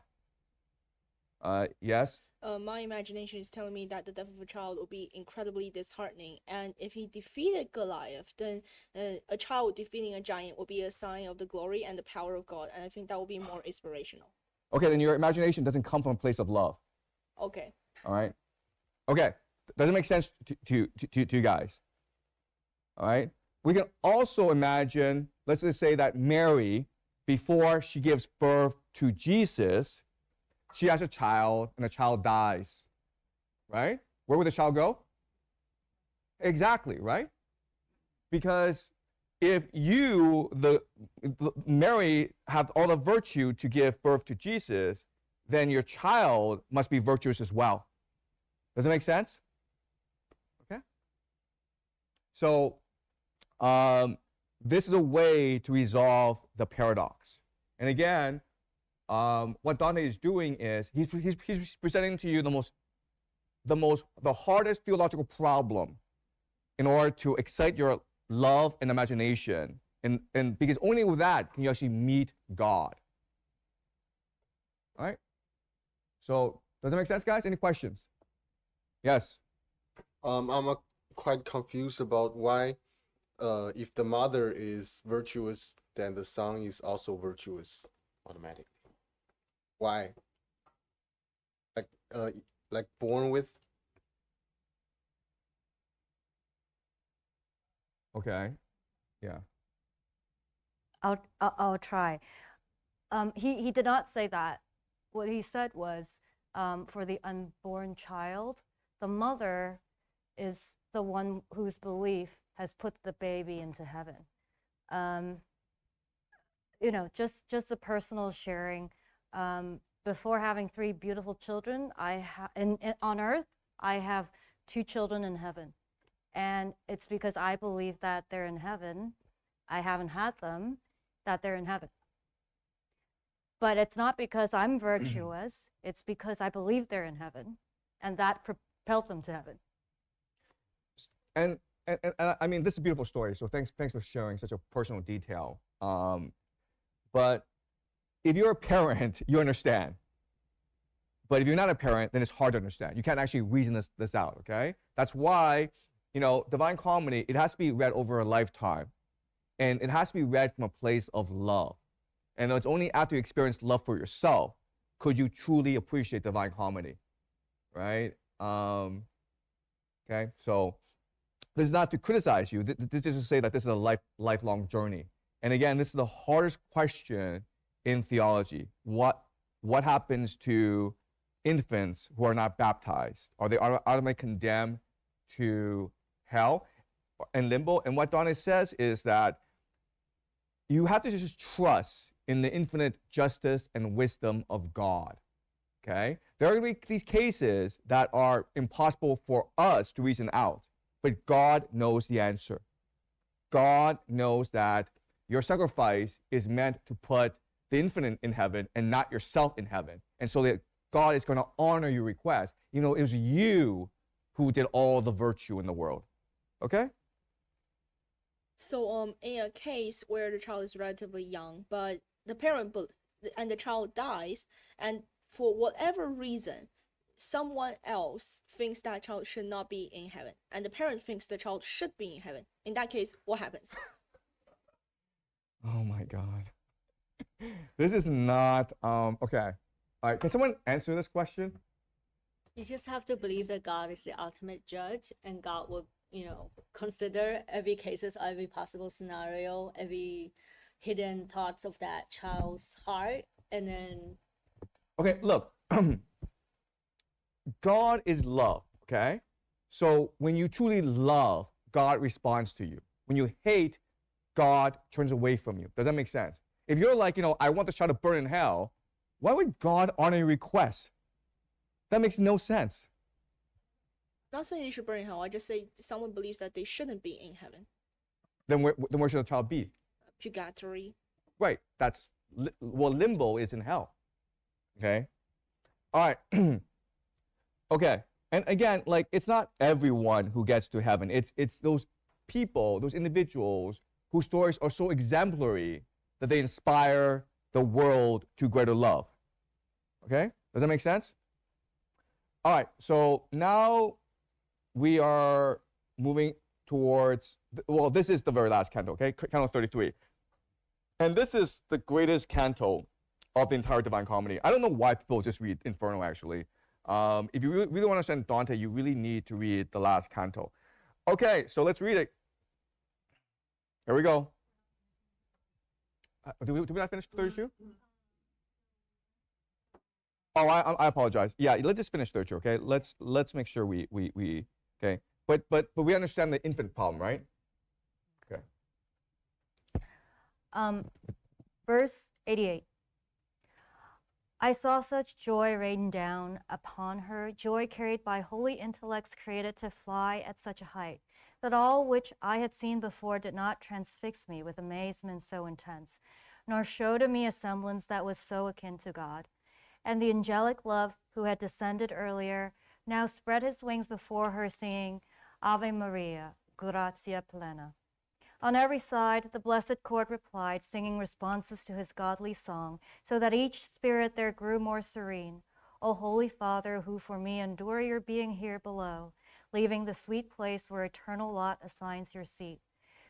Yes? My imagination is telling me that the death of a child will be incredibly disheartening. And if he defeated Goliath, then a child defeating a giant will be a sign of the glory and the power of God. And I think that will be more inspirational. Okay, then your imagination doesn't come from a place of love. Okay. All right? Okay, does it make sense to you guys? All right? We can also imagine, let's just say that Mary, before she gives birth to Jesus, she has a child and the child dies, right? Where would the child go? Exactly, right? Because if Mary, have all the virtue to give birth to Jesus, then your child must be virtuous as well. Does it make sense? Okay? So this is a way to resolve the paradox. And again, what Dante is doing is he's presenting to you the hardest theological problem in order to excite your love and imagination. And because only with that can you actually meet God. All right? So does that make sense, guys? Any questions? Yes. I'm quite confused about why, if the mother is virtuous, then the son is also virtuous automatically. Why? Like born with? Okay. Yeah. I'll try. He did not say that. What he said was, for the unborn child, the mother is the one whose belief has put the baby into heaven. You know, just a personal sharing. Before having 3 beautiful children, on earth, I have 2 children in heaven. And it's because I believe that they're in heaven. I haven't had them, that they're in heaven. But it's not because I'm virtuous, it's because I believe they're in heaven, and that propelled them to heaven. And I mean, this is a beautiful story, so thanks for sharing such a personal detail. But if you're a parent, you understand. But if you're not a parent, then it's hard to understand. You can't actually reason this out, okay? That's why, you know, Divine Comedy, it has to be read over a lifetime. And it has to be read from a place of love. And it's only after you experience love for yourself could you truly appreciate Divine Comedy, right? Okay, so this is not to criticize you. This is to say that this is a lifelong journey. And again, this is the hardest question in theology. What happens to infants who are not baptized? Are they automatically condemned to hell and limbo? And what Dante says is that you have to just trust in the infinite justice and wisdom of God, okay? There are going to be these cases that are impossible for us to reason out, but God knows the answer. God knows that your sacrifice is meant to put the infinite in heaven and not yourself in heaven. And so that God is going to honor your request. You know, it was you who did all the virtue in the world, okay? So in a case where the child is relatively young, but the parent and the child dies, and for whatever reason, someone else thinks that child should not be in heaven, and the parent thinks the child should be in heaven. In that case, what happens? Oh my God. This is not, okay. All right, can someone answer this question? You just have to believe that God is the ultimate judge, and God will, you know, consider every cases, every possible scenario, every hidden thoughts of that child's heart, and then. Okay, look, God is love, okay? So when you truly love, God responds to you. When you hate, God turns away from you. Does that make sense? If you're like, you know, I want this child to burn in hell, why would God honor your request? That makes no sense. Not saying they should burn in hell. I just say someone believes that they shouldn't be in heaven. Then where should the child be? Purgatory. Right. That's well, limbo is in hell. Okay. All right. Okay. And again, like it's not everyone who gets to heaven. It's those people, those individuals whose stories are so exemplary that they inspire the world to greater love. Okay? Does that make sense? All right. So now we are moving towards, well, this is the very last canto, okay? Canto 33. And this is the greatest canto of the entire Divine Comedy. I don't know why people just read Inferno, actually. If you really want to understand Dante, you really need to read the last canto. Okay, so let's read it. Here we go. Did we not finish 32? Oh, I apologize. Yeah, let's just finish 32, okay? Let's make sure we okay. But we understand the infant problem, right? Okay. Verse 88. I saw such joy rain down upon her, joy carried by holy intellects created to fly at such a height. that all which I had seen before did not transfix me with amazement so intense, nor show to me a semblance that was so akin to God. And the angelic love who had descended earlier now spread his wings before her, singing, Ave Maria, gratia plena. On every side, the blessed court replied, singing responses to his godly song, so that each spirit there grew more serene. O Holy Father, who for me endure your being here below, leaving the sweet place where eternal lot assigns your seat.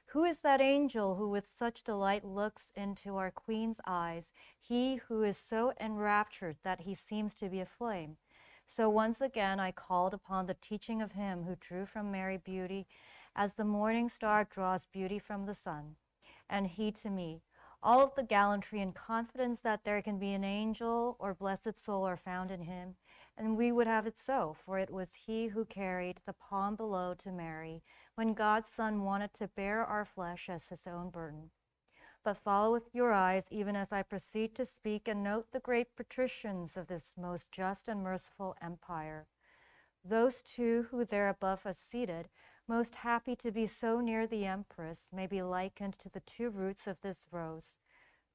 Who is that angel who with such delight looks into our Queen's eyes, he who is so enraptured that he seems to be aflame? So once again I called upon the teaching of him who drew from Mary beauty, as the morning star draws beauty from the sun. And he to me, all of the gallantry and confidence that there can be an angel or blessed soul are found in him, and we would have it so, for it was he who carried the palm below to Mary when God's Son wanted to bear our flesh as his own burden. But follow with your eyes even as I proceed to speak, and note the great patricians of this most just and merciful empire. Those two who there above us seated, most happy to be so near the Empress, may be likened to the two roots of this rose.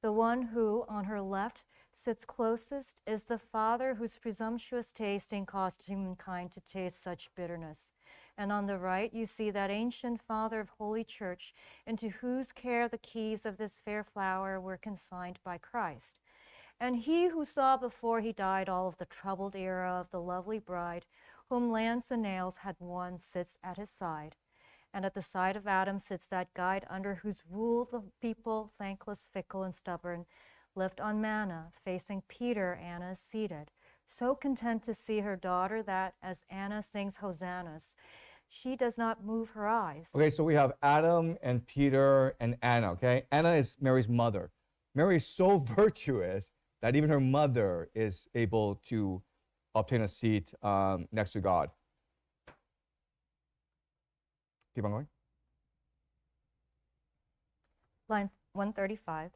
The one who, on her left, sits closest is the Father whose presumptuous tasting caused humankind to taste such bitterness. And on the right, you see that ancient Father of Holy Church, into whose care the keys of this fair flower were consigned by Christ. And he who saw before he died all of the troubled era of the lovely bride, whom lance and nails had won, sits at his side. And at the side of Adam sits that guide under whose rule the people, thankless, fickle, and stubborn, lived on manna. Facing Peter, Anna is seated, so content to see her daughter that, as Anna sings hosannas, she does not move her eyes. Okay, so we have Adam and Peter and Anna, okay? Anna is Mary's mother. Mary is so virtuous that even her mother is able to obtain a seat next to God. Keep on going. Line 135.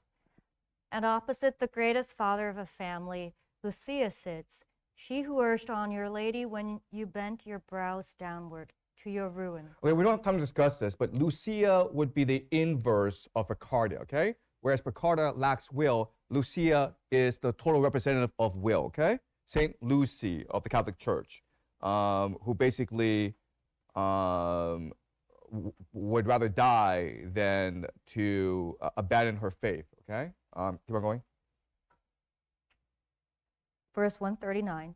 And opposite the greatest father of a family, Lucia sits, she who urged on your lady when you bent your brows downward to your ruin. Okay, we don't have time to discuss this, but Lucia would be the inverse of Picarda, okay? Whereas Picarda lacks will, Lucia is the total representative of will, okay? Saint Lucy of the Catholic Church, who basically would rather die than to abandon her faith, okay? Keep on going. Verse 139.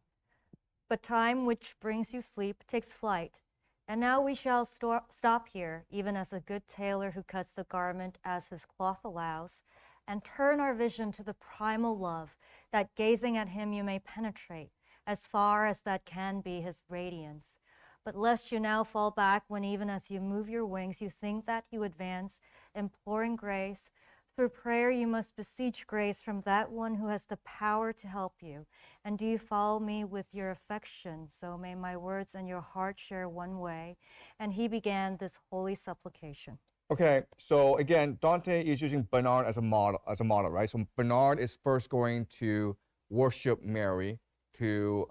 But time which brings you sleep takes flight, and now we shall stop here, even as a good tailor who cuts the garment as his cloth allows, and turn our vision to the primal love, that gazing at him you may penetrate, as far as that can be his radiance. But lest you now fall back when even as you move your wings, you think that you advance, imploring grace, through prayer you must beseech grace from that one who has the power to help you. And do you follow me with your affection? So may my words and your heart share one way. And he began this holy supplication. Okay, so again, Dante is using Bernard as a model, right? So Bernard is first going to worship Mary, to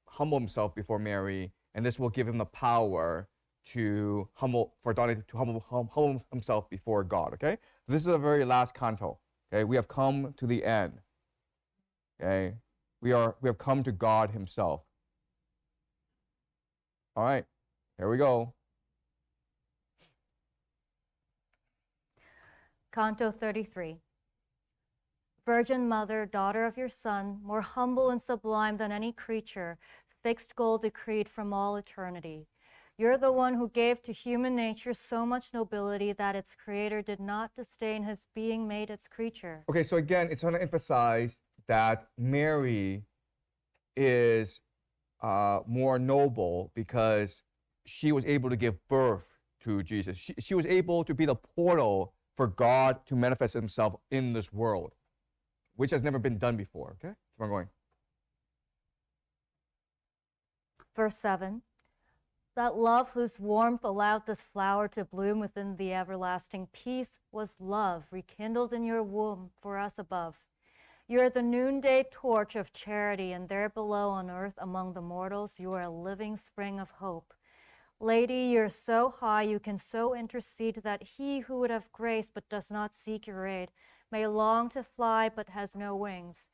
humble himself before Mary, and this will give him the power to Dante to humble himself before God. Okay, this is the very last canto. Okay, we have come to the end. Okay, we have come to God Himself. All right, here we go. Canto 33. Virgin Mother, daughter of your Son, more humble and sublime than any creature, fixed goal decreed from all eternity. You're the one who gave to human nature so much nobility that its creator did not disdain his being made its creature. Okay, so again, it's going to emphasize that Mary is more noble because she was able to give birth to Jesus. She was able to be the portal for God to manifest Himself in this world, which has never been done before. Okay, keep on going. Verse 7. That love whose warmth allowed this flower to bloom within the everlasting peace was love rekindled in your womb for us above. You are the noonday torch of charity, and there below on earth among the mortals you are a living spring of hope. Lady, you're so high, you can so intercede that he who would have grace but does not seek your aid may long to fly but has no wings.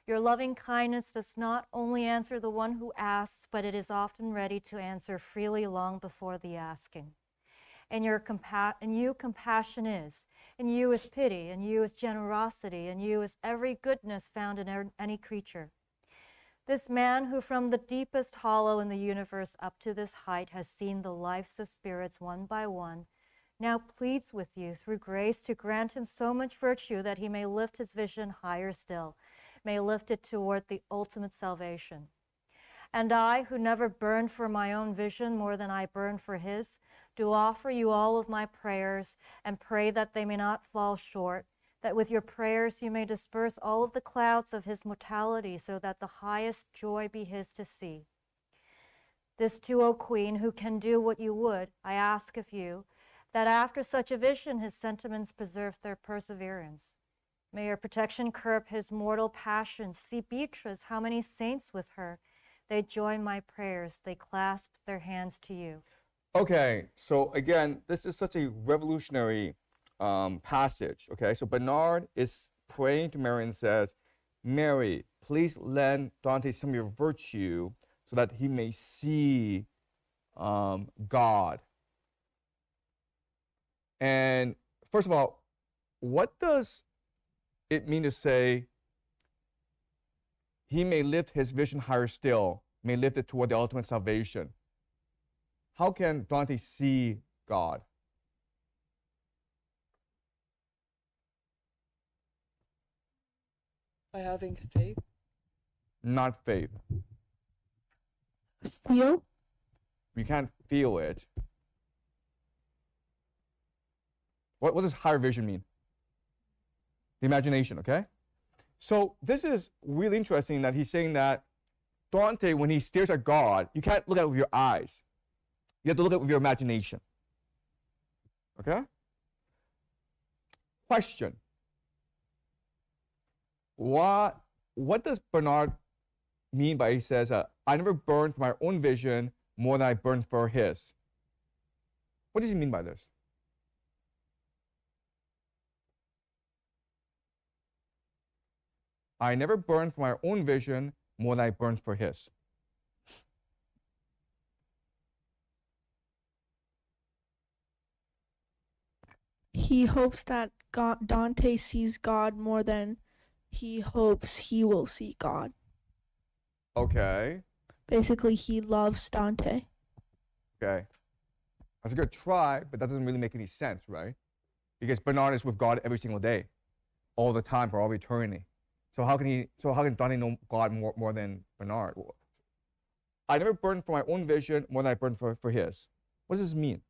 Your loving kindness does not only answer the one who asks, but it is often ready to answer freely long before the asking. And you compassion is, in you is pity, in you is generosity, in you is every goodness found in any creature. This man who from the deepest hollow in the universe up to this height has seen the lives of spirits one by one, now pleads with you through grace to grant him so much virtue that he may lift his vision higher still, may lift it toward the ultimate salvation. And I, who never burned for my own vision more than I burned for his, do offer you all of my prayers and pray that they may not fall short, that with your prayers you may disperse all of the clouds of his mortality so that the highest joy be his to see. This too, O Queen, who can do what you would, I ask of you, that after such a vision his sentiments preserve their perseverance. May your protection curb his mortal passions. See Beatrice, how many saints with her. They join my prayers, they clasp their hands to you. Okay, so again, this is such a revolutionary passage. Okay, so Bernard is praying to Mary and says, Mary, please lend Dante some of your virtue so that he may see God. And first of all, what does it mean to say he may lift his vision higher still, may lift it toward the ultimate salvation? How can Dante see God? By having faith. Not faith. Feel? You can't feel it. What does higher vision mean? The imagination, okay? So this is really interesting that he's saying that Dante, when he stares at God, you can't look at it with your eyes. You have to look at it with your imagination. Okay? Question. What does Bernard mean by he says, I never burned for my own vision more than I burned for his? What does he mean by this? I never burned for my own vision more than I burned for his. He hopes that Dante sees God more than he hopes he will see God. Okay. Basically, he loves Dante. Okay. That's a good try, but that doesn't really make any sense, right? Because Bernard is with God every single day, all the time, for all eternity. So how can Dante know God more than Bernard? I never burned for my own vision more than I burned for his. What does this mean?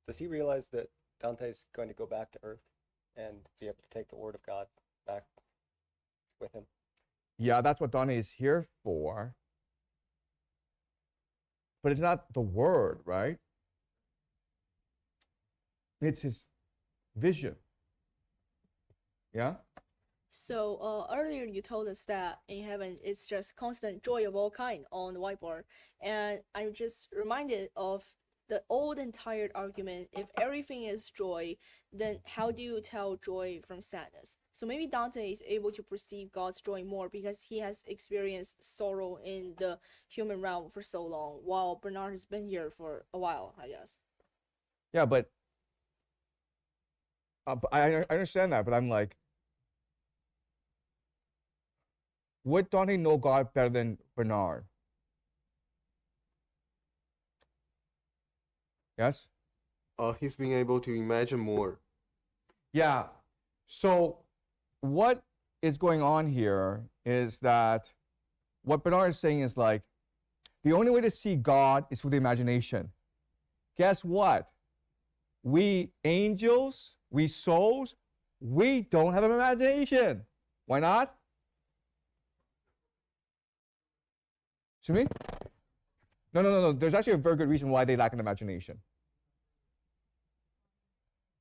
Does he realize that Dante's going to go back to Earth and be able to take the word of God back with him? Yeah, that's what Dante is here for. But it's not the word, right? It's his vision. Yeah? So earlier you told us that in heaven it's just constant joy of all kind on the whiteboard. And I'm just reminded of the old and tired argument. If everything is joy, then how do you tell joy from sadness? So maybe Dante is able to perceive God's joy more because he has experienced sorrow in the human realm for so long, while Bernard has been here for a while, I guess. Yeah, but I understand that, but I'm like, would Dante know God better than Bernard? Yes? He's being able to imagine more. Yeah. So what is going on here is that what Bernard is saying is like, the only way to see God is through the imagination. Guess what? We angels, we souls, we don't have an imagination. Why not? Excuse me? No. There's actually a very good reason why they lack an imagination.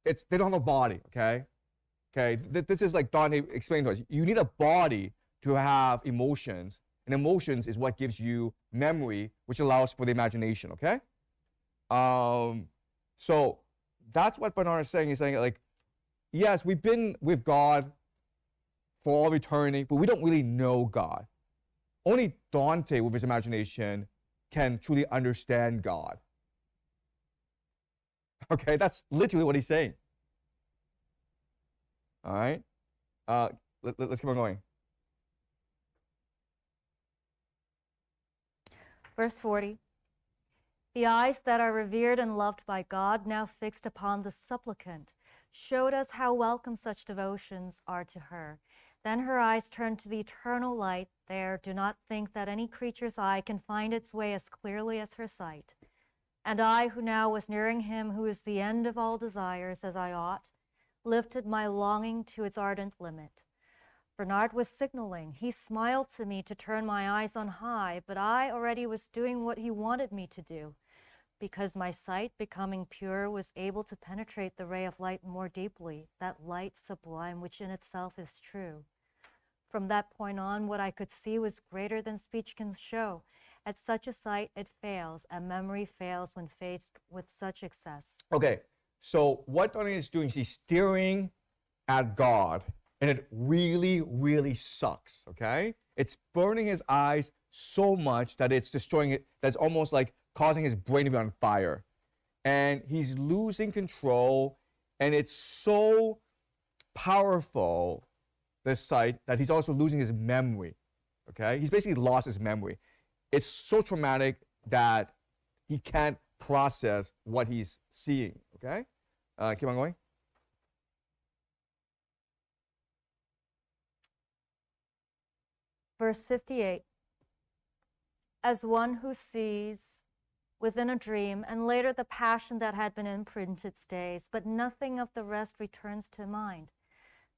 They don't have a body, okay? Okay, this is like Dante explained to us. You need a body to have emotions, and emotions is what gives you memory, which allows for the imagination. Okay, so that's what Bernard is saying. He's saying like, yes, we've been with God for all of eternity, but we don't really know God. Only Dante, with his imagination, can truly understand God. Okay, that's literally what he's saying. All right, let's keep on going. Verse 40. The eyes that are revered and loved by God, now fixed upon the supplicant, showed us how welcome such devotions are to her. Then her eyes turned to the eternal light. There, do not think that any creature's eye can find its way as clearly as her sight. And I, who now was nearing him who is the end of all desires, as I ought, lifted my longing to its ardent limit. Bernard was signaling. He smiled to me to turn my eyes on high, but I already was doing what he wanted me to do, because my sight, becoming pure, was able to penetrate the ray of light more deeply, that light sublime which in itself is true. From that point on, what I could see was greater than speech can show. At such a sight, it fails, and memory fails when faced with such excess. Okay, so what Dante is doing is he's staring at God, and it really, really sucks, okay? It's burning his eyes so much that it's destroying it, that's almost like causing his brain to be on fire. And he's losing control, and it's so powerful, this sight, that he's also losing his memory, okay? He's basically lost his memory. It's so traumatic that he can't process what he's seeing, okay? Keep on going. Verse 58. As one who sees within a dream, and later the passion that had been imprinted stays, but nothing of the rest returns to mind.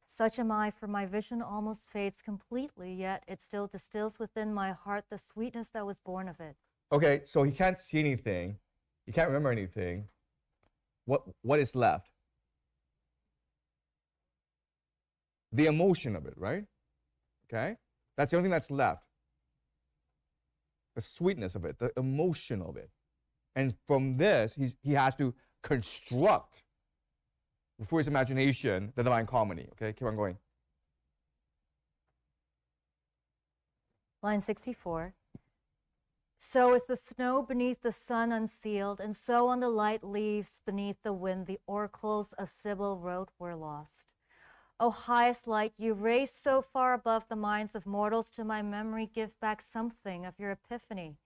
Such am I, for my vision almost fades completely, yet it still distills within my heart the sweetness that was born of it. Okay, so he can't see anything. He can't remember anything. What is left? The emotion of it, right? Okay? That's the only thing that's left. The sweetness of it, the emotion of it. And from this, he has to construct, through his imagination, the Divine Comedy. Okay, keep on going. Line 64. So is the snow beneath the sun unsealed, and so on the light leaves beneath the wind the oracles of Sibyl wrote were lost. O highest light, you raise so far above the minds of mortals, to my memory give back something of your epiphany,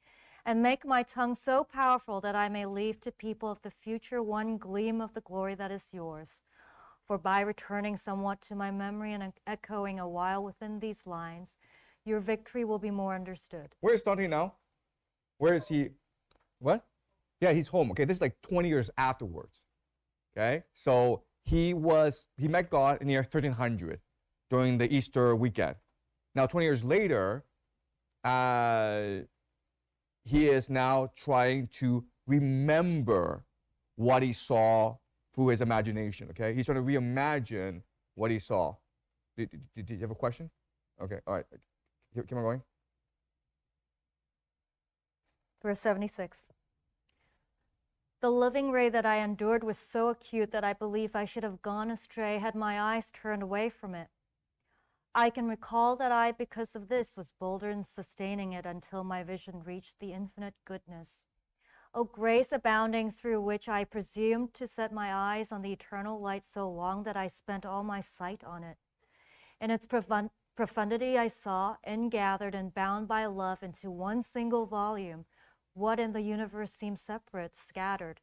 and make my tongue so powerful that I may leave to people of the future one gleam of the glory that is yours. For by returning somewhat to my memory and echoing a while within these lines, your victory will be more understood. Where is Dante now? Where is he? What? Yeah, he's home. Okay, this is like 20 years afterwards. Okay, so he met God in the year 1300 during the Easter weekend. Now, 20 years later, he is now trying to remember what he saw through his imagination, okay? He's trying to reimagine what he saw. Did you have a question? Okay, all right. Keep on going. Verse 76. The living ray that I endured was so acute that I believe I should have gone astray had my eyes turned away from it. I can recall that I, because of this, was bolder in sustaining it until my vision reached the infinite goodness. O grace abounding, through which I presumed to set my eyes on the eternal light so long that I spent all my sight on it. In its profundity I saw, ingathered and bound by love into one single volume, what in the universe seemed separate, scattered,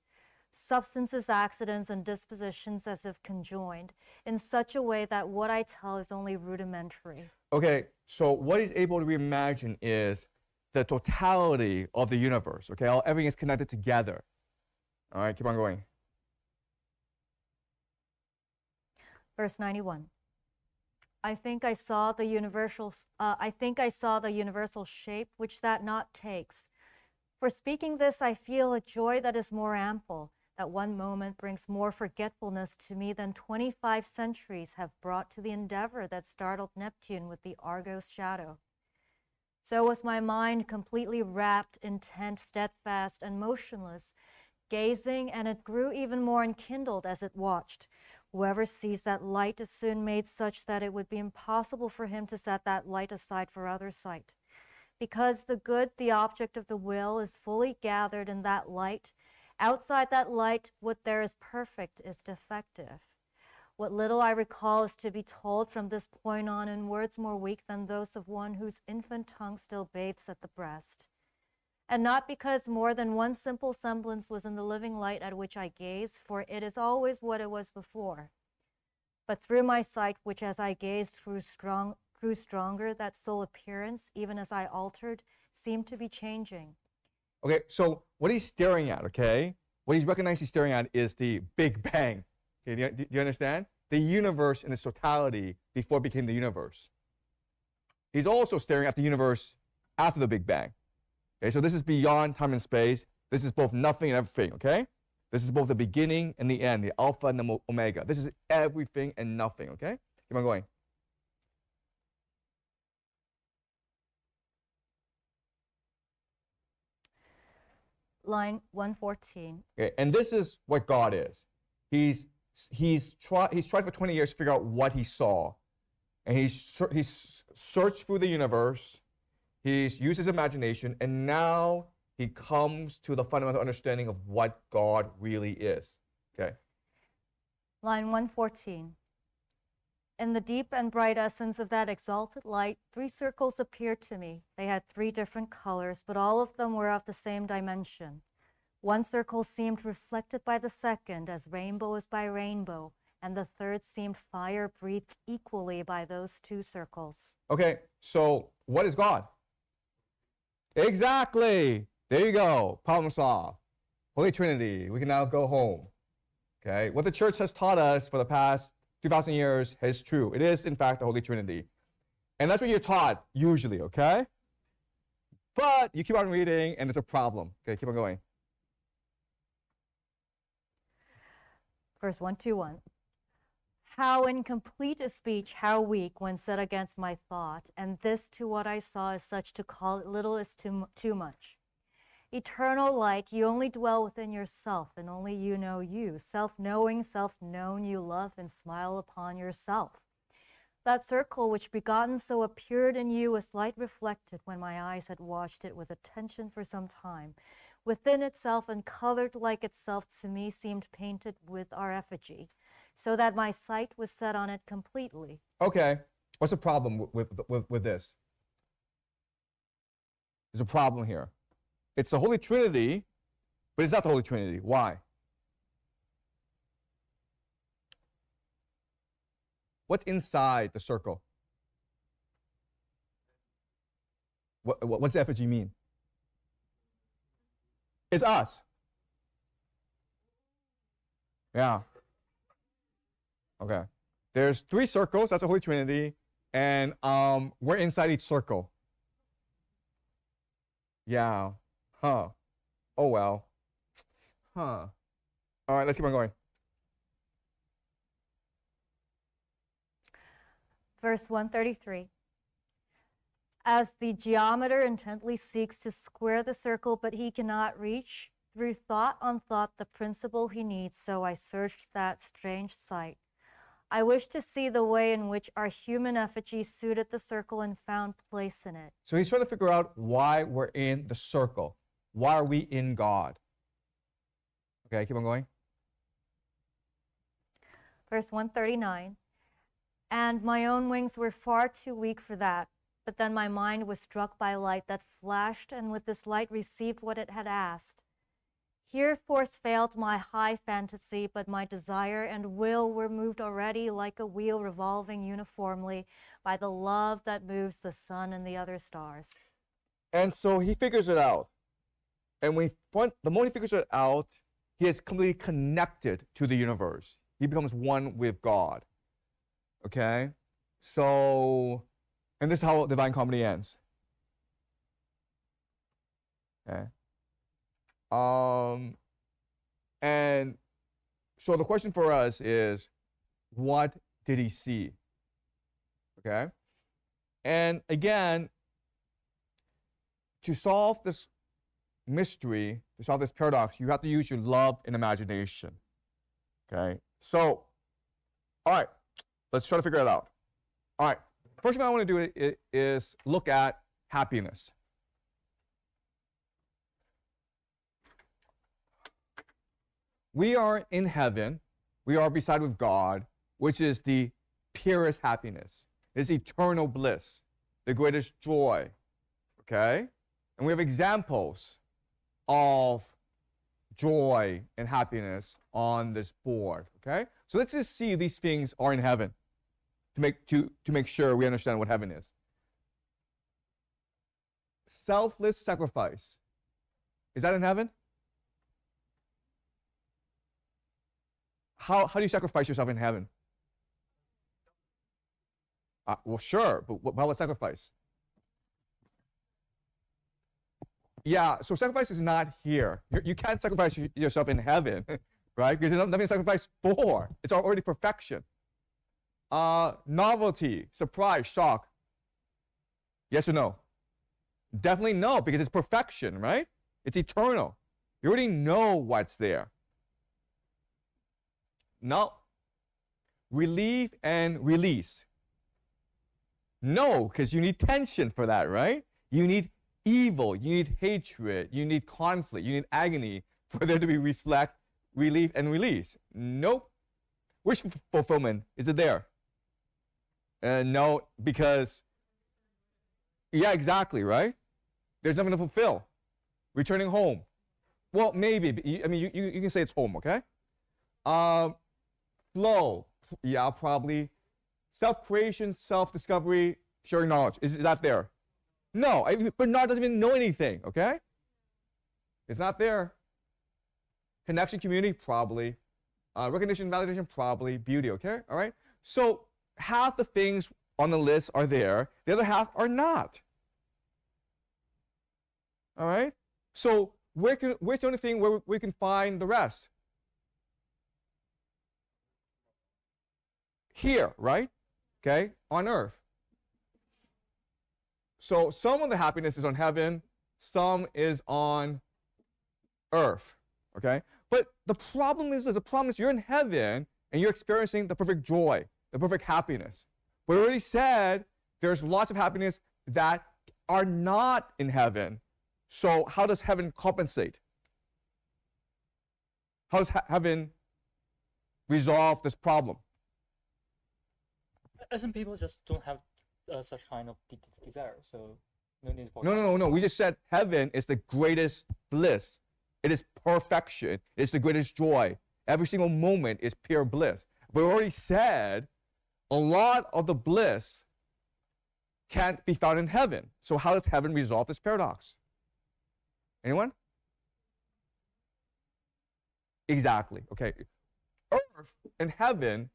substances, accidents, and dispositions as if conjoined, in such a way that what I tell is only rudimentary. Okay, so what he's able to reimagine is the totality of the universe, okay? Everything is connected together. All right, keep on going. Verse 91. I think I saw the universal shape which that not takes. For speaking this, I feel a joy that is more ample, that one moment brings more forgetfulness to me than 25 centuries have brought to the endeavor that startled Neptune with the Argos shadow. So was my mind completely wrapped, intent, steadfast, and motionless, gazing, and it grew even more enkindled as it watched. Whoever sees that light is soon made such that it would be impossible for him to set that light aside for other sight. Because the good, the object of the will, is fully gathered in that light, outside that light, what there is perfect is defective. What little I recall is to be told from this point on in words more weak than those of one whose infant tongue still bathes at the breast. And not because more than one simple semblance was in the living light at which I gaze, for it is always what it was before. But through my sight, which as I gazed grew stronger, that sole appearance, even as I altered, seemed to be changing. Okay, so what he's staring at, okay, what he's recognized he's staring at is the Big Bang. Okay, do you understand? The universe in its totality before it became the universe. He's also staring at the universe after the Big Bang. Okay, so this is beyond time and space. This is both nothing and everything, okay? This is both the beginning and the end, the alpha and the omega. This is everything and nothing, okay? Keep on going. Line 114. Okay, and this is what God is. He's tried for 20 years to figure out what he saw. And he's searched through the universe. He's used his imagination, and now he comes to the fundamental understanding of what God really is. Okay. Line 114. In the deep and bright essence of that exalted light, 3 circles appeared to me. They had 3 different colors, but all of them were of the same dimension. One circle seemed reflected by the second, as rainbow is by rainbow, and the third seemed fire breathed equally by those 2 circles. Okay, so what is God? Exactly. There you go. Problem solved. Holy Trinity. We can now go home. Okay, what the church has taught us for the past 2,000 years is true. It is, in fact, the Holy Trinity. And that's what you're taught, usually, okay? But you keep on reading, and it's a problem. Okay, keep on going. Verse 121. How incomplete is speech, how weak when set against my thought, and this to what I saw is such to call it little is too much. Eternal light, you only dwell within yourself, and only you know you. Self-knowing, self-known, you love and smile upon yourself. That circle which begotten so appeared in you was light reflected when my eyes had watched it with attention for some time. Within itself and colored like itself to me seemed painted with our effigy, so that my sight was set on it completely. Okay, what's the problem with this? There's a problem here. It's the Holy Trinity, but it's not the Holy Trinity. Why? What's inside the circle? What's effigy mean? It's us. Yeah. Okay. There's 3 circles. That's the Holy Trinity. And we're inside each circle. Yeah. Huh. Oh, well. Huh. All right, let's keep on going. Verse 133. As the geometer intently seeks to square the circle, but he cannot reach, through thought on thought the principle he needs, so I searched that strange sight. I wished to see the way in which our human effigy suited the circle and found place in it. So he's trying to figure out why we're in the circle. Why are we in God? Okay, keep on going. Verse 139. And my own wings were far too weak for that. But then my mind was struck by light that flashed, and with this light received what it had asked. Here force failed my high fantasy, but my desire and will were moved already like a wheel revolving uniformly by the love that moves the sun and the other stars. And so he figures it out. And the moment he figures it out, he is completely connected to the universe. He becomes one with God. Okay? So, and this is how Divine Comedy ends. Okay? And And so the question for us is, what did he see? Okay? And again, to solve this mystery, to solve this paradox, you have to use your love and imagination. Okay? So, all right, let's try to figure it out. All right, first thing I want to do is look at happiness. We are in heaven. We are beside with God, which is the purest happiness. It's eternal bliss, the greatest joy. Okay? And we have examples of joy and happiness on this board. Okay? So let's just see these things are in heaven to make sure we understand what heaven is. Selfless sacrifice. Is that in heaven? How do you sacrifice yourself in heaven? Well, sure, but how about sacrifice? Yeah, so sacrifice is not here. You can't sacrifice yourself in heaven, right? Because there's nothing to sacrifice for. It's already perfection. Novelty, surprise, shock. Yes or no? Definitely no, because it's perfection, right? It's eternal. You already know what's there. No. Relief and release. No, because you need tension for that, right? You need evil, you need hatred, you need conflict, you need agony for there to be relief and release. Nope. Wish fulfillment, is it there? No, because, yeah, exactly, right? There's nothing to fulfill. Returning home. Well, maybe. I mean, you can say it's home, okay? Flow. Yeah, probably. Self-creation, self-discovery, sharing knowledge. Is that there? No, Bernard doesn't even know anything, okay? It's not there. Connection, community, probably. Recognition, validation, probably. Beauty, okay? All right? So half the things on the list are there. The other half are not. All right? So where's the only thing where we can find the rest? Here, right? Okay? On earth. So some of the happiness is on heaven, some is on earth. Okay? But the problem is you're in heaven and you're experiencing the perfect joy, the perfect happiness. We already said there's lots of happiness that are not in heaven. So how does heaven compensate? How does heaven resolve this problem? Some people just don't have such kind of desire, so no need for. No. We just said heaven is the greatest bliss. It is perfection. It's the greatest joy. Every single moment is pure bliss. We already said a lot of the bliss can't be found in heaven. So how does heaven resolve this paradox? Anyone? Exactly. Okay. Earth and heaven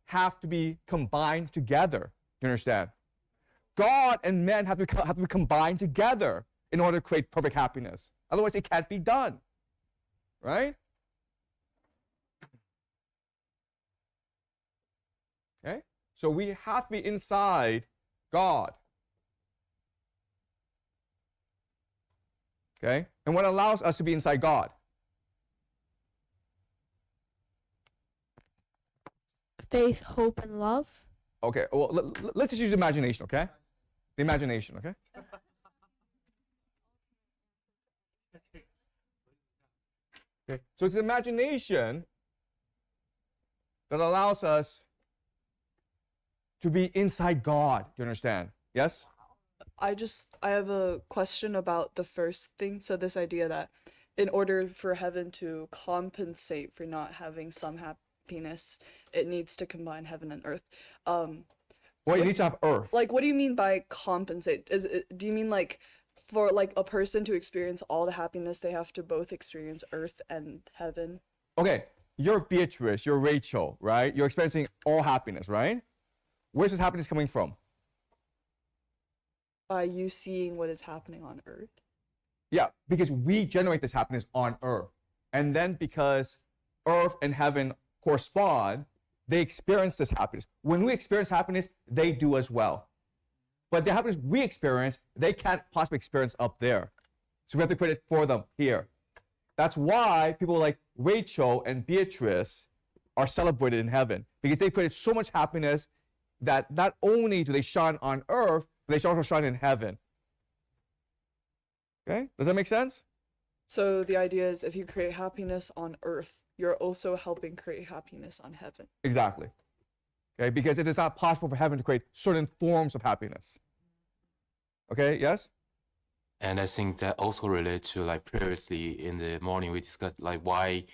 have to be combined together. You understand? God and man have to be combined together in order to create perfect happiness. Otherwise, it can't be done. Right? Okay? So we have to be inside God. Okay? And what allows us to be inside God? Faith, hope, and love. Okay, well, let's just use imagination, okay? The imagination, okay? Okay, so it's the imagination that allows us to be inside God. Do you understand? Yes? I have a question about the first thing. So this idea that in order for heaven to compensate for not having some happiness, it needs to combine heaven and earth. Well, it needs to have earth. Like, what do you mean by compensate? Do you mean like for like a person to experience all the happiness, they have to both experience earth and heaven? Okay, you're Beatrice, you're Rachel, right? You're experiencing all happiness, right? Where's this happiness coming from? By you seeing what is happening on earth. Yeah, because we generate this happiness on earth. And then because earth and heaven correspond, they experience this happiness. When we experience happiness, they do as well. But the happiness we experience, they can't possibly experience up there. So we have to create it for them here. That's why people like Rachel and Beatrice are celebrated in heaven, because they created so much happiness that not only do they shine on earth, but they also shine in heaven. Okay? Does that make sense? So the idea is if you create happiness on earth, you're also helping create happiness on heaven. Exactly. Okay? Because it is not possible for heaven to create certain forms of happiness. Okay? Yes? And I think that also relates to like previously in the morning we discussed like why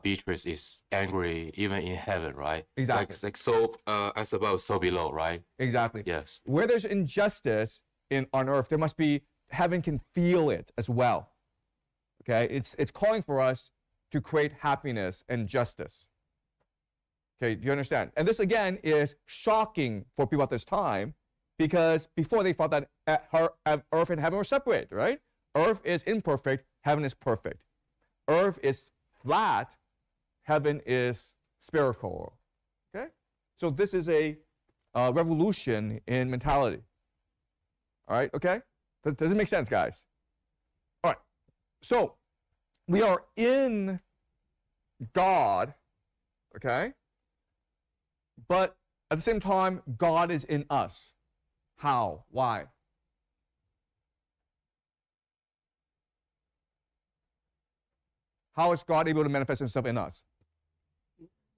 Beatrice is angry even in heaven, right? Exactly. Like so as above, so below, right? Exactly. Yes. Where there's injustice on earth, there must be, heaven can feel it as well. Okay? It's calling for us to create happiness and justice. Okay, do you understand? And this again is shocking for people at this time, because before they thought that earth and heaven were separate, right? Earth is imperfect, heaven is perfect. Earth is flat, heaven is spherical. Okay? So this is a revolution in mentality. All right, okay? Does it make sense, guys? All right, so we are in God, okay? But at the same time, God is in us. How? Why? How is God able to manifest himself in us?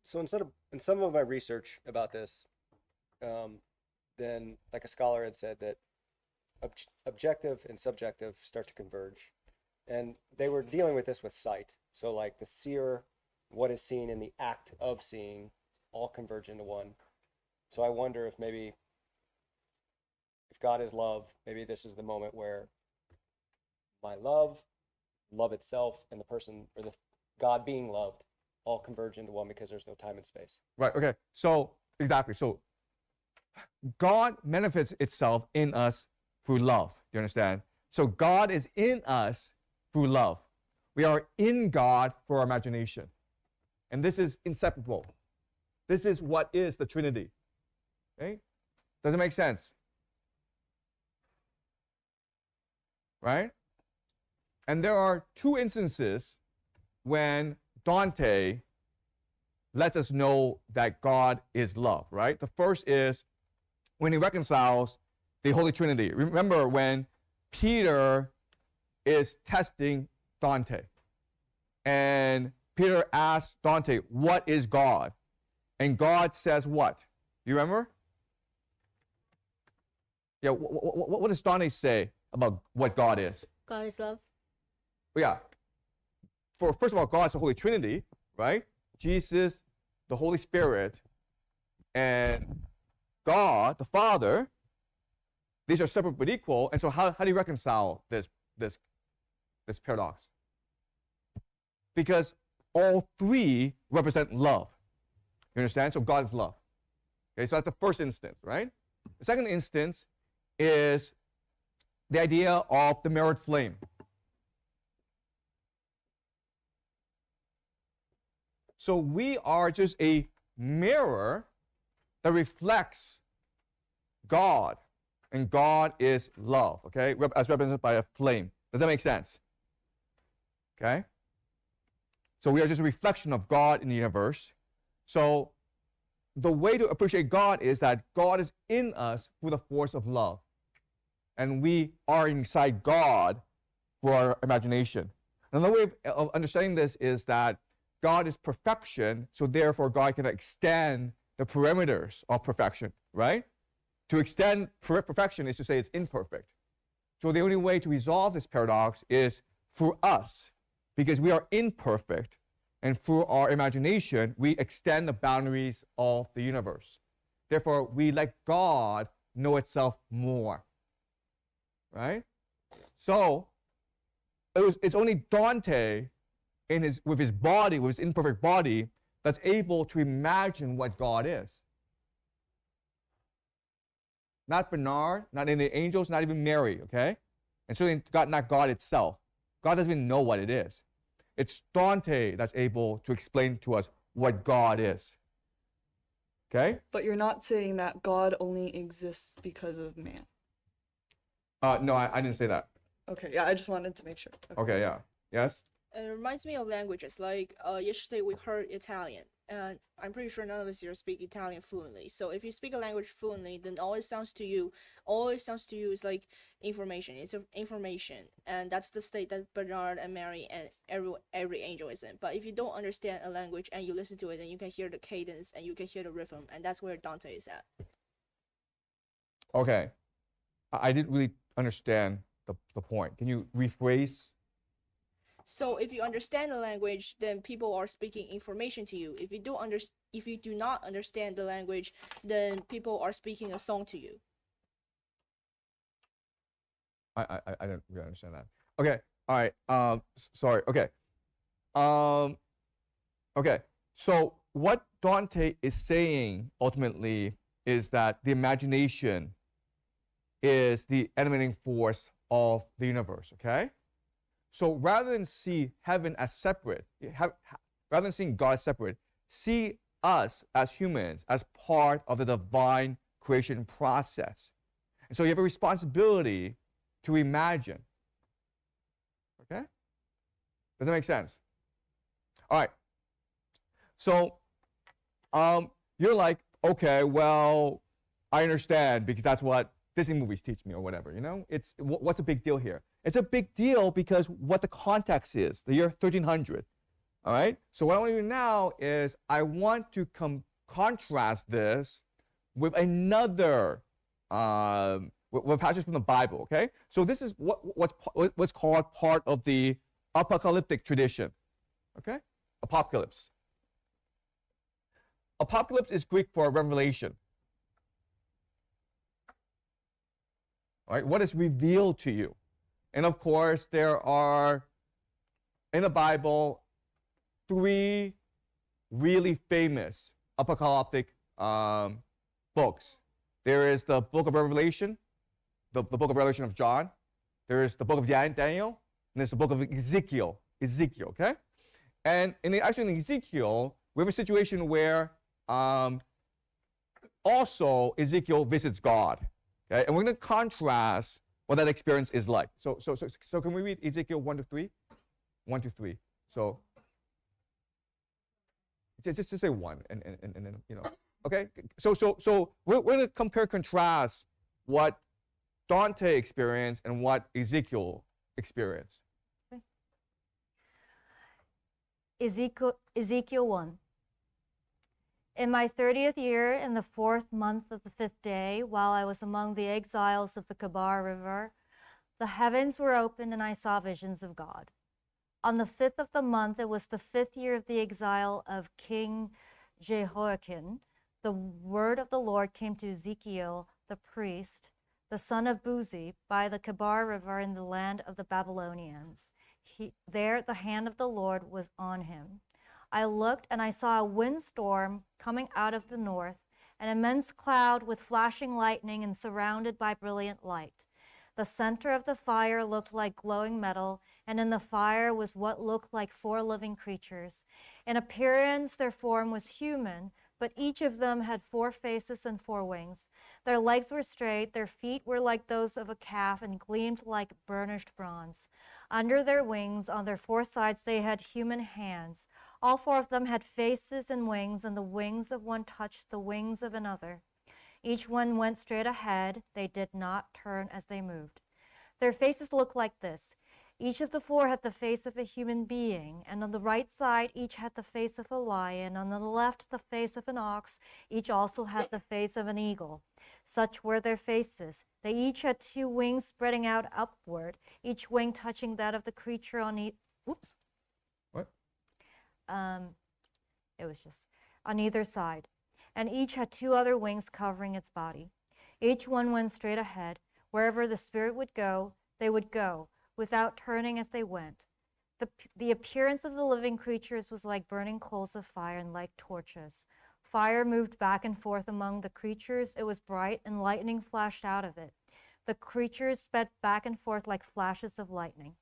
So in some of my research about this, then like a scholar had said that objective and subjective start to converge, and they were dealing with this with sight. So like the seer, what is seen in the act of seeing, all converge into one. So I wonder if maybe if God is love, maybe this is the moment where my love itself, and the person or the God being loved all converge into one because there's no time and space. Right, okay. So, exactly. So, God manifests itself in us through love. Do you understand? So, God is in us through love. We are in God for our imagination. And this is inseparable. This is what is the Trinity. Okay? Does it make sense? Right? And there are two instances when Dante lets us know that God is love, right? The first is when he reconciles the Holy Trinity. Remember when Peter is testing Dante, and Peter asks Dante, what is God? And God says what? You remember? Yeah, what does Dante say about what God is? God is love. Yeah. First of all, God is the Holy Trinity, right? Jesus, the Holy Spirit, and God, the Father. These are separate but equal. And so how do you reconcile this paradox? Because all three represent love. You understand? So God is love. Okay, so that's the first instance, right? The second instance is the idea of the mirrored flame. So we are just a mirror that reflects God, and God is love, okay, as represented by a flame. Does that make sense? Okay? So we are just a reflection of God in the universe. So the way to appreciate God is that God is in us through the force of love, and we are inside God for our imagination. Another way of understanding this is that God is perfection, so therefore God can extend the parameters of perfection, right? To extend perfection is to say it's imperfect. So the only way to resolve this paradox is through us, because we are imperfect, and through our imagination, we extend the boundaries of the universe. Therefore, we let God know itself more, right? So it's only Dante with his body, with his imperfect body, that's able to imagine what God is. Not Bernard, not any angels, not even Mary, okay? And certainly not God itself. God doesn't even know what it is. It's Dante that's able to explain to us what God is. Okay? But you're not saying that God only exists because of man. No, I didn't say that. Okay, yeah, I just wanted to make sure. Okay, yeah. Yes? It reminds me of languages. Like yesterday we heard Italian, and I'm pretty sure none of us here speak Italian fluently. So if you speak a language fluently, then all it sounds to you is like information. It's information, and that's the state that Bernard and Mary and every angel is in. But if you don't understand a language and you listen to it, then you can hear the cadence and you can hear the rhythm, and that's where Dante is at. Okay. I didn't really understand the point. Can you rephrase? So if you understand the language, then people are speaking information to you. If you do not understand the language, then people are speaking a song to you. I didn't really understand that. Okay. All right. Sorry. Okay. Okay. So what Dante is saying ultimately is that the imagination is the animating force of the universe. Okay. So rather than see heaven as separate, rather than seeing God as separate, see us as humans as part of the divine creation process. And so you have a responsibility to imagine. Okay? Does that make sense? All right. So you're like, okay, well, I understand because that's what Disney movies teach me or whatever, you know? What's the big deal here? It's a big deal because what the context is, the year 1300, all right? So what I want to do now is I want to contrast this with another with passage from the Bible, okay? So this is what's called part of the apocalyptic tradition, okay? Apocalypse. Apocalypse is Greek for revelation. All right, what is revealed to you? And of course, there are, in the Bible, 3 really famous apocalyptic books. There is the book of Revelation, the book of Revelation of John. There is the book of Daniel, and there's the book of Ezekiel, okay? And actually in Ezekiel, we have a situation where also Ezekiel visits God, okay? And we're going to contrast what that experience is like. So can we read Ezekiel 1-3? 1-3. So just say 1 and then, you know. Okay? So we're going to compare contrast what Dante experienced and what Ezekiel experienced. Ezekiel 1. In my 30th year, in the 4th month of the 5th day, while I was among the exiles of the Kabar River, the heavens were opened and I saw visions of God. On the 5th of the month, it was the 5th year of the exile of King Jehoiakim. The word of the Lord came to Ezekiel, the priest, the son of Buzi, by the Kabar River in the land of the Babylonians. There the hand of the Lord was on him. I looked and I saw a windstorm coming out of the north, an immense cloud with flashing lightning and surrounded by brilliant light. The center of the fire looked like glowing metal, and in the fire was what looked like 4 living creatures. In appearance, their form was human, but each of them had 4 faces and 4 wings. Their legs were straight, their feet were like those of a calf and gleamed like burnished bronze. Under their wings, on their 4 sides, they had human hands. All 4 of them had faces and the wings of one touched the wings of another. Each one went straight ahead. They did not turn as they moved. Their faces looked like this. Each of the 4 had the face of a human being, and on the right side, each had the face of a lion. On the left, the face of an ox. Each also had the face of an eagle. Such were their faces. They each had 2 wings spreading out upward, each wing touching that of the creature on Oops. What? It was just on either side. And each had 2 other wings covering its body. Each one went straight ahead. Wherever the spirit would go, they would go, without turning as they went. The appearance of the living creatures was like burning coals of fire and like torches. Fire moved back and forth among the creatures. It was bright, and lightning flashed out of it. The creatures sped back and forth like flashes of lightning.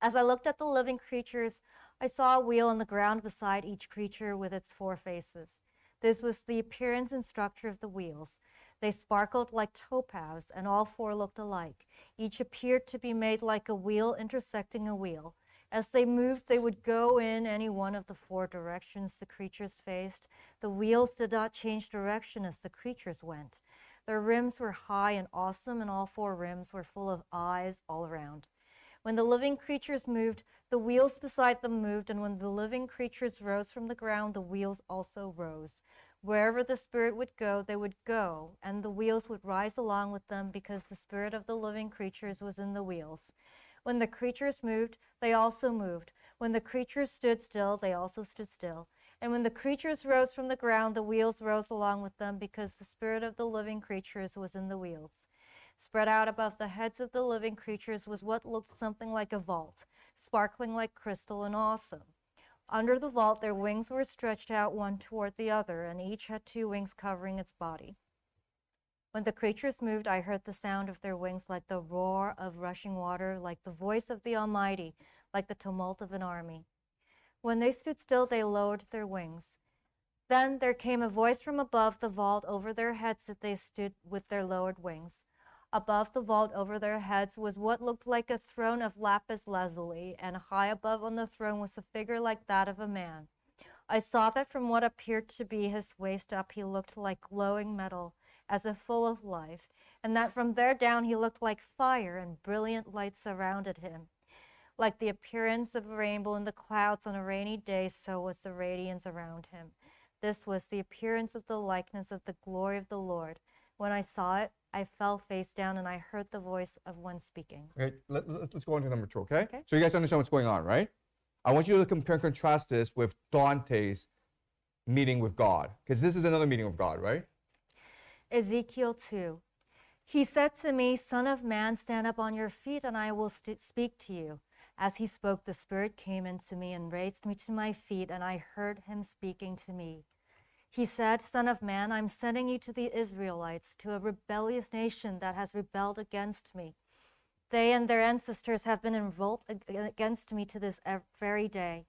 As I looked at the living creatures, I saw a wheel on the ground beside each creature with its 4 faces. This was the appearance and structure of the wheels. They sparkled like topaz, and all 4 looked alike. Each appeared to be made like a wheel intersecting a wheel. As they moved, they would go in any one of the 4 directions the creatures faced. The wheels did not change direction as the creatures went. Their rims were high and awesome, and all 4 rims were full of eyes all around. When the living creatures moved, the wheels beside them moved, and when the living creatures rose from the ground, the wheels also rose. Wherever the Spirit would go, they would go, and the wheels would rise along with them, because the spirit of the living creatures was in the wheels. When the creatures moved, they also moved. When the creatures stood still, they also stood still. And when the creatures rose from the ground, the wheels rose along with them, because the spirit of the living creatures was in the wheels. Spread out above the heads of the living creatures was what looked something like a vault, sparkling like crystal and awesome. Under the vault, their wings were stretched out one toward the other, and each had 2 wings covering its body. When the creatures moved, I heard the sound of their wings like the roar of rushing water, like the voice of the Almighty, like the tumult of an army. When they stood still, they lowered their wings. Then there came a voice from above the vault over their heads that they stood with their lowered wings. Above the vault over their heads was what looked like a throne of lapis lazuli, and high above on the throne was a figure like that of a man. I saw that from what appeared to be his waist up, he looked like glowing metal, as if full of life, and that from there down he looked like fire, and brilliant light surrounded him. Like the appearance of a rainbow in the clouds on a rainy day, so was the radiance around him. This was the appearance of the likeness of the glory of the Lord. When I saw it, I fell face down, and I heard the voice of one speaking. Okay, let's go on to number 2, okay? So you guys understand what's going on, right? I want you to compare and contrast this with Dante's meeting with God, because this is another meeting with God, right? Ezekiel 2. He said to me, Son of man, stand up on your feet, and I will speak to you. As he spoke, the Spirit came into me and raised me to my feet, and I heard him speaking to me. He said, Son of man, I'm sending you to the Israelites, to a rebellious nation that has rebelled against me. They and their ancestors have been in revolt against me to this very day.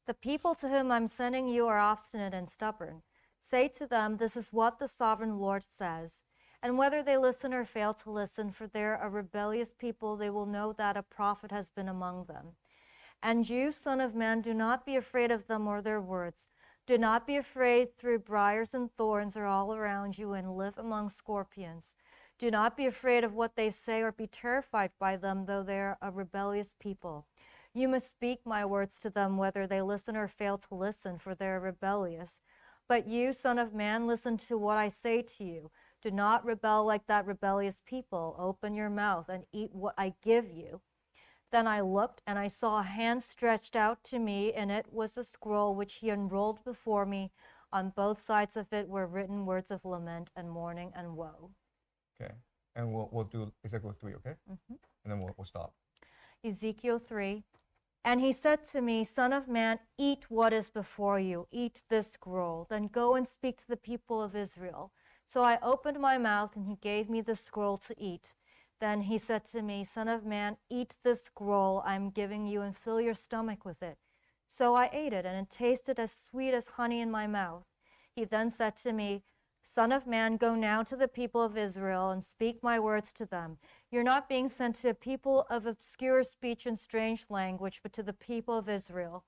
The people to whom I'm sending you are obstinate and stubborn. Say to them, this is what the sovereign Lord says. And whether they listen or fail to listen, for they're a rebellious people, they will know that a prophet has been among them. And you, Son of man, do not be afraid of them or their words. Do not be afraid through briars and thorns are all around you, and live among scorpions. Do not be afraid of what they say or be terrified by them, though they are a rebellious people. You must speak my words to them, whether they listen or fail to listen, for they are rebellious. But you, Son of man, listen to what I say to you. Do not rebel like that rebellious people. Open your mouth and eat what I give you. Then I looked, and I saw a hand stretched out to me, and it was a scroll which he unrolled before me. On both sides of it were written words of lament and mourning and woe. Okay, and we'll do Ezekiel 3, okay? And then we'll stop. Ezekiel 3. And he said to me, Son of man, eat what is before you. Eat this scroll. Then go and speak to the people of Israel. So I opened my mouth, and he gave me the scroll to eat. Then he said to me, Son of man, eat this scroll I'm giving you and fill your stomach with it. So I ate it, and it tasted as sweet as honey in my mouth. He then said to me, Son of man, go now to the people of Israel and speak my words to them. You're not being sent to a people of obscure speech and strange language, but to the people of Israel.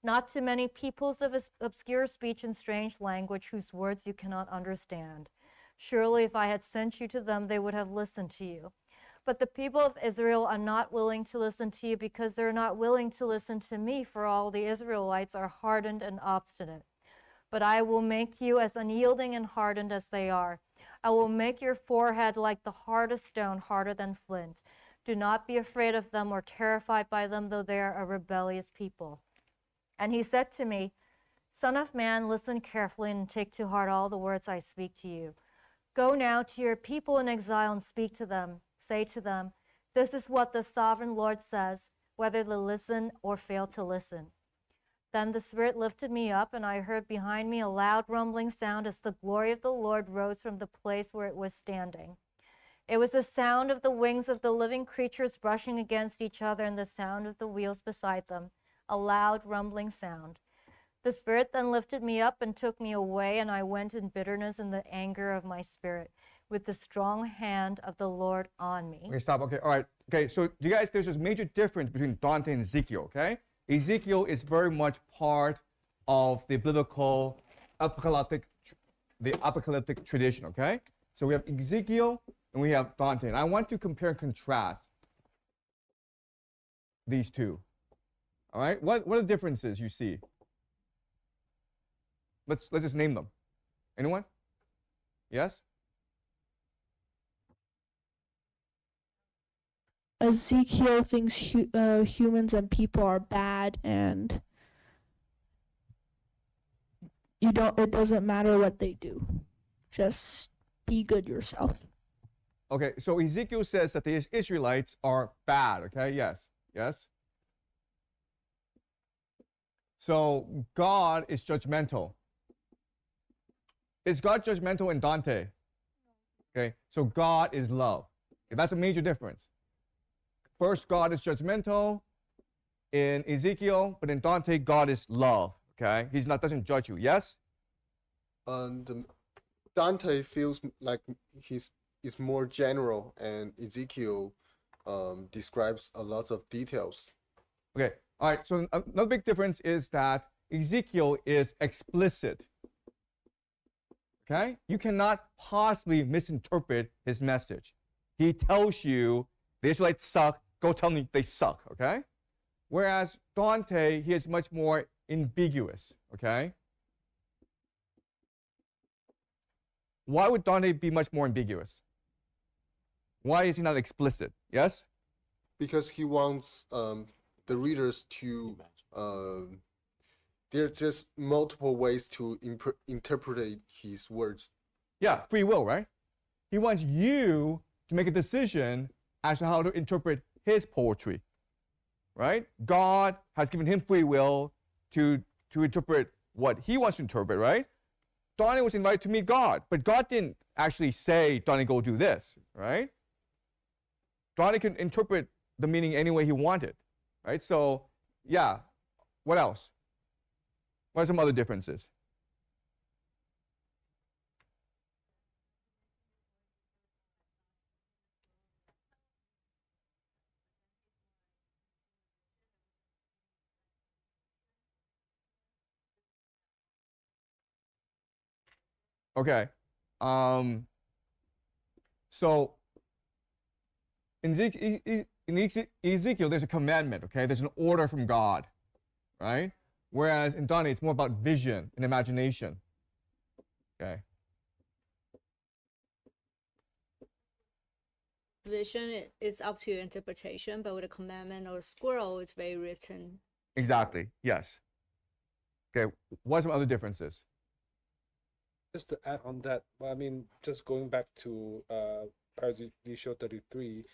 Not to many peoples of obscure speech and strange language whose words you cannot understand. Surely if I had sent you to them, they would have listened to you. But the people of Israel are not willing to listen to you because they're not willing to listen to me, for all the Israelites are hardened and obstinate. But I will make you as unyielding and hardened as they are. I will make your forehead like the hardest stone, harder than flint. Do not be afraid of them or terrified by them, though they are a rebellious people. And he said to me, Son of man, listen carefully and take to heart all the words I speak to you. Go now to your people in exile and speak to them. Say to them, this is what the sovereign Lord says, whether they listen or fail to listen. Then the Spirit lifted me up, and I heard behind me a loud rumbling sound as the glory of the Lord rose from the place where it was standing. It was the sound of the wings of the living creatures brushing against each other and the sound of the wheels beside them. a loud rumbling sound. The Spirit then lifted me up and took me away, and I went in bitterness and the anger of my spirit, with the strong hand of the Lord on me. Okay, stop. Okay, all right. Okay, so you guys, there's this major difference between Dante and Ezekiel, okay? Ezekiel is very much part of the biblical apocalyptic tradition, okay? So we have Ezekiel and we have Dante. And I want to compare and contrast these two. All right? What are the differences you see? Let's just name them. Anyone? Yes? Ezekiel thinks humans and people are bad, and it doesn't matter what they do. Just be good yourself. Okay, so Ezekiel says that the Israelites are bad, okay? Yes. Yes? So God is judgmental. Is God judgmental in Dante? Okay, so God is love. Okay, that's a major difference. First, God is judgmental in Ezekiel, but in Dante, God is love. Okay, doesn't judge you. Yes. And Dante feels like is more general, and Ezekiel describes a lot of details. Okay. All right. So another big difference is that Ezekiel is explicit. Okay. You cannot possibly misinterpret his message. He tells you the Israelites suck. Go tell me they suck, okay? Whereas Dante, he is much more ambiguous, okay? Why would Dante be much more ambiguous? Why is he not explicit? Yes? Because he wants the readers to, there's just multiple ways to interpret his words. Yeah, free will, right? He wants you to make a decision as to how to interpret his poetry, right? God has given him free will to interpret what he wants to interpret, right? Dante was invited to meet God, but God didn't actually say, Dante, go do this, right? Dante could interpret the meaning any way he wanted, right? So, yeah, what else? What are some other differences? Okay. So in Ezekiel, there's a commandment, okay? There's an order from God, right? Whereas in Dante, it's more about vision and imagination, okay? Vision, it's up to your interpretation, but with a commandment or a scroll, it's very written. Exactly, yes. Okay, what are some other differences? Just to add on that, I mean, just going back to Paradiso 33,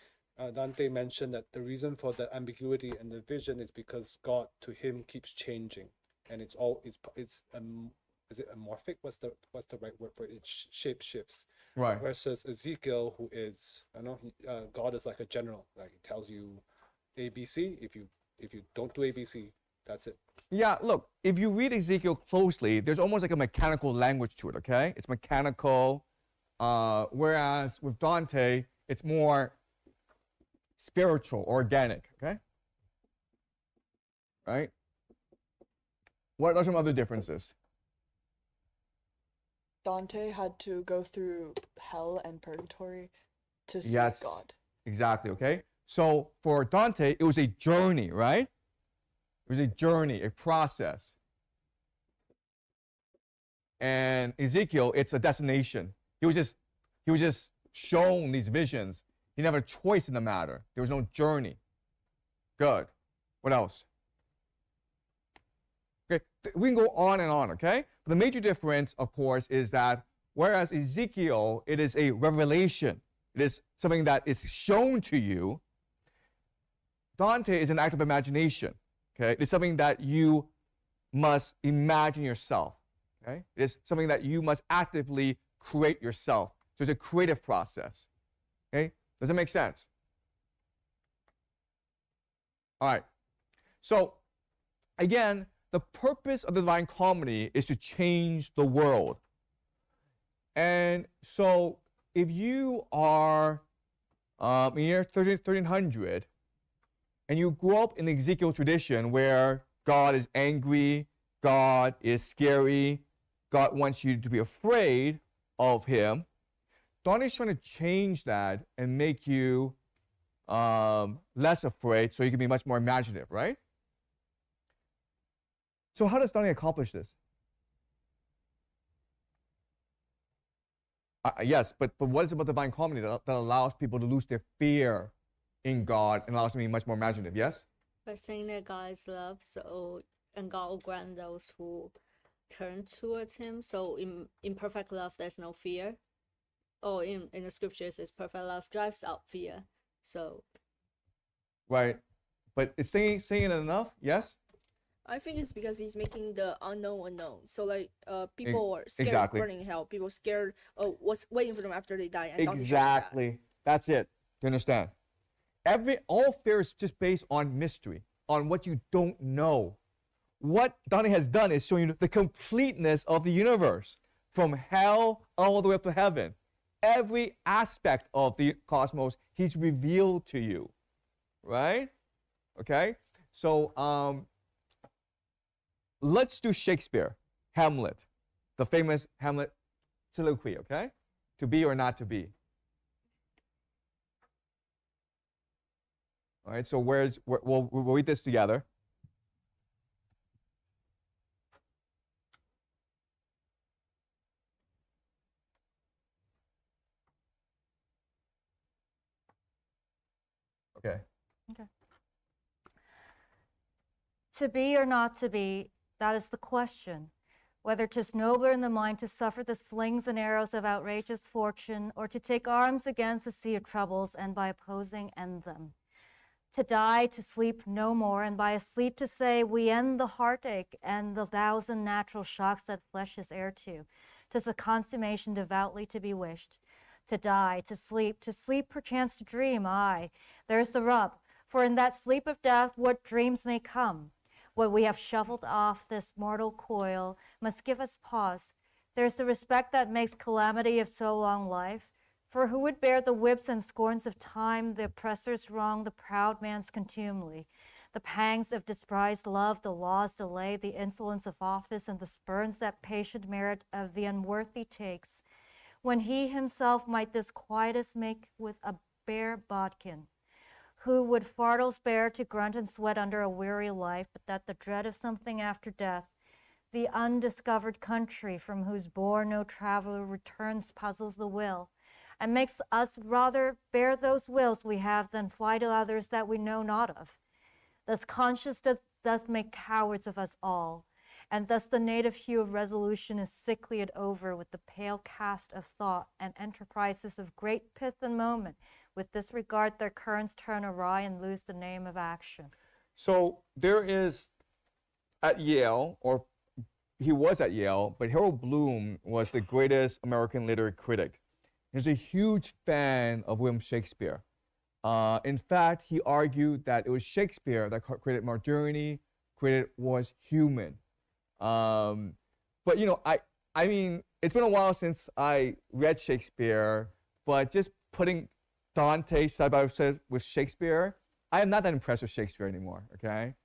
Dante mentioned that the reason for the ambiguity and the vision is because God to him keeps changing, and it's is it amorphic? What's the right word for it? It shape shifts. Right. Versus Ezekiel, who is God is like a general, like he tells you ABC. If you don't do ABC, that's it. Yeah, look, if you read Ezekiel closely, there's almost like a mechanical language to it, okay? It's mechanical, whereas with Dante, it's more spiritual, organic, okay? Right? What are some other differences? Dante had to go through hell and purgatory to see Yes, God. exactly, okay? So for Dante, it was a journey, right? It was a journey, a process. And Ezekiel, it's a destination. He was just shown these visions. He never had a choice in the matter. There was no journey. Good. What else? Okay, we can go on and on, okay? But the major difference, of course, is that whereas Ezekiel, it is a revelation. It is something that is shown to you. Dante is an act of imagination. Okay, it's something that you must imagine yourself. Okay, it's something that you must actively create yourself. So it's a creative process. Okay, does that make sense? All right. So again, the purpose of the Divine Comedy is to change the world. And so if you are in the year 1300 and you grow up in the Ezekiel tradition where God is angry, God is scary, God wants you to be afraid of him, Dante's trying to change that and make you less afraid so you can be much more imaginative, right? So how does Dante accomplish this? Yes, but what is it about the Divine Comedy that allows people to lose their fear in God and allows them to be much more imaginative? Yes? By saying that God is love, so and God will grant those who turn towards him. So in perfect love there's no fear. Or in the scriptures it's perfect love drives out fear. So Right. But is saying it enough? Yes? I think it's because he's making the unknown. So like people are scared exactly. of burning in hell. People are scared of what's waiting for them after they die. And Dante shows that. Exactly. That's it. You understand? All fear is just based on mystery, on what you don't know. What Dante has done is showing you the completeness of the universe, from hell all the way up to heaven. Every aspect of the cosmos he's revealed to you, right? Okay? So let's do Shakespeare, Hamlet, the famous Hamlet soliloquy, okay? To be or not to be. All right, so we'll read this together. Okay. Okay. To be or not to be, that is the question. Whether 'tis nobler in the mind to suffer the slings and arrows of outrageous fortune, or to take arms against the sea of troubles, and by opposing end them. To die, to sleep no more, and by a sleep to say, we end the heartache and the thousand natural shocks that flesh is heir to. 'Tis a consummation devoutly to be wished. To die, to sleep perchance to dream, aye, there's the rub. For in that sleep of death, what dreams may come? What we have shuffled off this mortal coil must give us pause. There's the respect that makes calamity of so long life. For who would bear the whips and scorns of time, the oppressor's wrong, the proud man's contumely, the pangs of despised love, the law's delay, the insolence of office, and the spurns that patient merit of the unworthy takes, when he himself might this quietus make with a bare bodkin? Who would fardels bear to grunt and sweat under a weary life, but that the dread of something after death, the undiscovered country from whose bourne no traveler returns, puzzles the will, and makes us rather bear those wills we have than fly to others that we know not of. Thus conscience doth make cowards of us all, and thus the native hue of resolution is sicklied over with the pale cast of thought, and enterprises of great pith and moment, with this regard their currents turn awry and lose the name of action. So there is at Yale, or he was at Yale, but Harold Bloom was the greatest American literary critic. He's a huge fan of William Shakespeare. In fact, he argued that it was Shakespeare that created modernity, created was human. But you know, I mean, it's been a while since I read Shakespeare, but just putting Dante side by side with Shakespeare, I am not that impressed with Shakespeare anymore, okay?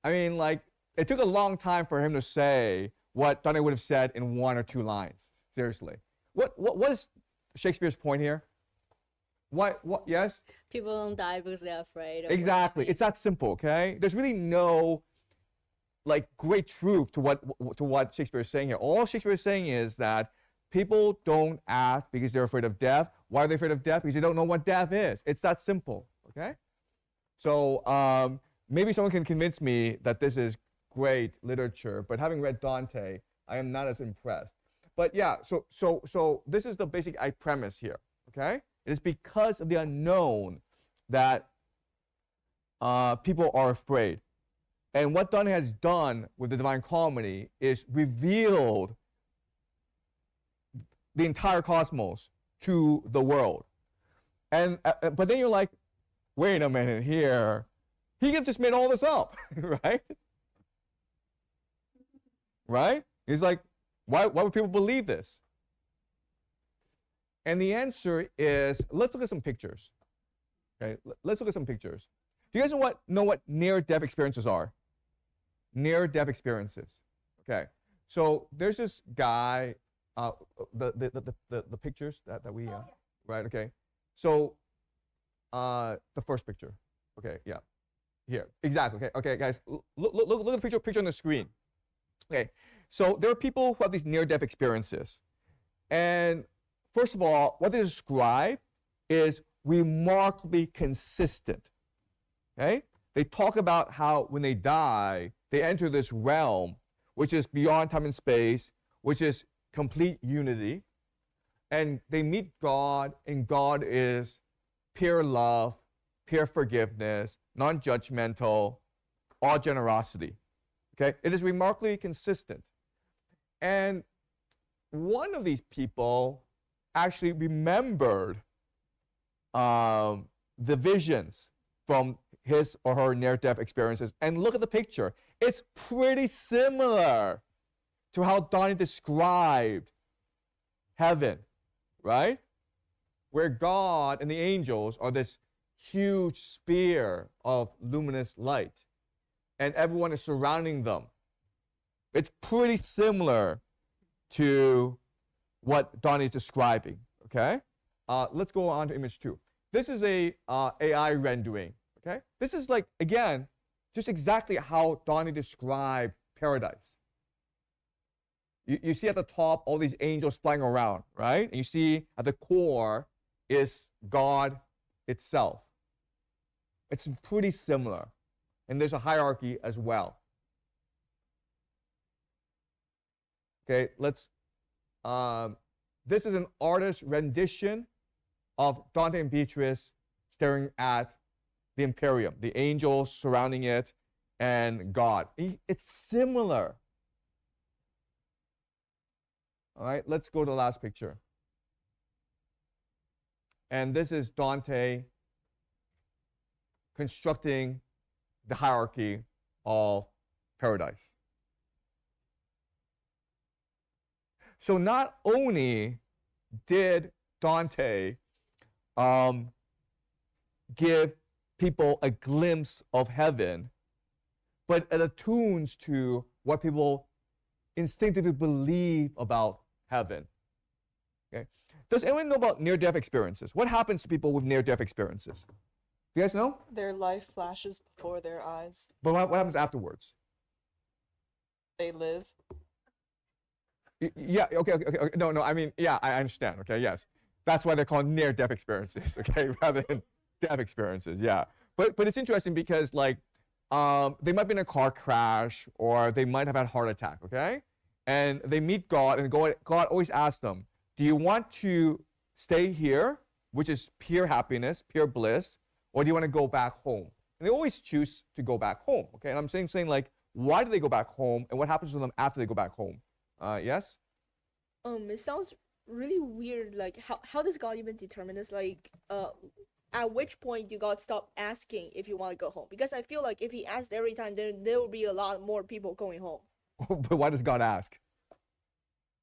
I mean, like, it took a long time for him to say what Dante would have said in 1 or 2 lines, seriously. What is Shakespeare's point here? What, yes? People don't die because they're afraid. Exactly, it's that simple, okay? There's really no, like, great truth to what Shakespeare is saying here. All Shakespeare is saying is that people don't act because they're afraid of death. Why are they afraid of death? Because they don't know what death is. It's that simple, okay? So maybe someone can convince me that this is great literature, but having read Dante, I am not as impressed. But yeah, so this is the basic premise here, okay? It is because of the unknown that people are afraid. And what Dante has done with the Divine Comedy is revealed the entire cosmos to the world. And but then you're like, wait a minute here. He could have just made all this up, right? right? He's like, why would people believe this? And the answer is, let's look at some pictures. Okay, let's look at some pictures. Do you guys know what near-death experiences are? Near-death experiences. Okay, so there's this guy, the pictures that we, right, okay. So the first picture, okay, yeah, here, exactly, okay, guys, look at the picture on the screen. Okay, so there are people who have these near-death experiences. And first of all, what they describe is remarkably consistent. Okay? They talk about how when they die, they enter this realm, which is beyond time and space, which is complete unity. And they meet God, and God is pure love, pure forgiveness, non-judgmental, all generosity. Okay? It is remarkably consistent. And one of these people actually remembered the visions from his or her near-death experiences. And look at the picture. It's pretty similar to how Dante described heaven, right? Where God and the angels are this huge sphere of luminous light, and everyone is surrounding them. It's pretty similar to what Donnie is describing, okay? Let's go on to image 2. This is a AI rendering, okay? This is like, again, just exactly how Donnie described paradise. You see at the top all these angels flying around, right? And you see at the core is God itself. It's pretty similar. And there's a hierarchy as well. Okay, let's, this is an artist's rendition of Dante and Beatrice staring at the Imperium, the angels surrounding it, and God. It's similar. All right, let's go to the last picture. And this is Dante constructing the hierarchy of paradise. So not only did Dante give people a glimpse of heaven, but it attunes to what people instinctively believe about heaven. Okay? Does anyone know about near-death experiences? What happens to people with near-death experiences? Do you guys know? Their life flashes before their eyes. But what happens afterwards? They live. Yeah, okay. No, I mean, yeah, I understand, okay, yes. That's why they're called near-death experiences, okay, rather than death experiences, yeah. But it's interesting because, like, they might be in a car crash, or they might have had a heart attack, okay? And they meet God, and God always asks them, do you want to stay here, which is pure happiness, pure bliss, or do you want to go back home? And they always choose to go back home, okay? And I'm saying like, why do they go back home, and what happens to them after they go back home? Yes? It sounds really weird. Like, how does God even determine this? Like, at which point do God stop asking if you want to go home? Because I feel like if he asked every time, then there will be a lot more people going home. But why does God ask?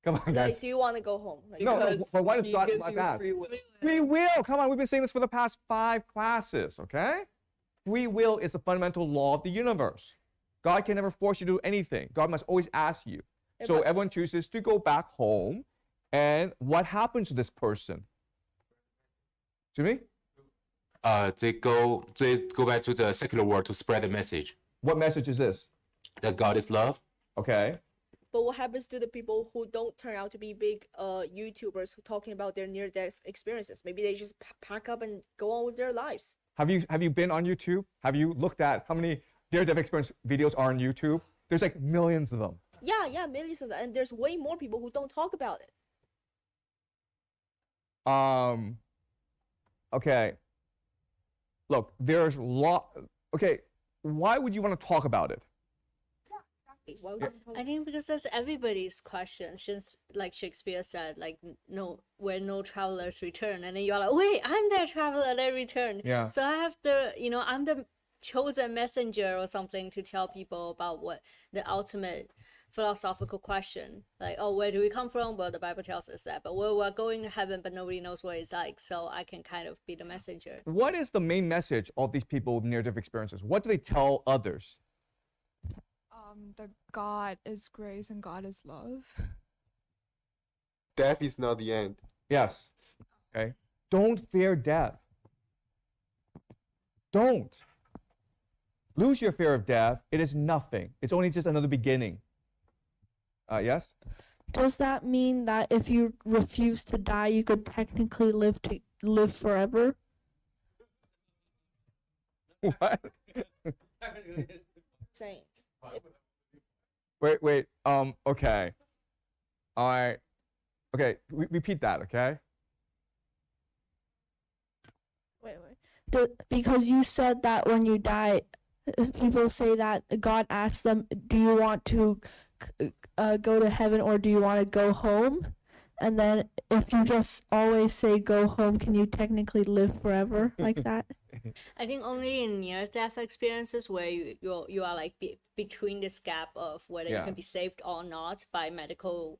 Come on, guys. Like, do you want to go home? Like, No, but why does God ask? Free will. Come on, we've been saying this for the past 5 classes, okay? Free will is a fundamental law of the universe. God can never force you to do anything. God must always ask you. So everyone chooses to go back home, and what happens to this person? Jimmy? They go back to the secular world to spread the message. What message is this? That God is love. Okay. But what happens to the people who don't turn out to be big YouTubers who talking about their near-death experiences? Maybe they just pack up and go on with their lives. Have you been on YouTube? Have you looked at how many near-death experience videos are on YouTube? There's like millions of them. Yeah, millions of them, and there's way more people who don't talk about it. Okay. Look, there's okay, why would you want to talk about it? I think because that's everybody's question. Since, like Shakespeare said, like, no, where no travelers return, and then you're like, wait, I'm that traveler that returned. Yeah. So I have to, I'm the chosen messenger or something to tell people about what the ultimate philosophical question, like, oh, where do we come from? Well, the Bible tells us that, but we're going to heaven, but nobody knows what it's like, so I can kind of be the messenger. What is the main message of these people with near-death experiences? What do they tell others? That God is grace and God is love. Death is not the end. Yes. Okay. Don't fear death. Don't. Lose your fear of death. It is nothing. It's only just another beginning. Yes? Does that mean that if you refuse to die, you could technically live forever? What? Saying. Wait. Okay. Okay. Repeat that. Okay. Wait. Because you said that when you die, people say that God asks them, "Do you want to go to heaven or do you want to go home?" And then if you just always say go home, can you technically live forever like that? I think only in near-death experiences where you are like between this gap of whether you can be saved or not by medical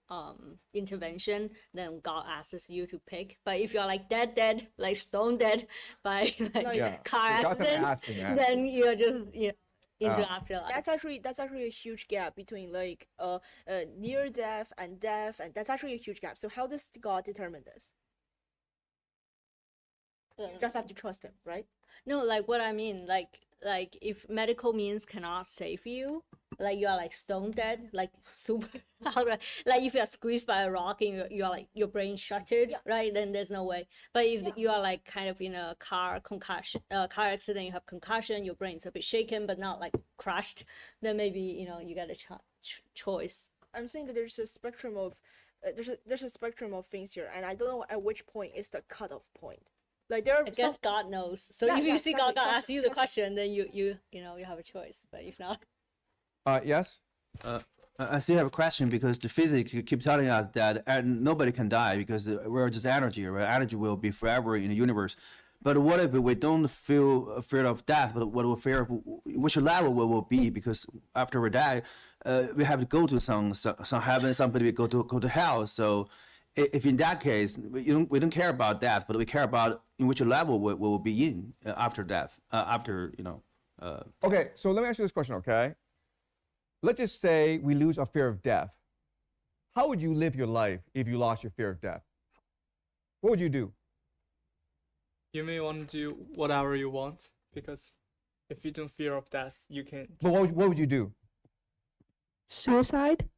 intervention, then God asks you to pick. But if you're like dead, like stone dead by car accident, then you're just into afterlife. That's actually a huge gap between like near death, and that's actually a huge gap. So how does God determine this? You just have to trust him, right? No, like what I mean, like if medical means cannot save you, like you are like stone dead, like super like if you are squeezed by a rock and you are like your brain shattered, right? Then there's no way. But if you are like kind of in a car accident, you have concussion, your brain's a bit shaken but not like crushed, then maybe you get a choice. I'm saying that there's a spectrum of there's a spectrum of things here, and I don't know at which point is the cutoff point. Like I guess God knows. So if you see God ask you the question, then you have a choice. But if not, yes. I still have a question because the physics keep telling us that nobody can die because we're just energy. Right? Energy will be forever in the universe. But what if we don't feel afraid of death? But what we fear, which level we will be? Because after we die, we have to go to some heaven. Somebody will go to hell. So. If in that case, we don't care about death, but we care about in which level we will be in after death, Okay, so let me ask you this question, okay? Let's just say we lose our fear of death. How would you live your life if you lost your fear of death? What would you do? You may want to do whatever you want, because if you don't fear of death, you can... But what would you do? Suicide?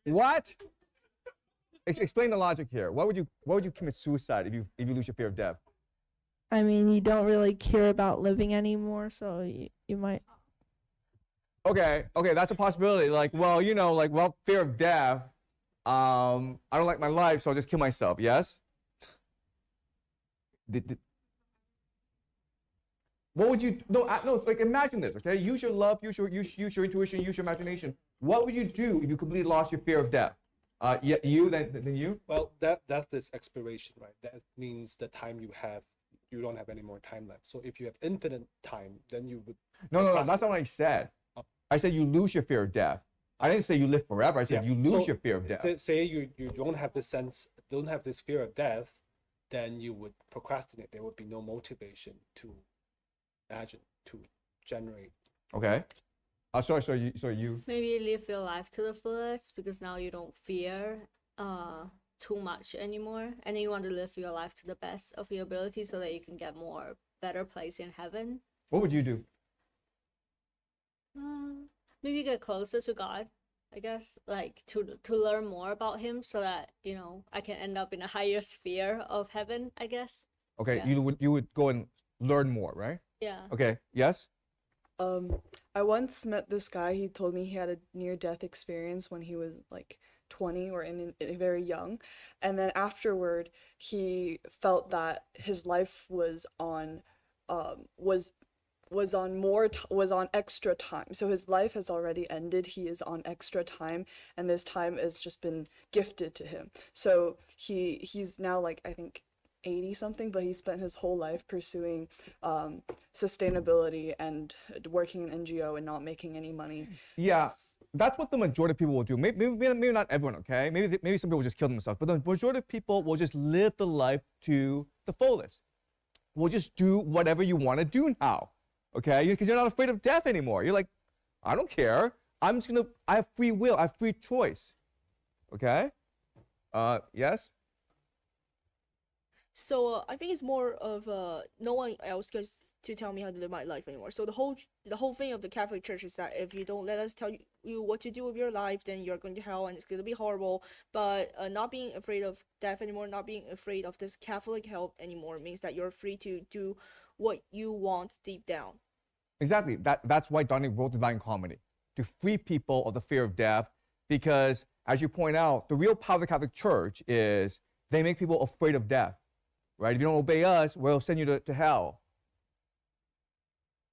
What? Explain the logic here. Why would you commit suicide if you lose your fear of death? I mean, you don't really care about living anymore, so you might. Okay, that's a possibility. Like, fear of death. I don't like my life, so I'll just kill myself. Yes. What would you? No. Like, imagine this. Okay, use your love, use your intuition, use your imagination. What would you do if you completely lost your fear of death? Then you? Well, death is expiration, right? That means the time you don't have any more time left. So if you have infinite time, then you would. No, that's not what I said. I said you lose your fear of death. I didn't say you live forever. I said you lose your fear of death. Say you don't have this fear of death, then you would procrastinate. There would be no motivation to imagine, to generate. Okay. So you maybe live your life to the fullest because now you don't fear too much anymore, and then you want to live your life to the best of your ability so that you can get better place in heaven. What would you do? Maybe get closer to God, I guess, like to learn more about him so that I can end up in a higher sphere of heaven, I guess. Okay, yeah. you would go and learn more, right? Yeah. Okay. Yes. I once met this guy. He told me he had a near-death experience when he was like 20 or very young, and then afterward he felt that his life was on extra time. So his life has already ended. He is on extra time, and this time has just been gifted to him. So he's now like, I think, 80 something, but he spent his whole life pursuing sustainability and working in NGO and not making any money. Yeah, that's what the majority of people will do. Maybe not everyone, okay? Maybe some people just kill themselves, but the majority of people will just live the life to the fullest. We'll just do whatever you want to do now, okay? Because you're not afraid of death anymore. You're like, I don't care. I have free will. I have free choice, okay? Yes? So I think it's more of no one else gets to tell me how to live my life anymore. So the whole thing of the Catholic Church is that if you don't let us tell you what to do with your life, then you're going to hell and it's going to be horrible. But not being afraid of death anymore, not being afraid of this Catholic help anymore means that you're free to do what you want deep down. Exactly. That's why Dante wrote the Divine Comedy, to free people of the fear of death, because, as you point out, the real power of the Catholic Church is they make people afraid of death, right? If you don't obey us, we'll send you to hell,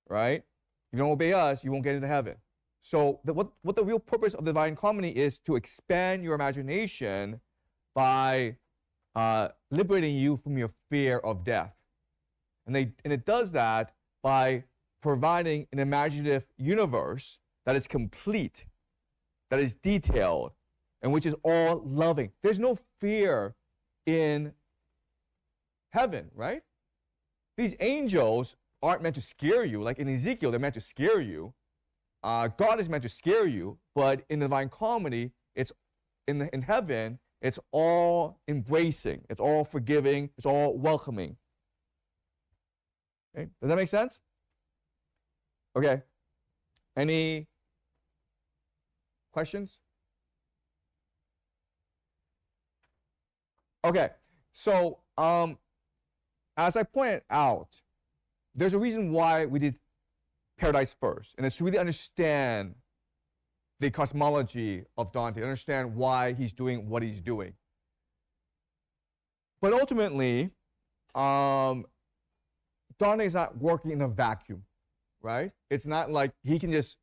right? If you don't obey us, you won't get into heaven. So what the real purpose of the Divine Comedy is to expand your imagination by liberating you from your fear of death. And it does that by providing an imaginative universe that is complete, that is detailed, and which is all loving. There's no fear in heaven, right? These angels aren't meant to scare you. Like in Ezekiel, they're meant to scare you. God is meant to scare you, but in the Divine Comedy, it's in heaven, it's all embracing, it's all forgiving, it's all welcoming. Okay? Does that make sense? Okay. Any questions? Okay. So, as I pointed out, there's a reason why we did Paradise first, and it's to really understand the cosmology of Dante, understand why he's doing what he's doing. But ultimately, Dante is not working in a vacuum, right? It's not like he can just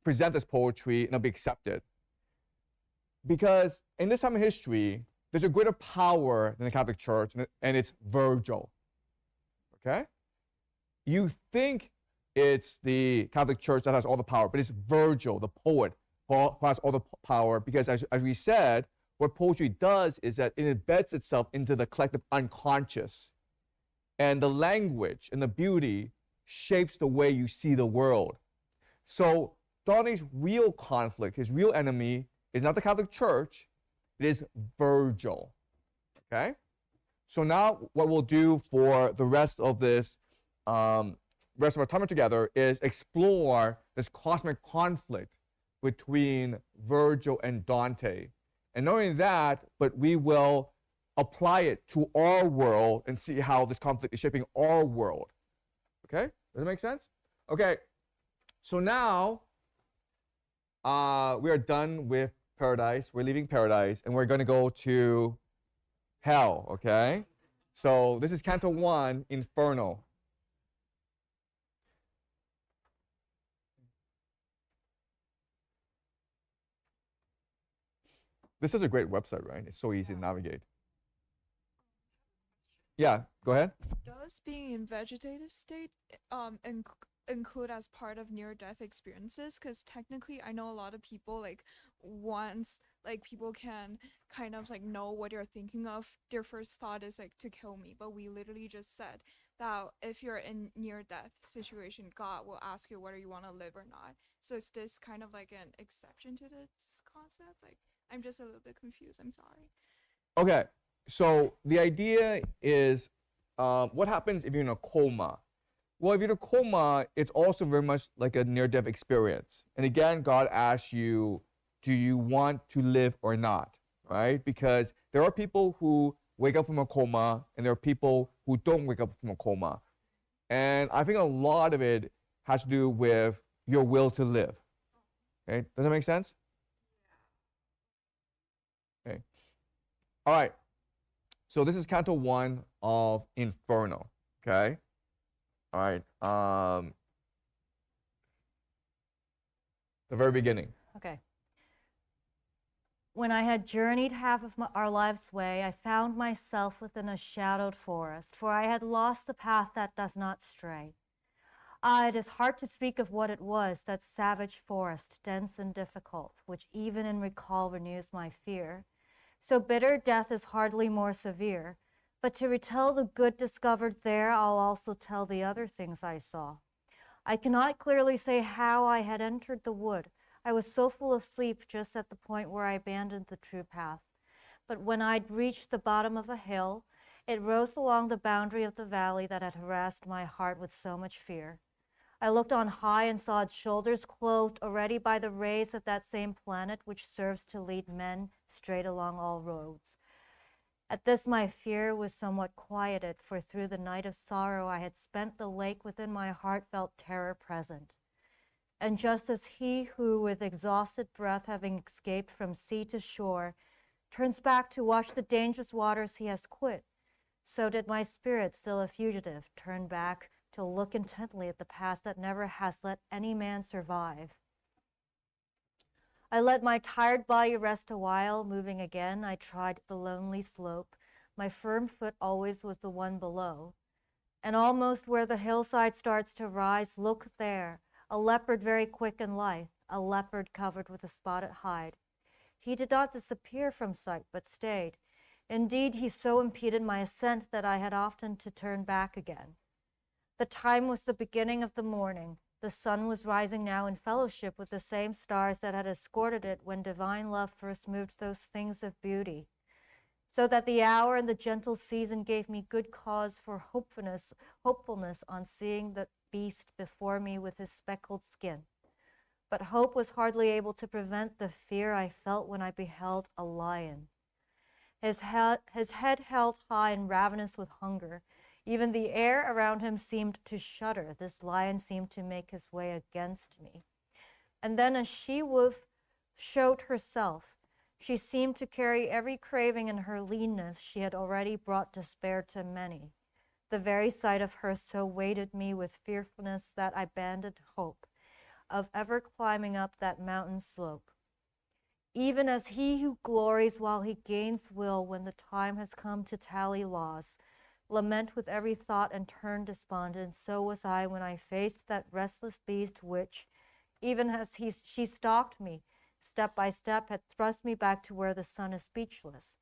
present this poetry and it'll be accepted. Because in this time of history, there's a greater power than the Catholic Church, and it's Virgil, okay? You think it's the Catholic Church that has all the power, but it's Virgil, the poet, who has all the power, because as we said, what poetry does is that it embeds itself into the collective unconscious. And the language and the beauty shapes the way you see the world. So Dante's real conflict, his real enemy, is not the Catholic Church, it is Virgil, okay? So now what we'll do for the rest of this, rest of our time together is explore this cosmic conflict between Virgil and Dante. And not only that, but we will apply it to our world and see how this conflict is shaping our world. Okay? Does that make sense? Okay. So now we are done with paradise. We're leaving paradise and we're going to go to hell. Okay? So this is Canto 1, Inferno. This is a great website, right? It's so easy to navigate. Yeah, go ahead. Does being in vegetative state include as part of near-death experiences? Because technically, I know a lot of people, like, once, like, people can kind of, like, know what you're thinking of, their first thought is, like, to kill me. But we literally just said that if you're in near-death situation, God will ask you whether you want to live or not. So is this kind of, like, an exception to this concept? Like, I'm just a little bit confused. I'm sorry. Okay, so the idea is what happens if you're in a coma? Well, if you're in a coma, it's also very much like a near-death experience. And again, God asks you, do you want to live or not, right? Because there are people who wake up from a coma, and there are people who don't wake up from a coma. And I think a lot of it has to do with your will to live. Okay, does that make sense? Okay. All right. So this is Canto 1 of Inferno. Okay. All right. The very beginning. Okay. When I had journeyed half of our life's way, I found myself within a shadowed forest, for I had lost the path that does not stray. Ah, it is hard to speak of what it was, that savage forest, dense and difficult, which even in recall renews my fear. So bitter death is hardly more severe, but to retell the good discovered there, I'll also tell the other things I saw. I cannot clearly say how I had entered the wood. I was so full of sleep just at the point where I abandoned the true path. But when I'd reached the bottom of a hill, it rose along the boundary of the valley that had harassed my heart with so much fear. I looked on high and saw its shoulders clothed already by the rays of that same planet which serves to lead men straight along all roads. At this my fear was somewhat quieted, for through the night of sorrow I had spent, the lake within my heart felt terror present. And just as he who, with exhausted breath, having escaped from sea to shore, turns back to watch the dangerous waters he has quit, so did my spirit, still a fugitive, turn back to look intently at the past that never has let any man survive. I let my tired body rest a while. Moving again, I tried the lonely slope. My firm foot always was the one below. And almost where the hillside starts to rise, look there, a leopard very quick and lithe, a leopard covered with a spotted hide. He did not disappear from sight, but stayed. Indeed, he so impeded my ascent that I had often to turn back again. The time was the beginning of the morning. The sun was rising now in fellowship with the same stars that had escorted it when divine love first moved those things of beauty, so that the hour and the gentle season gave me good cause for hopefulness on seeing the beast before me with his speckled skin. But hope was hardly able to prevent the fear I felt when I beheld a lion. His head held high and ravenous with hunger. Even the air around him seemed to shudder. This lion seemed to make his way against me. And then a she-wolf showed herself. She seemed to carry every craving in her leanness. She had already brought despair to many. The very sight of her so weighted me with fearfulness that I abandoned hope of ever climbing up that mountain slope. Even as he who glories while he gains will, when the time has come to tally loss, lament with every thought and turn despondent, so was I when I faced that restless beast which, even as she stalked me, step by step, had thrust me back to where the sun is speechless.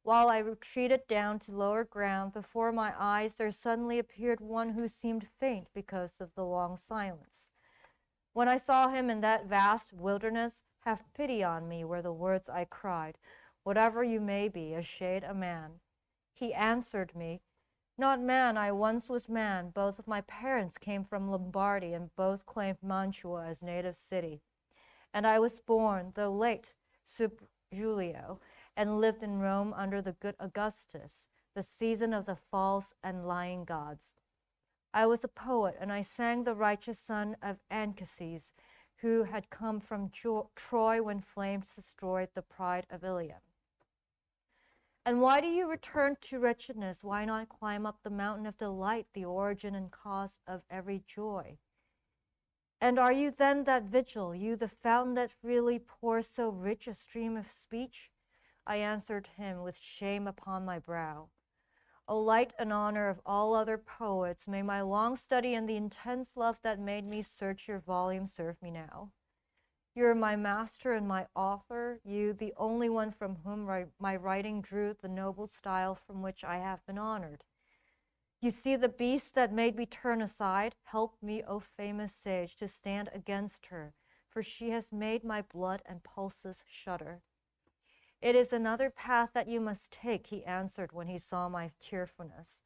While I retreated down to lower ground, before my eyes there suddenly appeared one who seemed faint because of the long silence. When I saw him in that vast wilderness, have pity on me were the words I cried, whatever you may be, a shade a man. He answered me, not man, I once was man. Both of my parents came from Lombardy, and both claimed Mantua as native city. And I was born, though late, sub Julio, and lived in Rome under the good Augustus, the season of the false and lying gods. I was a poet, and I sang the righteous son of Anchises, who had come from Troy when flames destroyed the pride of Ilium. And why do you return to wretchedness? Why not climb up the mountain of delight, the origin and cause of every joy? And are you then that vigil, you the fountain that freely pours so rich a stream of speech? I answered him with shame upon my brow. O light and honor of all other poets, may my long study and the intense love that made me search your volume serve me now. You are my master and my author, you the only one from whom my writing drew the noble style from which I have been honored. You see the beast that made me turn aside. Help me, O famous sage, to stand against her, for she has made my blood and pulses shudder. It is another path that you must take, he answered when he saw my tearfulness.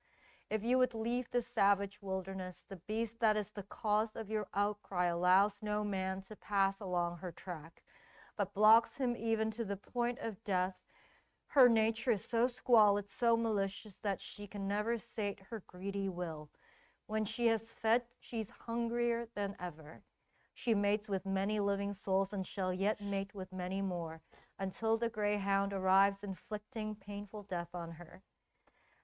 If you would leave this savage wilderness, the beast that is the cause of your outcry allows no man to pass along her track, but blocks him even to the point of death. Her nature is so squalid, so malicious, that she can never sate her greedy will. When she has fed, she's hungrier than ever. She mates with many living souls and shall yet mate with many more, until the greyhound arrives inflicting painful death on her.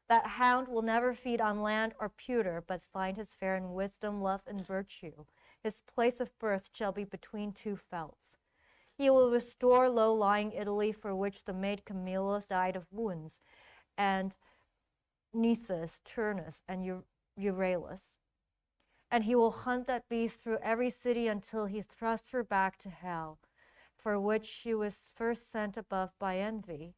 That hound will never feed on land or pewter, but find his fare in wisdom, love, and virtue. His place of birth shall be between two felts. He will restore low-lying Italy, for which the maid Camilla died of wounds, and Nisus, Turnus, and Euryalus. And he will hunt that beast through every city until he thrusts her back to hell, for which she was first sent above by envy.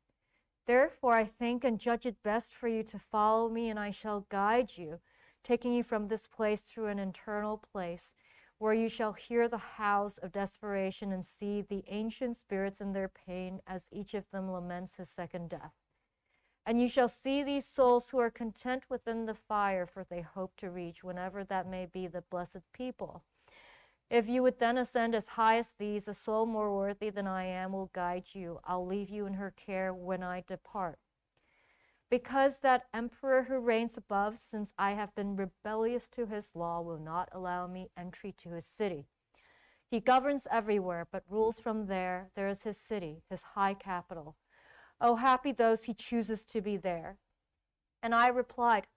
Therefore I think and judge it best for you to follow me, and I shall guide you, taking you from this place through an eternal place, where you shall hear the house of desperation and see the ancient spirits in their pain as each of them laments his second death. And you shall see these souls who are content within the fire, for they hope to reach, whenever that may be, the blessed people. If you would then ascend as high as these, a soul more worthy than I am will guide you. I'll leave you in her care when I depart. Because that emperor who reigns above, since I have been rebellious to his law, will not allow me entry to his city. He governs everywhere, but rules from there. There is his city, his high capital. Oh, happy those he chooses to be there. And I replied,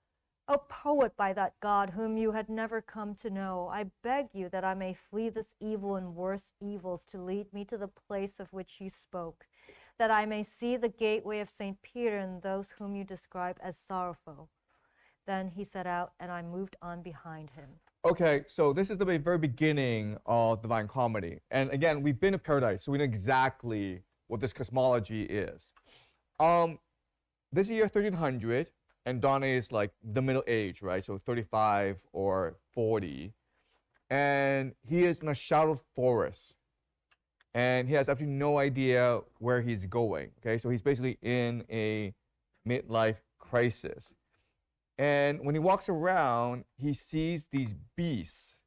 O poet by that God whom you had never come to know, I beg you that I may flee this evil and worse evils to lead me to the place of which you spoke, that I may see the gateway of St. Peter and those whom you describe as sorrowful. Then he set out, and I moved on behind him. Okay, so this is the very beginning of Divine Comedy. And again, we've been to paradise, so we know exactly what this cosmology is. This is year 1300, and Dante is like the middle age, right? So 35 or 40. And he is in a shadowed forest. And he has absolutely no idea where he's going, okay? So he's basically in a midlife crisis. And when he walks around, he sees these beasts,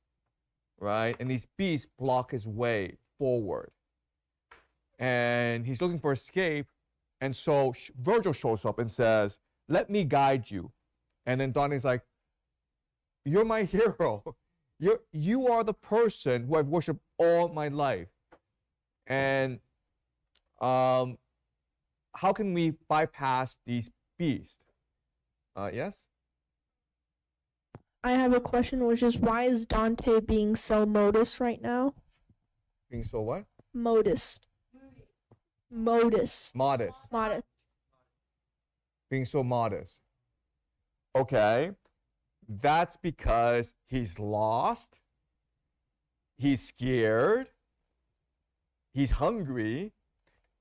right? And these beasts block his way forward. And he's looking for escape. And so Virgil shows up and says, let me guide you. And then Dante's like, you're my hero. You are the person who I've worshipped all my life. And how can we bypass these beasts? Yes? I have a question, which is why is Dante being so modest right now? Being so what? Modest. Modest. Modest. Modest. Being so modest. Okay. That's because he's lost. He's scared. He's hungry.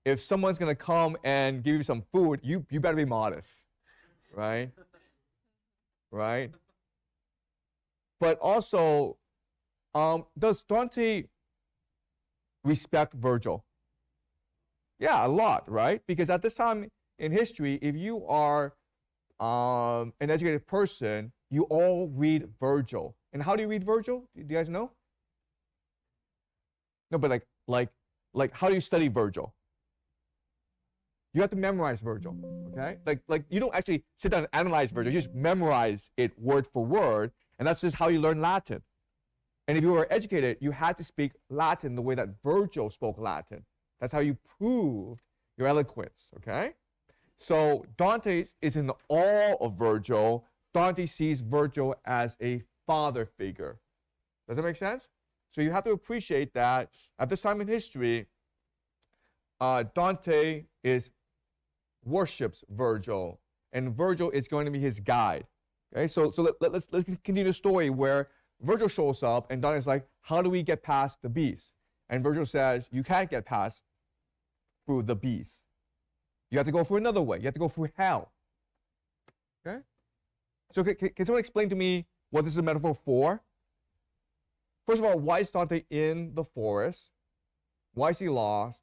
If someone's going to come and give you some food, you better be modest. Right? Right? But also, does Dante respect Virgil? Yeah, a lot, right? Because at this time in history, if you are an educated person, you all read Virgil. And how do you read Virgil? Do you guys know? No, but like how do you study Virgil? You have to memorize Virgil, okay? Like you don't actually sit down and analyze Virgil. You just memorize it word for word, and that's just how you learn Latin. And if you were educated, you had to speak Latin the way that Virgil spoke Latin. That's how you proved your eloquence, okay? So Dante is in awe of Virgil. Dante sees Virgil as a father figure. Does that make sense? So you have to appreciate that at this time in history, Dante worships Virgil, and Virgil is going to be his guide. Okay, so let's continue the story where Virgil shows up, and Dante's like, how do we get past the beast? And Virgil says, you can't get past through the beast. You have to go through another way. You have to go through hell. Okay? So can someone explain to me what this is a metaphor for? First of all, why is Dante in the forest? Why is he lost?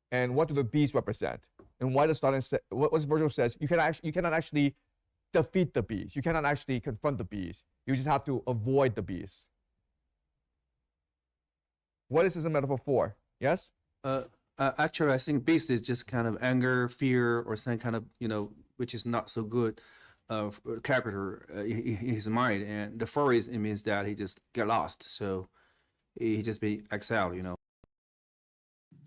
And what do the beasts represent? And why does Dante say, what Virgil says, you cannot actually defeat the beast. You cannot actually confront the beast. You just have to avoid the beast. What is this a metaphor for? Yes? Actually, I think beast is just kind of anger, fear, or some kind of, which is not so good character in his mind. And the forest, it means that he just get lost. So he just be exiled,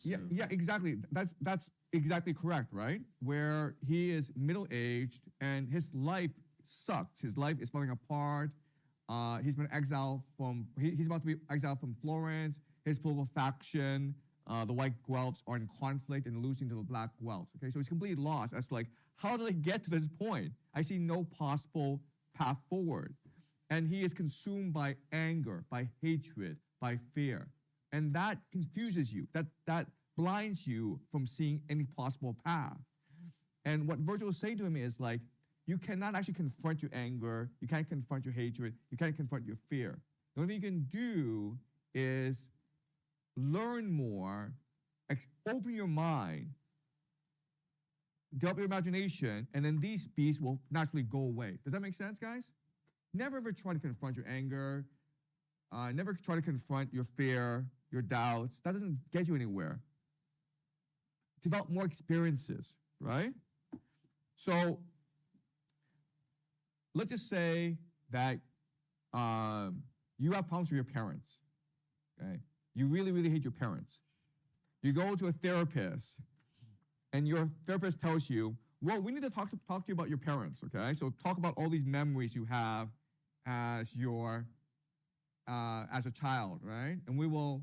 Yeah, exactly. That's exactly correct, right? Where he is middle-aged and his life sucks. His life is falling apart. He's been exiled from. He's about to be exiled from Florence. His political faction the white guelphs are in conflict and losing to the black guelphs. Okay, so he's completely lost as to like, how did I get to this point? I see no possible path forward. And he is consumed by anger, by hatred, by fear. And that confuses you. That blinds you from seeing any possible path. And what Virgil is saying to him is like, you cannot actually confront your anger. You can't confront your hatred. You can't confront your fear. The only thing you can do is learn more, open your mind, develop your imagination, and then these beasts will naturally go away. Does that make sense, guys? Never ever try to confront your anger. Never try to confront your fear, your doubts. That doesn't get you anywhere. Develop more experiences, right? So let's just say that you have problems with your parents, okay? You really, really hate your parents. You go to a therapist, and your therapist tells you, well, we need to talk to you about your parents, okay? So talk about all these memories you have as a child, right? And we will,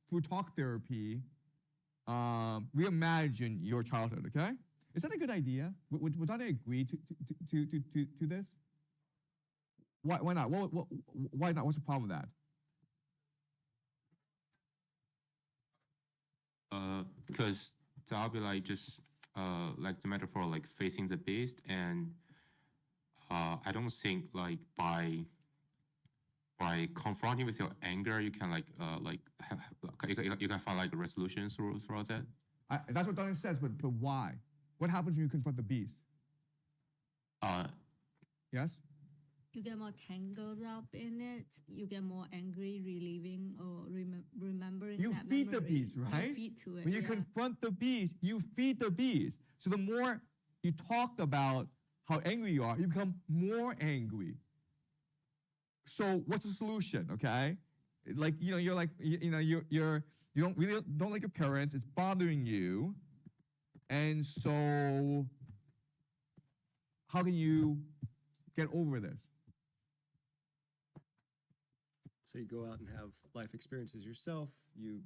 through talk therapy, reimagine your childhood, okay? Is that a good idea? Would Dante agree to this? Why not? Why not? What's the problem with that? Because that'll be like just like the metaphor, like facing the beast, and I don't think like by confronting with your anger, you can you can find like a resolution throughout that. That's what Dante says, but why? What happens when you confront the beast? Yes? You get more tangled up in it. You get more angry, reliving or remembering You that feed the memory. beast, right? You feed to it. When you yeah. confront the beast, you feed the beast. So the more you talk about how angry you are, you become more angry. So what's the solution? Okay, like you're like you don't like your parents. It's bothering you, and so how can you get over this? So you go out and have life experiences yourself. You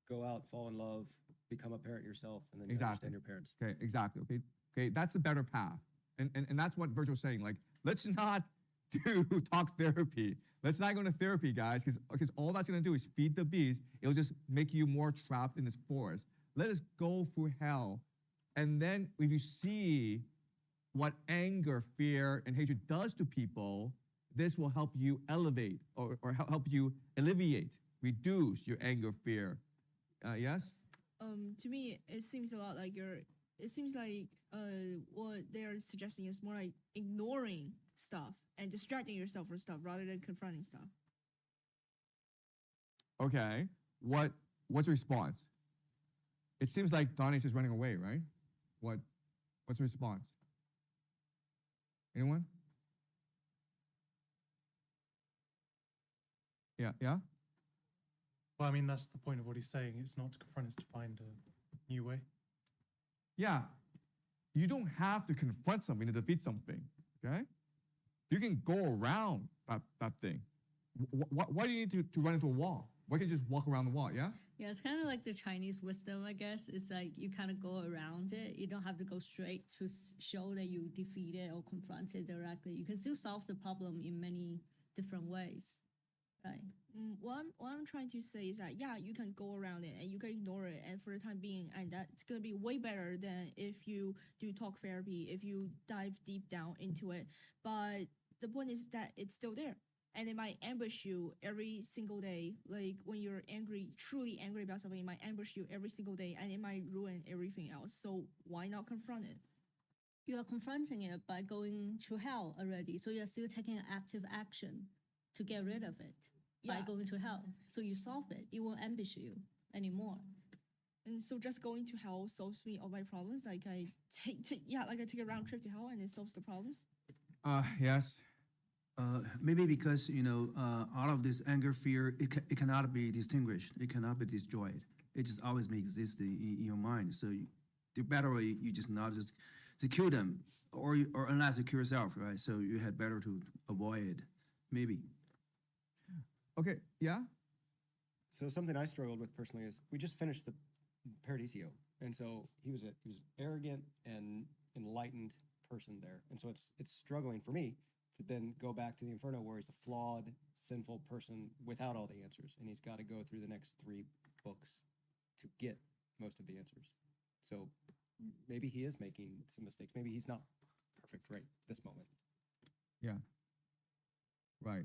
go out, fall in love, become a parent yourself, and then you understand your parents. Okay, exactly. Okay, that's the better path, and that's what Virgil's saying. Like, let's not do talk therapy. Let's not go to therapy, guys, because all that's gonna do is feed the beast. It'll just make you more trapped in this forest. Let us go through hell, and then if you see what anger, fear, and hatred does to people, this will help you elevate or help you alleviate, reduce your anger, fear. Yes? To me, it seems a lot like it seems like what they're suggesting is more like ignoring stuff and distracting yourself from stuff rather than confronting stuff. Okay. What's the response? It seems like Donnie's is running away, right? What's the response? Anyone? Yeah. Well, I mean, that's the point of what he's saying. It's not to confront, it's to find a new way. Yeah. You don't have to confront something to defeat something, okay? You can go around that thing. Why do you need to run into a wall? Why can't you just walk around the wall, yeah? Yeah, it's kind of like the Chinese wisdom, I guess. It's like you kind of go around it. You don't have to go straight to show that you defeat it or confront it directly. You can still solve the problem in many different ways, right? What I'm trying to say is that, yeah, you can go around it and you can ignore it, and for the time being, and that's going to be way better than if you do talk therapy, if you dive deep down into it. But the point is that it's still there. And it might ambush you every single day. Like when you're angry, truly angry about something, it might ambush you every single day, and it might ruin everything else. So why not confront it? You are confronting it by going to hell already. So you're still taking an active action to get rid of it by going to hell. So you solve it. It won't ambush you anymore. And so just going to hell solves me all my problems. Like I take a round trip to hell and it solves the problems. Yes. Maybe because all of this anger, fear, it cannot be distinguished. It cannot be destroyed. It just always may exist in your mind. So the better way you just not just to kill them, or unless you kill yourself, right? So you had better to avoid, maybe. Okay. Yeah. So something I struggled with personally is we just finished the Paradiso, and so he was an arrogant and enlightened person there, and so it's struggling for me to then go back to the Inferno where he's a flawed, sinful person without all the answers, and he's got to go through the next 3 books to get most of the answers. So maybe he is making some mistakes. Maybe he's not perfect right this moment. Yeah. Right.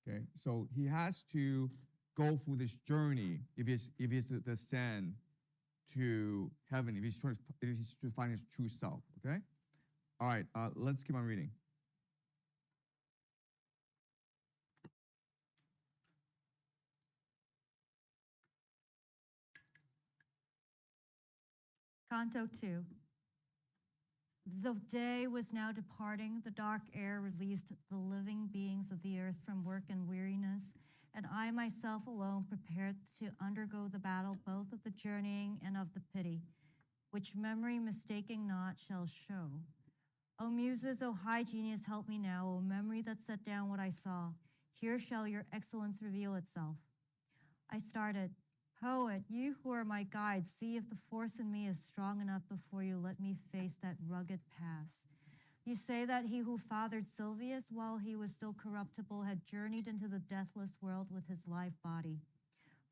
Okay. So he has to go through this journey if he's to ascend to heaven, if he's to find his true self. Okay. All right. Let's keep on reading. Canto 2. The day was now departing, the dark air released the living beings of the earth from work and weariness, and I myself alone prepared to undergo the battle both of the journeying and of the pity, which memory mistaking not shall show. O muses, O high genius, help me now, O memory that set down what I saw. Here shall your excellence reveal itself. I started. Poet, you who are my guide, see if the force in me is strong enough before you let me face that rugged pass. You say that he who fathered Silvius while he was still corruptible had journeyed into the deathless world with his live body.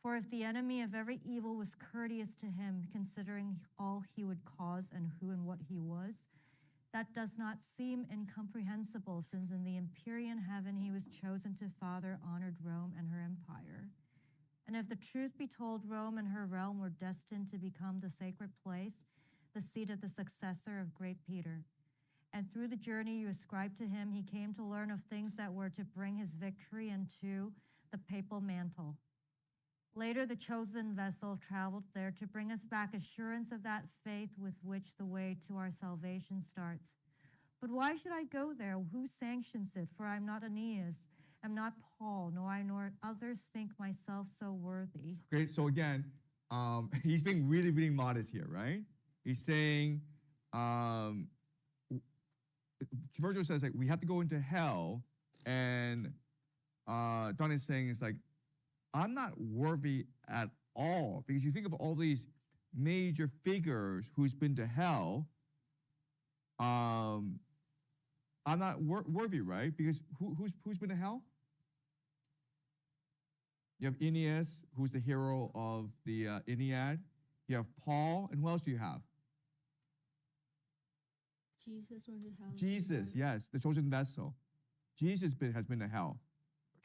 For if the enemy of every evil was courteous to him, considering all he would cause and who and what he was, that does not seem incomprehensible, since in the empyrean heaven he was chosen to father honored Rome and her empire. And if the truth be told, Rome and her realm were destined to become the sacred place, the seat of the successor of great Peter. And through the journey you ascribed to him, he came to learn of things that were to bring his victory into the papal mantle. Later, the chosen vessel traveled there to bring us back assurance of that faith with which the way to our salvation starts. But why should I go there? Who sanctions it? For I'm not Aeneas, I'm not Paul, nor I nor others think myself so worthy. Okay, so again, he's being really, really modest here, right? He's saying, Virgil says like we have to go into hell, and Dante is saying it's like I'm not worthy at all, because you think of all these major figures who's been to hell. I'm not worthy, right? Because who's been to hell? You have Aeneas, who's the hero of the Aeneid. You have Paul, and who else do you have? Jesus went to hell. Jesus, yes, the chosen vessel. Jesus has been to hell.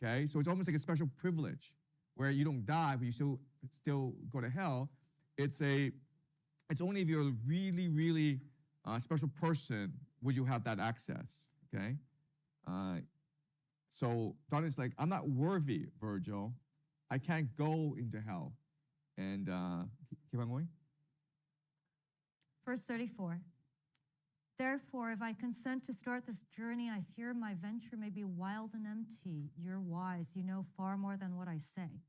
Okay, so it's almost like a special privilege where you don't die, but you still go to hell. It's only if you're a really, really special person would you have that access. Okay, so Dante's like, I'm not worthy, Virgil. I can't go into hell. And keep on going. Verse 34. Therefore, if I consent to start this journey, I fear my venture may be wild and empty. You're wise, you know far more than what I say.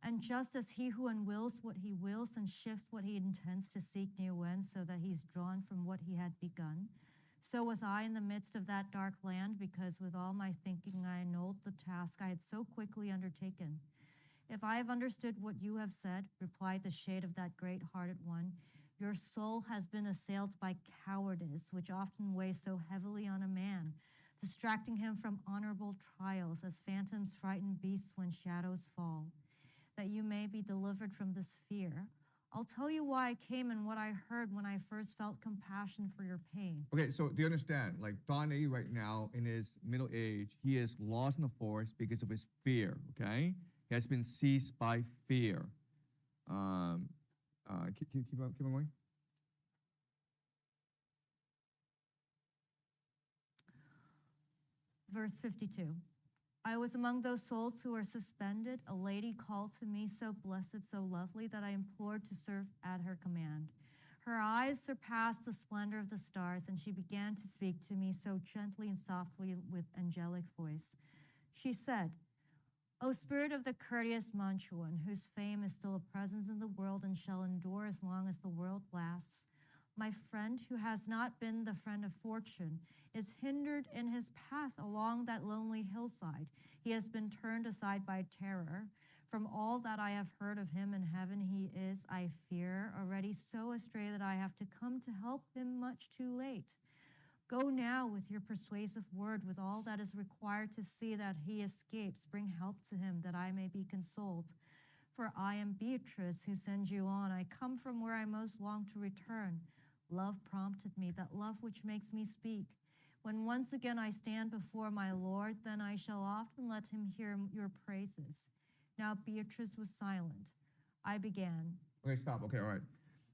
And just as he who unwills what he wills and shifts what he intends to seek new ends so that he's drawn from what he had begun, so was I in the midst of that dark land, because with all my thinking I annulled the task I had so quickly undertaken. If I have understood what you have said, replied the shade of that great-hearted one, your soul has been assailed by cowardice, which often weighs so heavily on a man, distracting him from honorable trials, as phantoms frighten beasts when shadows fall, that you may be delivered from this fear. I'll tell you why I came and what I heard when I first felt compassion for your pain. Okay, so do you understand? Like Dante right now in his middle age, he is lost in the forest because of his fear, okay? He has been seized by fear. Keep on going. Verse 52. I was among those souls who were suspended. A lady called to me, so blessed, so lovely, that I implored to serve at her command. Her eyes surpassed the splendor of the stars, and she began to speak to me so gently and softly with angelic voice. She said, O spirit of the courteous Mantuan, whose fame is still a presence in the world and shall endure as long as the world lasts, my friend, who has not been the friend of fortune, is hindered in his path along that lonely hillside. He has been turned aside by terror. From all that I have heard of him in heaven, he is, I fear, already so astray that I have to come to help him much too late. Go now with your persuasive word, with all that is required to see that he escapes. Bring help to him, that I may be consoled. For I am Beatrice, who sends you on. I come from where I most long to return. Love prompted me, that love which makes me speak. When once again I stand before my Lord, then I shall often let him hear your praises. Now Beatrice was silent. I began. Okay, stop. Okay, all right.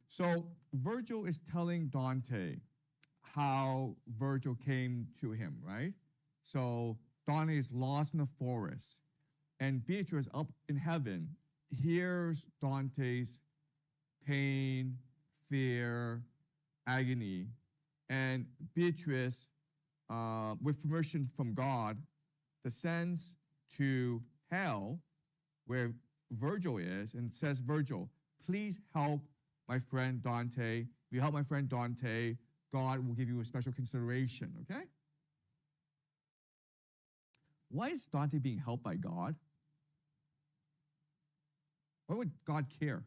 So Virgil is telling Dante how Virgil came to him, right? So Dante is lost in the forest, and Beatrice up in heaven hears Dante's pain, fear, agony, and Beatrice, with permission from God, descends to hell where Virgil is and says, Virgil, please help my friend Dante. If you help my friend Dante, God will give you a special consideration, okay? Why is Dante being helped by God? Why would God care?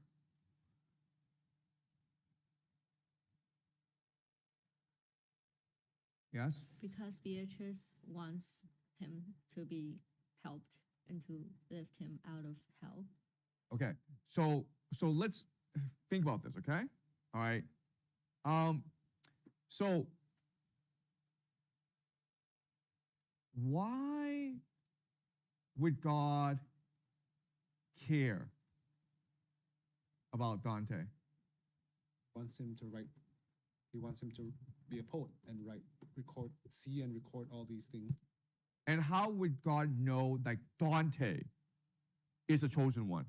Yes? Because Beatrice wants him to be helped and to lift him out of hell. Okay, so let's think about this, okay? All right. So why would God care about Dante? Wants him to write. He wants him to be a poet and write, see and record all these things. And how would God know that Dante is a chosen one?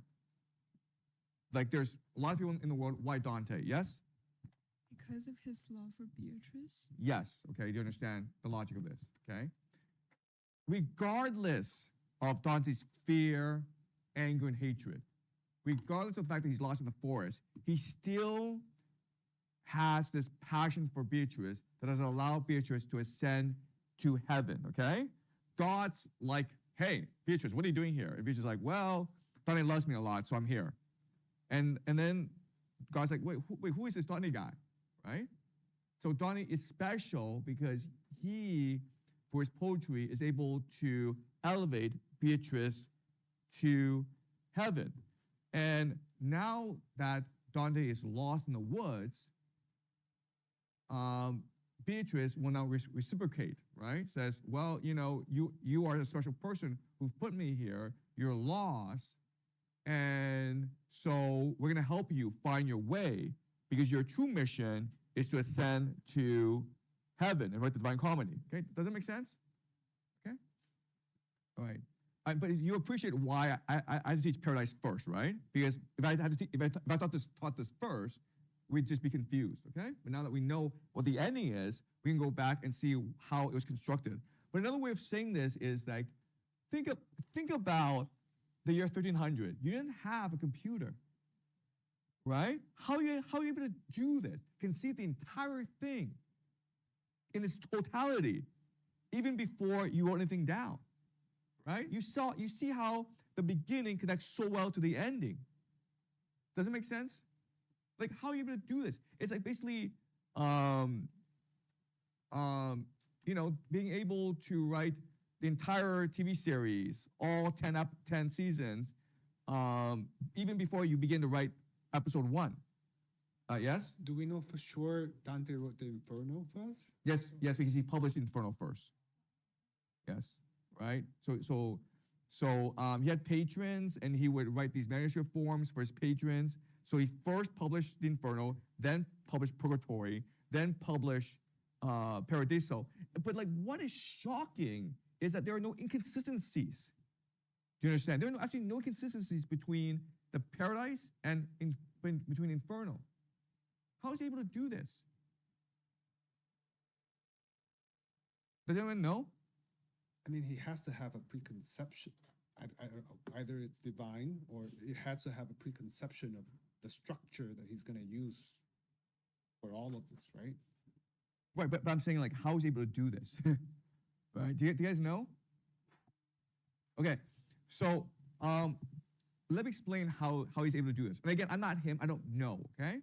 Like there's a lot of people in the world, why Dante? Yes? Because of his love for Beatrice. Yes. Okay, you understand the logic of this, okay? Regardless of Dante's fear, anger, and hatred, regardless of the fact that he's lost in the forest, he still has this passion for Beatrice that has allowed Beatrice to ascend to heaven, okay? God's like, hey, Beatrice, what are you doing here? And Beatrice is like, well, Dante loves me a lot, so I'm here. And then God's like, wait, who is this Dante guy, right? So Dante is special because he, for his poetry, is able to elevate Beatrice to heaven. And now that Dante is lost in the woods, Beatrice will now reciprocate, right? Says, well, you know, you are a special person who put me here. You're lost. And so we're going to help you find your way because your true mission is to ascend to heaven and write the Divine Comedy. Okay, does that make sense? Okay, all right. But you appreciate why I had to teach Paradise first, right? Because if I had to if I taught this first, we'd just be confused. Okay, but now that we know what the ending is, we can go back and see how it was constructed. But another way of saying this is like, think about the year 1300. You didn't have a computer, right? How are you able to do this? Conceive the entire thing in its totality, even before you wrote anything down, right? You see how the beginning connects so well to the ending. Does it make sense? Like, how are you able to do this? It's like basically, being able to write the entire TV series, all 10 seasons, even before you begin to write episode 1. Yes? Do we know for sure Dante wrote the Inferno first? Yes, because he published Inferno first. Yes, right? So he had patrons, and he would write these manuscript forms for his patrons. So he first published the Inferno, then published Purgatory, then published Paradiso. But like, what is shocking is that there are no inconsistencies. Do you understand? There are actually no inconsistencies between the Paradise and between Inferno. How is he able to do this? Does anyone know? I mean, he has to have a preconception. I don't know, either it's divine or it has to have a preconception of the structure that he's going to use for all of this, right? Right, but I'm saying, like, how is he able to do this? Right? Do you guys know? Okay, so let me explain how he's able to do this. And again, I'm not him, I don't know, okay?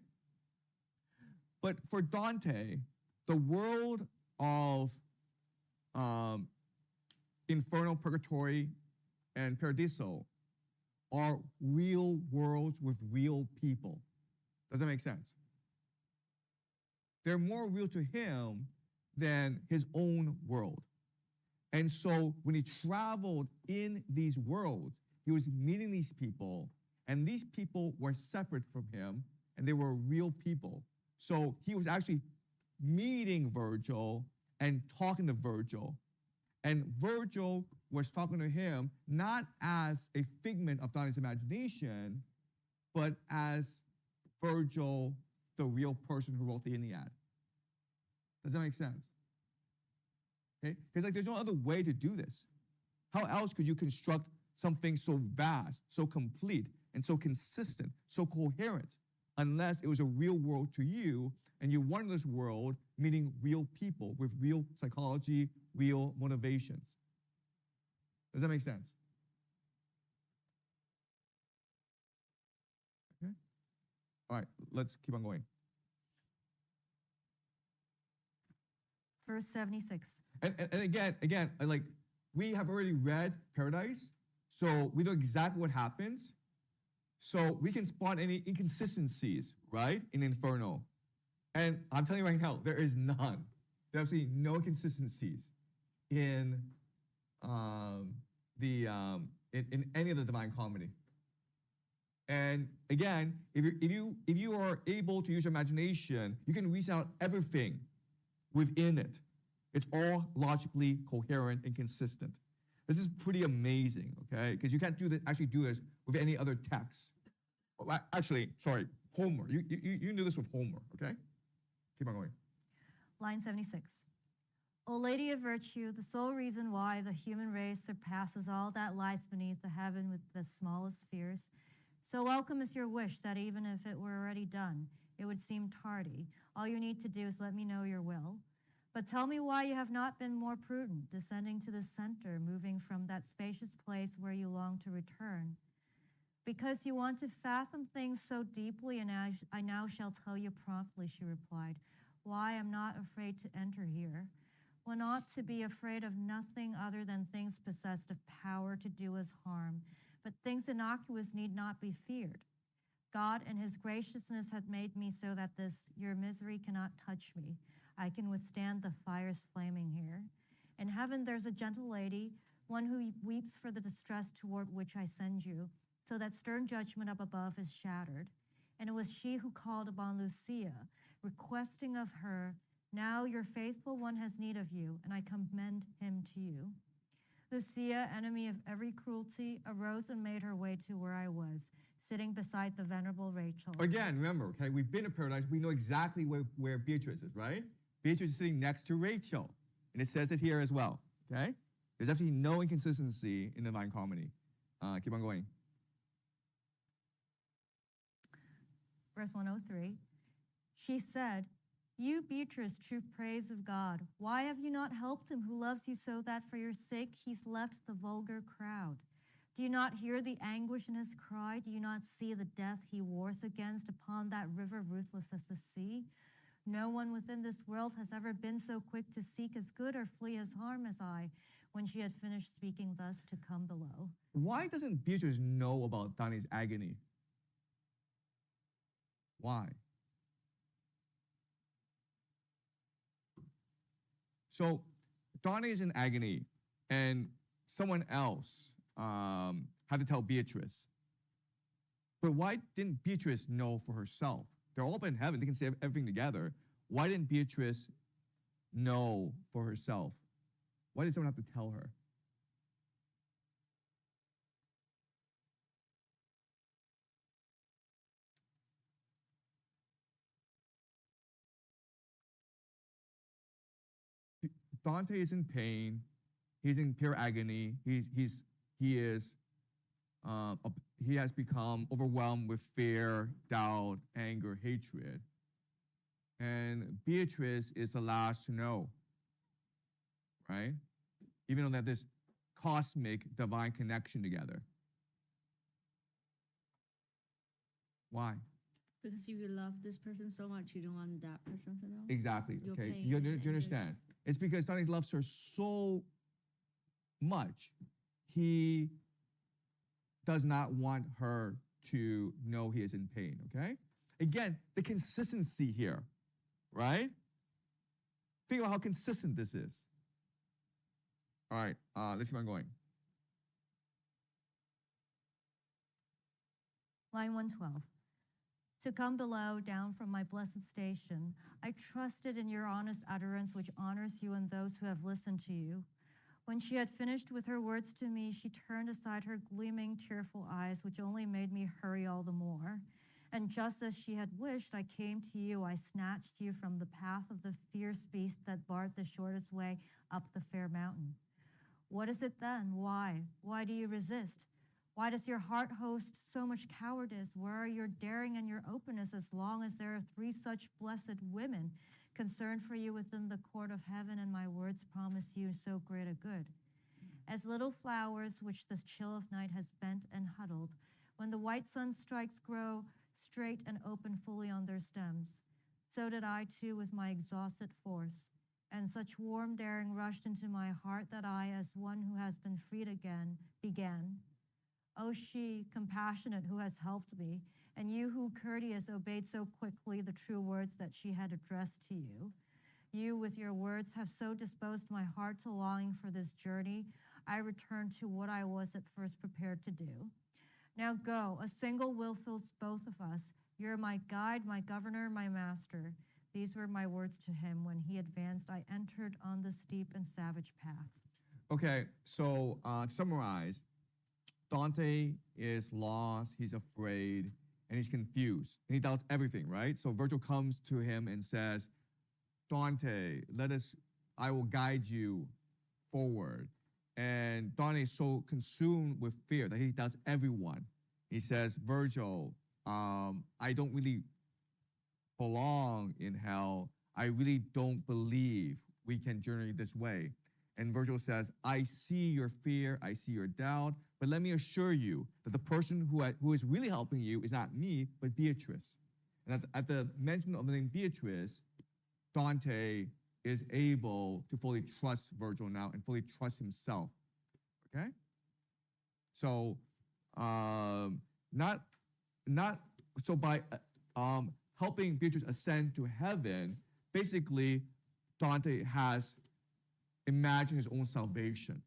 But for Dante, the world of Inferno, Purgatory, and Paradiso are real worlds with real people. Does that make sense? They're more real to him than his own world. And so when he traveled in these worlds, he was meeting these people, and these people were separate from him, and they were real people. So he was actually meeting Virgil and talking to Virgil. And Virgil was talking to him not as a figment of Dante's imagination, but as Virgil, the real person who wrote the Iliad. Does that make sense? Okay? Because like there's no other way to do this. How else could you construct something so vast, so complete, and so consistent, so coherent, unless it was a real world to you, and you wanted this world meeting real people with real psychology, real motivations? Does that make sense? Okay. All right, let's keep on going. Verse 76. And again, like we have already read Paradise, so we know exactly what happens. So we can spot any inconsistencies, right, in Inferno. And I'm telling you right now, there is none. There's absolutely no consistencies in in any of the Divine Comedy. And again, if you are able to use your imagination, you can reason out everything within it. It's all logically coherent and consistent. This is pretty amazing, okay? Because you can't actually do this with any other text. Well, actually, sorry, Homer. You can do this with Homer, okay? Keep on going. Line 76. O Lady of Virtue, the sole reason why the human race surpasses all that lies beneath the heaven with the smallest spheres, so welcome is your wish that even if it were already done, it would seem tardy. All you need to do is let me know your will. But tell me why you have not been more prudent, descending to the center, moving from that spacious place where you long to return. Because you want to fathom things so deeply, and I now shall tell you promptly, she replied, why I'm not afraid to enter here. One ought to be afraid of nothing other than things possessed of power to do us harm, but things innocuous need not be feared. God in his graciousness hath made me so that your misery cannot touch me. I can withstand the fires flaming here. In heaven there's a gentle lady, one who weeps for the distress toward which I send you, so that stern judgment up above is shattered. And it was she who called upon Lucia, requesting of her, now your faithful one has need of you, and I commend him to you. Lucia, enemy of every cruelty, arose and made her way to where I was, sitting beside the venerable Rachel. Again, remember, okay, we've been to Paradise. We know exactly where Beatrice is, right? Beatrice is sitting next to Rachel. And it says it here as well, okay? There's absolutely no inconsistency in the Divine Comedy. Keep on going. Verse 103. She said, you, Beatrice, true praise of God, why have you not helped him who loves you so that for your sake he's left the vulgar crowd? Do you not hear the anguish in his cry? Do you not see the death he wars against upon that river ruthless as the sea? No one within this world has ever been so quick to seek his good or flee his harm as I, when she had finished speaking thus, to come below. Why doesn't Beatrice know about Dante's agony? Why? So Dante is in agony, and someone else had to tell Beatrice. But why didn't Beatrice know for herself? They're all up in heaven. They can say everything together. Why didn't Beatrice know for herself? Why did someone have to tell her? Dante is in pain. He's in pure agony. He has become overwhelmed with fear, doubt, anger, hatred. And Beatrice is the last to know, right? Even though they have this cosmic divine connection together. Why? Because if you love this person so much, you don't want that person to know. Exactly. Your Okay. pain You, and do you anguish. understand? It's because Dante loves her so much, he does not want her to know he is in pain. Okay. Again, the consistency here, right? Think about how consistent this is. All right. Let's keep on going. Line 112. To come below, down from my blessed station, I trusted in your honest utterance, which honors you and those who have listened to you. When she had finished with her words to me, she turned aside her gleaming, tearful eyes, which only made me hurry all the more. And just as she had wished, I came to you. I snatched you from the path of the fierce beast that barred the shortest way up the fair mountain. What is it then? Why? Why do you resist? Why does your heart host so much cowardice? Where are your daring and your openness as long as there are three such blessed women concerned for you within the court of heaven, and my words promise you so great a good? As little flowers which the chill of night has bent and huddled, when the white sun strikes grow straight and open fully on their stems, so did I too with my exhausted force. And such warm daring rushed into my heart that I, as one who has been freed again, began. O she, compassionate, who has helped me, and you who courteous obeyed so quickly the true words that she had addressed to you. You with your words have so disposed my heart to longing for this journey, I return to what I was at first prepared to do. Now go, a single will fills both of us. You're my guide, my governor, my master. These were my words to him. When he advanced, I entered on the steep and savage path. Okay, so to summarize, Dante is lost, he's afraid, and he's confused, and he doubts everything, right? So Virgil comes to him and says, Dante, I will guide you forward. And Dante is so consumed with fear that he doubts everyone. He says, Virgil, I don't really belong in hell. I really don't believe we can journey this way. And Virgil says, I see your fear, I see your doubt, but let me assure you that the person who is really helping you is not me, but Beatrice. And at the mention of the name Beatrice, Dante is able to fully trust Virgil now and fully trust himself. Okay? So, by helping Beatrice ascend to heaven, basically Dante has imagined his own salvation.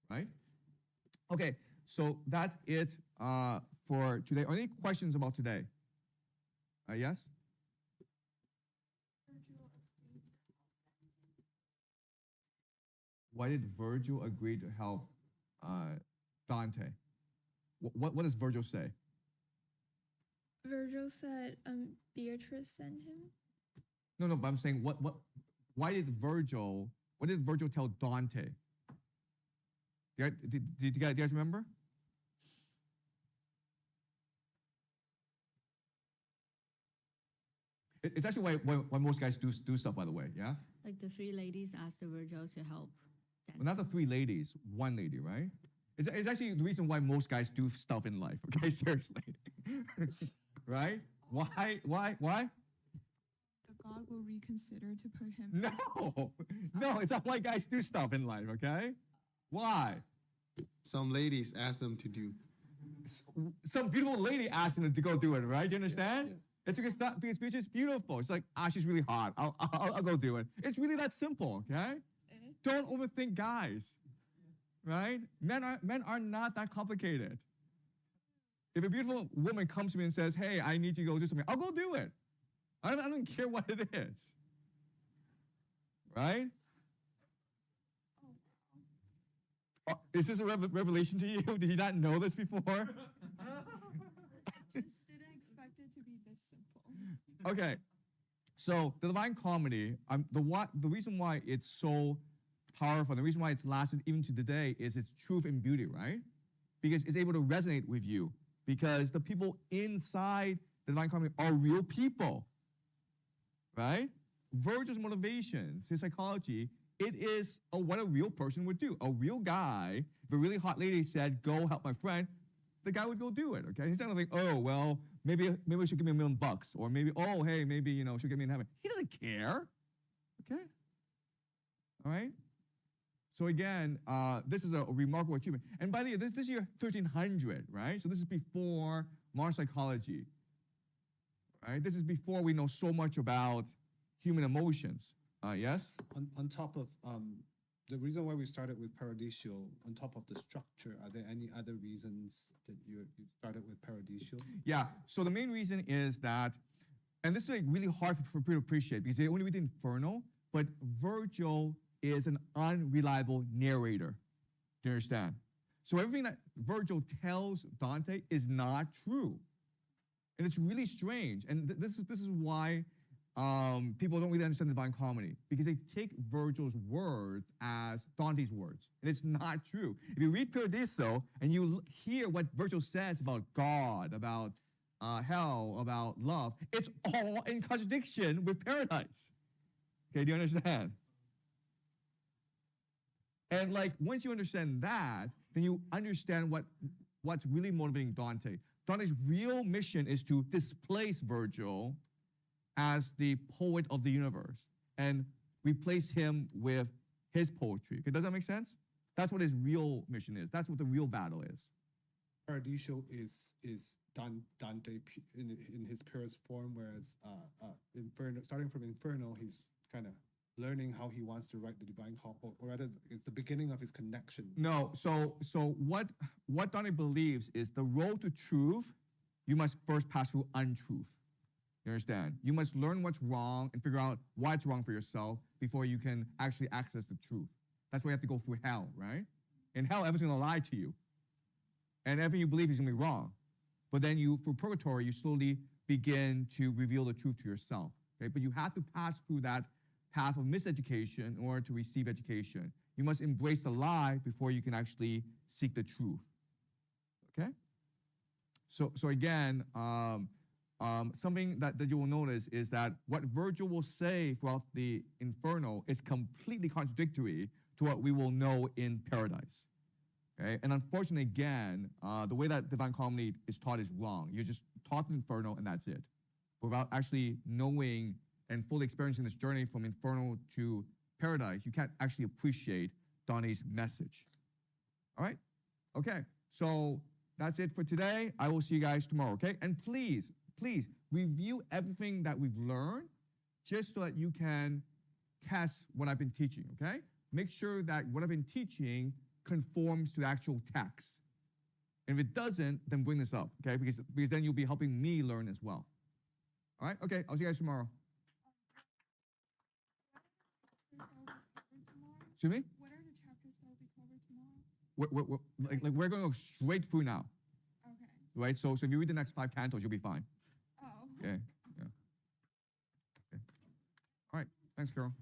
Right? Okay, so that's it for today. Are there any questions about today? Yes? Why did Virgil agree to help Dante? What does Virgil say? Virgil said Beatrice sent him. No, but I'm saying why did Virgil tell Dante? Did you guys remember? It's actually why most guys do stuff, by the way, yeah? Like the three ladies asked the Virgil to help. Well, not the three ladies, one lady, right? It's actually the reason why most guys do stuff in life, okay? Seriously. Right? Why? God will reconsider to put him. No, it's not why guys do stuff in life, okay? Why? Some ladies ask them to do. Some beautiful lady asked them to go do it, right? Do you understand? Yeah. It's because Beatrice is beautiful. It's like, she's really hot. I'll go do it. It's really that simple, okay? Don't overthink guys, right? Men are not that complicated. If a beautiful woman comes to me and says, hey, I need you to go do something, I'll go do it. I don't care what it is, right? Is this a revelation to you? Did you not know this before? I just didn't expect it to be this simple. Okay, so the Divine Comedy, the reason why it's so powerful, the reason why it's lasted even to today is its truth and beauty, right? Because it's able to resonate with you. Because the people inside the Divine Comedy are real people, right? Virgil's motivations, his psychology, it is what a real person would do. A real guy, if a really hot lady said, go help my friend, the guy would go do it. Okay, he's not like, oh well, maybe we should give me $1 million, or maybe hey, maybe she'll get me in heaven. He doesn't care. Okay. All right. So again, this is a remarkable achievement. And by the way, this year 1300, right? So this is before modern psychology. Right? This is before we know so much about human emotions. Yes. On top of the reason why we started with Paradisio, on top of the structure, are there any other reasons that you started with Paradisio? Yeah. So the main reason is that, and this is like really hard for people to appreciate because they only read the Inferno, but Virgil is an unreliable narrator. Do you understand? So everything that Virgil tells Dante is not true. And it's really strange. And this is why people don't really understand the Divine Comedy, because they take Virgil's words as Dante's words. And it's not true. If you read Paradiso and you hear what Virgil says about God, about hell, about love, it's all in contradiction with paradise. Okay, do you understand? And like once you understand that, then you understand what's really motivating Dante. Dante's real mission is to displace Virgil as the poet of the universe and replace him with his poetry. Okay, does that make sense? That's what his real mission is. That's what the real battle is. Paradiso is Dante in his purest form, whereas Inferno, starting from Inferno, he's kind of learning how he wants to write the Divine Comedy, or rather, it's the beginning of his connection. No, so what Dante believes is the road to truth, you must first pass through untruth. You understand? You must learn what's wrong and figure out why it's wrong for yourself before you can actually access the truth. That's why you have to go through hell, right? In hell, everyone's gonna lie to you. And everything you believe is gonna be wrong. But then through purgatory, you slowly begin to reveal the truth to yourself. Okay? But you have to pass through that path of miseducation in order to receive education. You must embrace the lie before you can actually seek the truth. Okay? So again, something that you will notice is that what Virgil will say throughout the Inferno is completely contradictory to what we will know in Paradise. Okay? And unfortunately, again, the way that Divine Comedy is taught is wrong. You're just taught the Inferno and that's it, without actually knowing and fully experiencing this journey from Inferno to Paradise. You can't actually appreciate Dante's message. All right? Okay, so that's it for today. I will see you guys tomorrow, okay? And please review everything that we've learned just so that you can test what I've been teaching, okay? Make sure that what I've been teaching conforms to the actual text. And if it doesn't, then bring this up, okay? Because then you'll be helping me learn as well. All right? Okay, I'll see you guys tomorrow. Excuse me? What are the chapters that will be covered tomorrow? We're going to go straight through now. Okay. Right? So if you read the next 5 cantos, you'll be fine. Oh. Okay. Yeah. Okay. All right. Thanks, Carol.